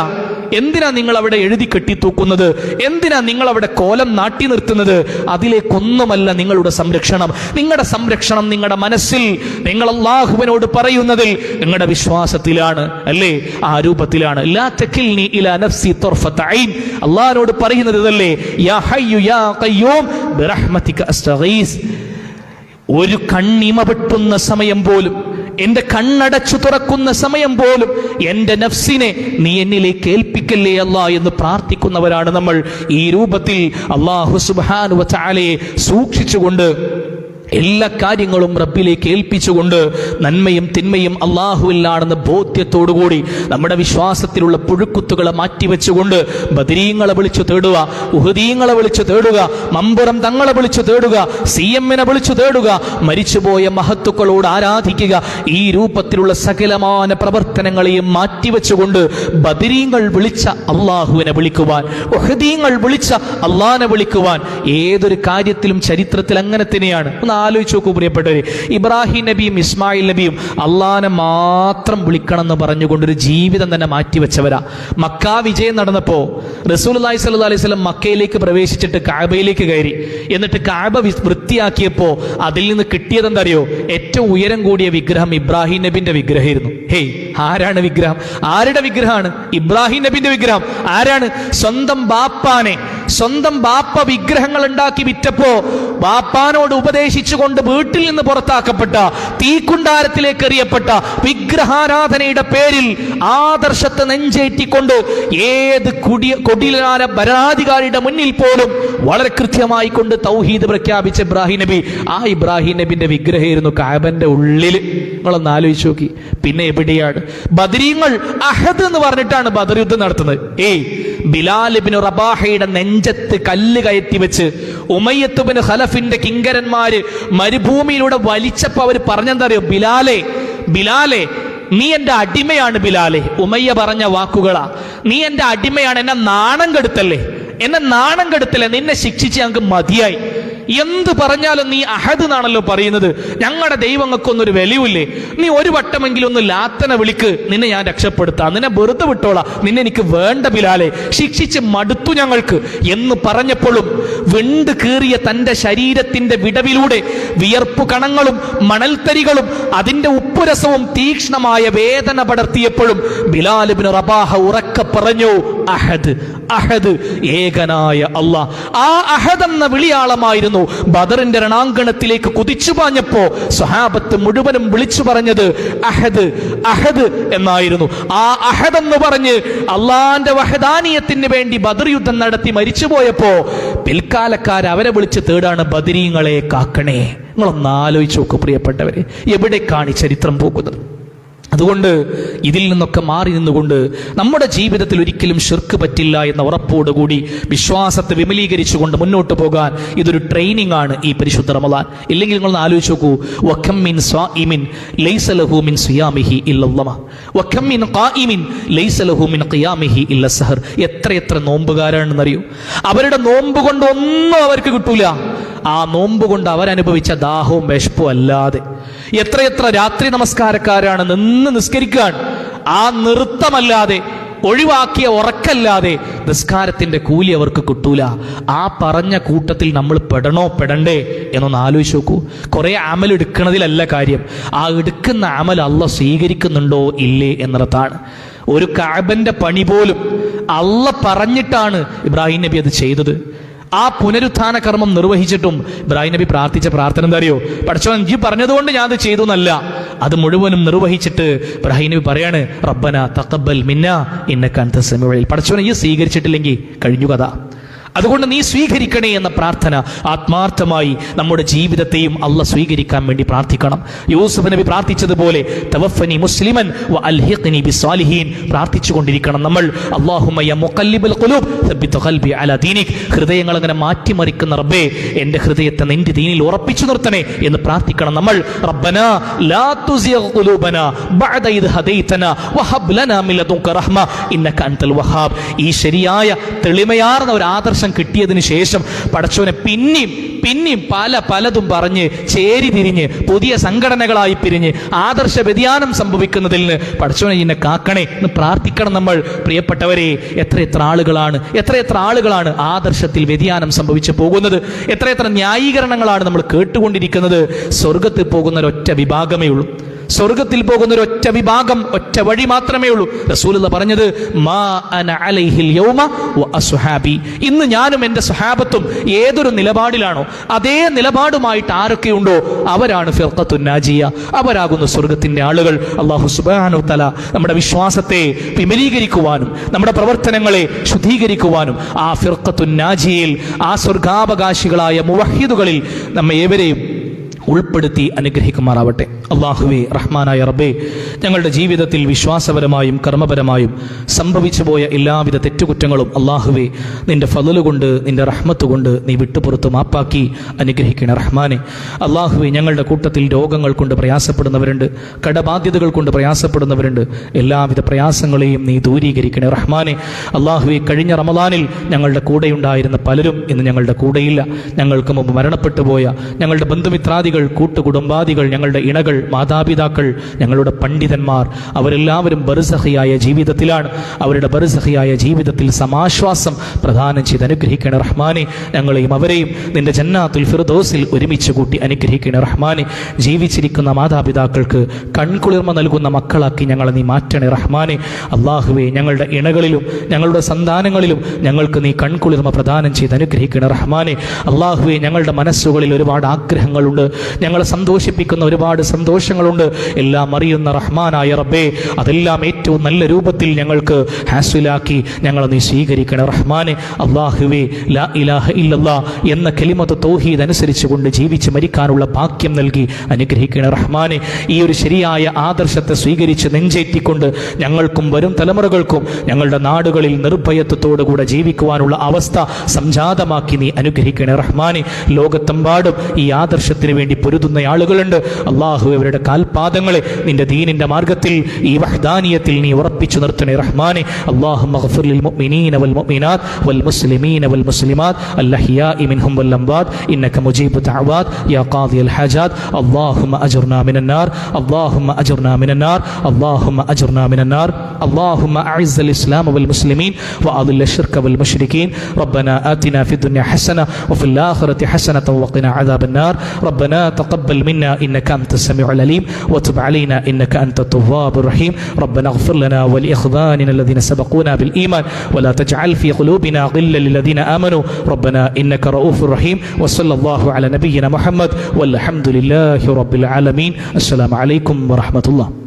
എന്തിനാ നിങ്ങൾ അവിടെ എഴുതി കെട്ടിത്തൂക്കുന്നത്? എന്തിനാ നിങ്ങൾ അവിടെ കോലം നാട്ടി നിർത്തുന്നത്? അതിലേക്കൊന്നുമല്ല നിങ്ങളുടെ സംരക്ഷണം. നിങ്ങളുടെ സംരക്ഷണം നിങ്ങളുടെ മനസ്സിൽ, നിങ്ങൾ അല്ലാഹുവിനോട് പറയുന്നതിൽ, നിങ്ങളുടെ വിശ്വാസത്തിലാണ്, അല്ലേ? ആ രൂപത്തിലാണ്. ലാ തകിൽനി ഇലാ നഫ്സി തർഫത ഐൻ, അല്ലാഹുവോട് പറയുന്നത് ഇതല്ലേ, യാ ഹയ്യു യാ ഖയ്യൂം ബിറഹ്മതിക അസ്തഗീസ്. ഒരു കണ്ണിമ വെട്ടുന്ന സമയം പോലും, എന്റെ കണ്ണടച്ചു തുറക്കുന്ന സമയം പോലും എന്റെ നഫ്സിനെ നീ എന്നിലേക്ക് ഏൽപ്പിക്കല്ലേ അല്ലാ എന്ന് പ്രാർത്ഥിക്കുന്നവരാണ് നമ്മൾ. ഈ രൂപത്തിൽ അല്ലാഹു സുബ്ഹാനഹു വ തആലയെ സൂക്ഷിച്ചുകൊണ്ട്, എല്ലാ കാര്യങ്ങളും റബ്ബിലേക്ക് ഏൽപ്പിച്ചുകൊണ്ട്, നന്മയും തിന്മയും അള്ളാഹുവിലാണെന്ന ബോധ്യത്തോടുകൂടി നമ്മുടെ വിശ്വാസത്തിലുള്ള പുഴുക്കുത്തുകളെ മാറ്റിവെച്ചുകൊണ്ട് ബദരീങ്ങളെ വിളിച്ചു തേടുക, ഉഹദീങ്ങളെ വിളിച്ചു തേടുക, മമ്പുറം തങ്ങളെ വിളിച്ചു തേടുക, CM-നെ വിളിച്ചു തേടുക, മരിച്ചുപോയ മഹത്തുക്കളോട് ആരാധിക്കുക. ഈ രൂപത്തിലുള്ള സകലമാന പ്രവർത്തനങ്ങളെയും മാറ്റിവെച്ചുകൊണ്ട് ബദരീങ്ങൾ വിളിച്ച അള്ളാഹുവിനെ വിളിക്കുവാൻ, ഉഹദീങ്ങൾ വിളിച്ച അള്ളാഹിനെ വിളിക്കുവാൻ. ഏതൊരു കാര്യത്തിലും ചരിത്രത്തിൽ അങ്ങനെ തന്നെയാണ്. ആലോചിച്ച് നോക്കൂ പ്രിയപ്പെട്ടവരെ, ഇബ്രാഹിം നബിയും ഇസ്മായിൽ നബിയും അള്ളാനെ മാത്രം വിളിക്കണം എന്ന് പറഞ്ഞുകൊണ്ടൊരു ജീവിതം തന്നെ മാറ്റിവെച്ചവരാ. മക്ക വിജയം നടന്നപ്പോ റസൂലുള്ളാഹി സ്വല്ലല്ലാഹു അലൈഹി വസല്ലം മക്കയിലേക്ക് പ്രവേശിച്ചിട്ട് കഅബയിലേക്ക് കയറി. എന്നിട്ട് കഅബ വൃത്തിയാക്കിയപ്പോ അതിൽ നിന്ന് കിട്ടിയത് എന്തറിയോ? ഏറ്റവും ഉയരം കൂടിയ വിഗ്രഹം ഇബ്രാഹിം നബിന്റെ വിഗ്രഹമായിരുന്നു. ഹേയ്, ആരാണ് വിഗ്രഹം? ആരുടെ വിഗ്രഹമാണ്? ഇബ്രാഹിം നബിന്റെ വിഗ്രഹം. ആരാണ്? സ്വന്തം ബാപ്പ വിഗ്രഹങ്ങൾ ഉണ്ടാക്കി വിറ്റപ്പോ ബാപ്പാനോട് ഉപദേശിച്ചുകൊണ്ട് വീട്ടിൽ നിന്ന് പുറത്താക്കപ്പെട്ട, തീക്കുണ്ടാരത്തിലേക്ക് എറിയപ്പെട്ട, വിഗ്രഹാരാധനയുടെ പേരിൽ ആദർശത്തെ നെഞ്ചേറ്റിക്കൊണ്ട് ഏത് കൊടിലാന ഭരണാധികാരിയുടെ മുന്നിൽ പോലും വളരെ കൃത്യമായി കൊണ്ട് തൗഹീദ് പ്രഖ്യാപിച്ച ഇബ്രാഹിം നബി, ആ ഇബ്രാഹിം നബിന്റെ വിഗ്രഹമായിരുന്നു കഅബന്റെ ഉള്ളിൽ. നിങ്ങളൊന്ന് ആലോചിച്ച് നോക്കി. പിന്നെ എവിടെയാണ് ബദരീങ്ങൾ? അഹദ് എന്ന് പറഞ്ഞിട്ടാണ് ബദർ യുദ്ധം നടത്തുന്നത്. ബിലാൽ ഇബ്നു റബാഹയുടെ നെഞ്ചത്ത് കല്ല് കയറ്റി വെച്ച് ഉമയ്യത്ത് ഇബ്നു ഖലഫിന്റെ കിങ്കരന്മാര് മരുഭൂമിയിലൂടെ വലിച്ചപ്പോ അവർ പറഞ്ഞെന്താ അറിയോ? ബിലാലെ നീ എന്റെ അടിമയാണ് ബിലാലെ. ഉമയ്യ പറഞ്ഞ വാക്കുകളാ, നീ എന്റെ അടിമയാണ്, എന്നെ നാണം കെടുത്തല്ലേ, നിന്നെ ശിക്ഷിച്ച് ഞങ്ങൾക്ക് മതിയായി. എന്ത് പറഞ്ഞാലും നീ അഹദ് എന്നാണല്ലോ പറയുന്നത്. ഞങ്ങളുടെ ദൈവങ്ങൾക്കൊന്നൊരു വിലയില്ലേ? നീ ഒരു വട്ടമെങ്കിലും ഒന്ന് ലാത്തനെ വിളിക്ക്, നിന്നെ ഞാൻ രക്ഷപ്പെടുത്താം, നിന്നെ വെറുതെ വിട്ടോളാം, നിന്നെ എനിക്ക് വേണ്ട ബിലാലെ, ശിക്ഷിച്ച് മടുത്തു ഞങ്ങൾക്ക് എന്ന് പറഞ്ഞപ്പോഴും വെണ്ട് കീറിയ തന്റെ ശരീരത്തിന്റെ വിടവിലൂടെ വിയർപ്പു കണങ്ങളും മണൽത്തരികളും അതിന്റെ ഉപ്പുരസവും തീക്ഷ്ണമായ വേദന പടർത്തിയപ്പോഴും ബിലാൽ ഇബ്നു റബാഹ ഉറക്കെ പറഞ്ഞു, അഹദ്, അഹദ്, ഏകനായ അല്ലാഹ്. ആ അഹദ് എന്ന വിളിയാളമായിരുന്നു ബദറിന്റെ രണാങ്കണത്തിലേക്ക് കുതിച്ചു പാഞ്ഞപ്പോ സ്വഹാബത്ത് മുഴുവനും വിളിച്ചു പറഞ്ഞത് അഹദ്, അഹദ് എന്നായിരുന്നു. ആ അഹദ് എന്ന് പറഞ്ഞ് അള്ളാന്റെ വഹദാനിയത്തിന് വേണ്ടി ബദർ യുദ്ധം നടത്തി മരിച്ചുപോയപ്പോ പിൽക്കാലക്കാർ അവരെ വിളിച്ച് തേടാണ്, ബദരീങ്ങളെ കാക്കണേ. നിങ്ങളൊന്ന് ആലോചിച്ച് നോക്കൂ പ്രിയപ്പെട്ടവരെ, എവിടേക്കാണ് ഈ ചരിത്രം പോകുന്നത്? അതുകൊണ്ട് ഇതിൽ നിന്നൊക്കെ മാറി നിന്നുകൊണ്ട് നമ്മുടെ ജീവിതത്തിൽ ഒരിക്കലും ശിർക്ക് പറ്റില്ല എന്ന ഉറപ്പോടുകൂടി വിശ്വാസത്തെ വിമലീകരിച്ചുകൊണ്ട് മുന്നോട്ട് പോകാൻ ഇതൊരു ട്രെയിനിങ് ആണ് ഈ പരിശുദ്ധ റമളാൻ. ഇല്ലെങ്കിൽ നിങ്ങളൊന്ന് ആലോചിച്ച് നോക്കൂ, വകം മിൻ സ്വാഇമിൻ ലൈസ ലഹു മിൻ സിയാമിഹി ഇല്ലല്ലാഹ് വകം മിൻ ഖായിമിൻ ലൈസ ലഹു മിൻ ഖിയാമിഹി ഇല്ല സഹർ. എത്ര നോമ്പുകാരാണെന്നറിയോ? അവരുടെ നോമ്പ് കൊണ്ട് ഒന്നും അവർക്ക് കിട്ടൂല. ആ നോമ്പ് കൊണ്ട് അവരനുഭവിച്ച ദാഹവും വിശപ്പും അല്ലാതെ. എത്ര രാത്രി നമസ്കാരക്കാരാണ് നിന്ന് നിസ്കരിക്കാൻ, ആ നൃത്തമല്ലാതെ, ഒഴിവാക്കിയ ഉറക്കല്ലാതെ നിസ്കാരത്തിന്റെ കൂലി അവർക്ക് കിട്ടൂല. ആ പറഞ്ഞ കൂട്ടത്തിൽ നമ്മൾ പെടണ്ടേ എന്നൊന്ന് ആലോചിച്ച് നോക്കൂ. കുറെ അമൽ എടുക്കുന്നതിലല്ല കാര്യം, ആ എടുക്കുന്ന അമൽ അള്ളാഹ് സ്വീകരിക്കുന്നുണ്ടോ ഇല്ലേ എന്നുള്ളതാണ്. ഒരു കഅബന്റെ പണി പോലും അള്ളാഹ് പറഞ്ഞിട്ടാണ് ഇബ്രാഹിം നബി അത് ചെയ്തത്. ആ പുനരുത്ഥാന കർമ്മം നിർവഹിച്ചിട്ടും ഇബ്രാഹിം നബി പ്രാർത്ഥിച്ച പ്രാർത്ഥന എന്താ അറിയോ? പടച്ചോൻ ഈ പറഞ്ഞതുകൊണ്ട് ഞാൻ അത് ചെയ്തു എന്നല്ല, അത് മുഴുവനും നിർവഹിച്ചിട്ട് ഇബ്രാഹിം നബി പറയാണ്, റബ്ബന തഖബ്ബൽ മിന്നാ ഇന്നക അൻത സമീഉൽ അലീം. പടച്ചോനെ ഈ സ്വീകരിച്ചിട്ടില്ലെങ്കിൽ കഴിഞ്ഞു കഥ. അതുകൊണ്ട് നീ സ്വീകരിക്കണേ എന്ന പ്രാർത്ഥന ആത്മാർത്ഥമായി നമ്മുടെ ജീവിതത്തെയും അള്ളാഹ് സ്വീകരിക്കാൻ വേണ്ടി പ്രാർത്ഥിക്കണം. യൂസുഫ് നബി പ്രാർത്ഥിച്ചതുപോലെ തവഫനി മുസ്ലിമൻ വ അൽഹിഖ്നി ബിസ്സാലിഹീൻ പ്രാർത്ഥിച്ചുകൊണ്ടിരിക്കണം നമ്മൾ. അല്ലാഹുമ്മ യാ മുഖല്ലിബൽ ഖുലൂബ് സബ്ബിത് ഖൽബി അലാ ദീനിക്. ഹൃദയങ്ങൾ അങ്ങനെ മാറ്റിമറിക്കുന്ന റബ്ബേ, എൻ്റെ ഹൃദയത്തെ നിന്റെ ദീനിൽ ഉറപ്പിച്ചു നിർത്തണേ എന്ന് പ്രാർത്ഥിക്കണം നമ്മൾ. റബ്ബനാ ലാ തുസിഗ് ഖുലൂബനാ ബഅദ ഇദ് ഹദൈതനാ വഹബ് ലനാ മിൻ ലദുൻക റഹ്മ ഇന്നക അൻതൽ വഹാബ്. ഈ ശരിയായ തെളിമയാർന്ന ഒരു ആദർശം അവകാശം കിട്ടിയതിന് ശേഷം പടച്ചോനെ പിന്നെയും പലതും പറഞ്ഞ് ചേരി തിരിഞ്ഞ് പുതിയ സംഘടനകളായി പിരിഞ്ഞ് ആദർശ വ്യതിയാനം സംഭവിക്കുന്നതിൽ നിന്ന് പടച്ചോനെ എന്നെ കാക്കണേ എന്ന് പ്രാർത്ഥിക്കണം നമ്മൾ. പ്രിയപ്പെട്ടവരെ, എത്ര ആളുകളാണ് ആദർശത്തിൽ വ്യതിയാനം സംഭവിച്ചു പോകുന്നത്. എത്ര ന്യായീകരണങ്ങളാണ് നമ്മൾ കേട്ടുകൊണ്ടിരിക്കുന്നത്. സ്വർഗത്തിൽ പോകുന്ന ഒരൊറ്റ വിഭാഗമേ ഉള്ളൂ. സ്വർഗത്തിൽ പോകുന്ന ഒരൊറ്റ വിഭാഗം, ഒറ്റ വഴി മാത്രമേ ഉള്ളൂ. റസൂലുള്ളാഹി പറഞ്ഞത് മാ അന അലൈഹിൽ യൗമ വ അസ്ഹാബി, ഇന്ന് ഞാനും എൻ്റെ സ്വഹാബത്തും ഏതൊരു നിലപാടിലാണോ അതേ നിലപാടുമായിട്ട് ആരൊക്കെയുണ്ടോ അവരാണ് ഫിർഖത്തുൻ നാജിയ, അവരാകുന്നു സ്വർഗത്തിന്റെ ആളുകൾ. അല്ലാഹു സുബ്ഹാനഹു വ തആല നമ്മുടെ വിശ്വാസത്തെ വിമലീകരിക്കുവാനും നമ്മുടെ പ്രവർത്തനങ്ങളെ ശുദ്ധീകരിക്കുവാനും ആ ഫിർഖത്തുൻ നാജിയയിൽ, ആ സ്വർഗാവകാശികളായ മുവഹിദുകളിൽ നമ്മെ ഏവരെയും ഉൾപ്പെടുത്തി അനുഗ്രഹിക്കുമാറാവട്ടെ. അല്ലാഹുവേ, റഹ്മാനായ റബ്ബേ, ഞങ്ങളുടെ ജീവിതത്തിൽ വിശ്വാസപരമായും കർമ്മപരമായും സംഭവിച്ചു പോയ എല്ലാവിധ തെറ്റുകുറ്റങ്ങളും അല്ലാഹുവേ നിന്റെ ഫളല് കൊണ്ട് നിന്റെ റഹ്മത്ത് കൊണ്ട് നീ വിട്ടുപുറത്ത് മാപ്പാക്കി അനുഗ്രഹിക്കണേ റഹ്മാനെ. അല്ലാഹുവേ, ഞങ്ങളുടെ കൂട്ടത്തിൽ രോഗങ്ങൾ കൊണ്ട് പ്രയാസപ്പെടുന്നവരുണ്ട്, കടബാധ്യതകൾ കൊണ്ട് പ്രയാസപ്പെടുന്നവരുണ്ട്. എല്ലാവിധ പ്രയാസങ്ങളെയും നീ ദൂരീകരിക്കണേ റഹ്മാനെ. അല്ലാഹുവേ, കഴിഞ്ഞ റമദാനിൽ ഞങ്ങളുടെ കൂടെയുണ്ടായിരുന്ന പലരും ഇന്ന് ഞങ്ങളുടെ കൂടെയില്ല. ഞങ്ങൾക്ക് മുമ്പ് മരണപ്പെട്ടു പോയ ഞങ്ങളുടെ ബന്ധുമിത്രാദികൾ, കൂട്ടുകുടുംബാദികൾ, ഞങ്ങളുടെ ഇണകൾ, മാതാപിതാക്കൾ, ഞങ്ങളുടെ പണ്ഡിതന്മാർ, അവരെല്ലാവരും ബർസഖിയായ ജീവിതത്തിലാണ്. അവരുടെ ബർസഖിയായ ജീവിതത്തിൽ സമാശ്വാസം പ്രദാനം ചെയ്ത് അനുഗ്രഹിക്കണേ റഹ്മാനെ. ഞങ്ങളെയും അവരെയും നിന്റെ ജന്നാത്തുൽ ഫിർദൗസിൽ ഒരുമിച്ച് കൂട്ടി അനുഗ്രഹിക്കണേ റഹ്മാനെ. ജീവിച്ചിരിക്കുന്ന മാതാപിതാക്കൾക്ക് കൺകുളിർമ നൽകുന്ന മക്കളാക്കി ഞങ്ങളെ നീ മാറ്റണേ റഹ്മാനെ. അല്ലാഹുവേ, ഞങ്ങളുടെ ഇണകളിലും ഞങ്ങളുടെ സന്താനങ്ങളിലും ഞങ്ങൾക്ക് നീ കൺകുളിർമ പ്രദാനം ചെയ്ത് അനുഗ്രഹിക്കണേ റഹ്മാനെ. അല്ലാഹുവേ, ഞങ്ങളുടെ മനസ്സുകളിൽ ഒരുപാട് ആഗ്രഹങ്ങളുണ്ട്, ഞങ്ങളെ സന്തോഷിപ്പിക്കുന്ന ഒരുപാട് സന്തോഷങ്ങളുണ്ട്. എല്ലാം അറിയുന്ന റഹ്മാനായ റബ്ബേ, അതെല്ലാം ഏറ്റവും നല്ല രൂപത്തിൽ ഞങ്ങൾക്ക് ഹാസിലാക്കി ഞങ്ങളെ നീ സ്വീകരിക്കണേ റഹ്മാനെ. അല്ലാഹുവേ, ലാ ഇലാഹ ഇല്ലല്ലാഹ് എന്ന കലിമത്ത് തൗഹീദ് അനുസരിച്ചുകൊണ്ട് ജീവിച്ച് മരിക്കാനുള്ള ഭാഗ്യം നൽകി അനുഗ്രഹിക്കണേ റഹ്മാനെ. ഈ ഒരു ശരിയായ ആദർശത്തെ സ്വീകരിച്ച് നെഞ്ചേറ്റിക്കൊണ്ട് ഞങ്ങൾക്കും വരും തലമുറകൾക്കും ഞങ്ങളുടെ നാടുകളിൽ നിർഭയത്വത്തോടുകൂടെ ജീവിക്കുവാനുള്ള അവസ്ഥ സംജാതമാക്കി നീ അനുഗ്രഹിക്കണേ റഹ്മാനെ. ലോകത്തെമ്പാടും ഈ ആദർശത്തിന് വേണ്ടി പൊരുതുന്ന ആളുകളുണ്ട്. അല്ലാഹു, അവരുടെ കാൽപാദങ്ങളെ നിന്റെ ദീനിന്റെ മാർഗത്തിൽ, ഈ വഹ്ദാനിയത്തിൽ നീ ഉറപ്പിച്ചു നിർത്തണേ റഹ്മാനെ. അല്ലാഹുമ്മ ഗ്ഫിർ ലിൽ മുഅ്മിനീന വൽ മുഅ്മിനാത്ത് വൽ മുസ്ലിമീന വൽ മുസ്ലിമാത്ത് അൽഅഹ്യാഇ മിൻഹും വൽ അംവാത് ഇന്നക മുജീബു ദഅവാത് യാ ഖാദിയൽ ഹാജാത്. അല്ലാഹുമ്മ അജ്ർനാ മിനൻ നാർ, അല്ലാഹുമ്മ അജ്ർനാ മിനൻ നാർ, അല്ലാഹുമ്മ അജ്ർനാ മിനൻ നാർ. അല്ലാഹുമ്മ അഇസ്സൽ ഇസ്ലാമ വൽ മുസ്ലിമീൻ വഅദിൽ അശ്ശിർക വൽ മുശ്രികീൻ. റബ്ബനാ ആതിനാ ഫിദ് ദുനിയ ഹസന വഫിൽ ആഖിറതി ഹസനത വഖിനാ അദാബൻ നാർ. ربنا تقبل منا إنك أنت السميع العليم وتب علينا إنك أنت التواب الرحيم. ربنا اغفر لنا ولإخواننا الذين سبقونا بالإيمان ولا تجعل في قلوبنا غلا للذين آمنوا ربنا إنك رؤوف رحيم. وصلى الله على نبينا محمد والحمد لله رب العالمين. السلام عليكم ورحمة الله.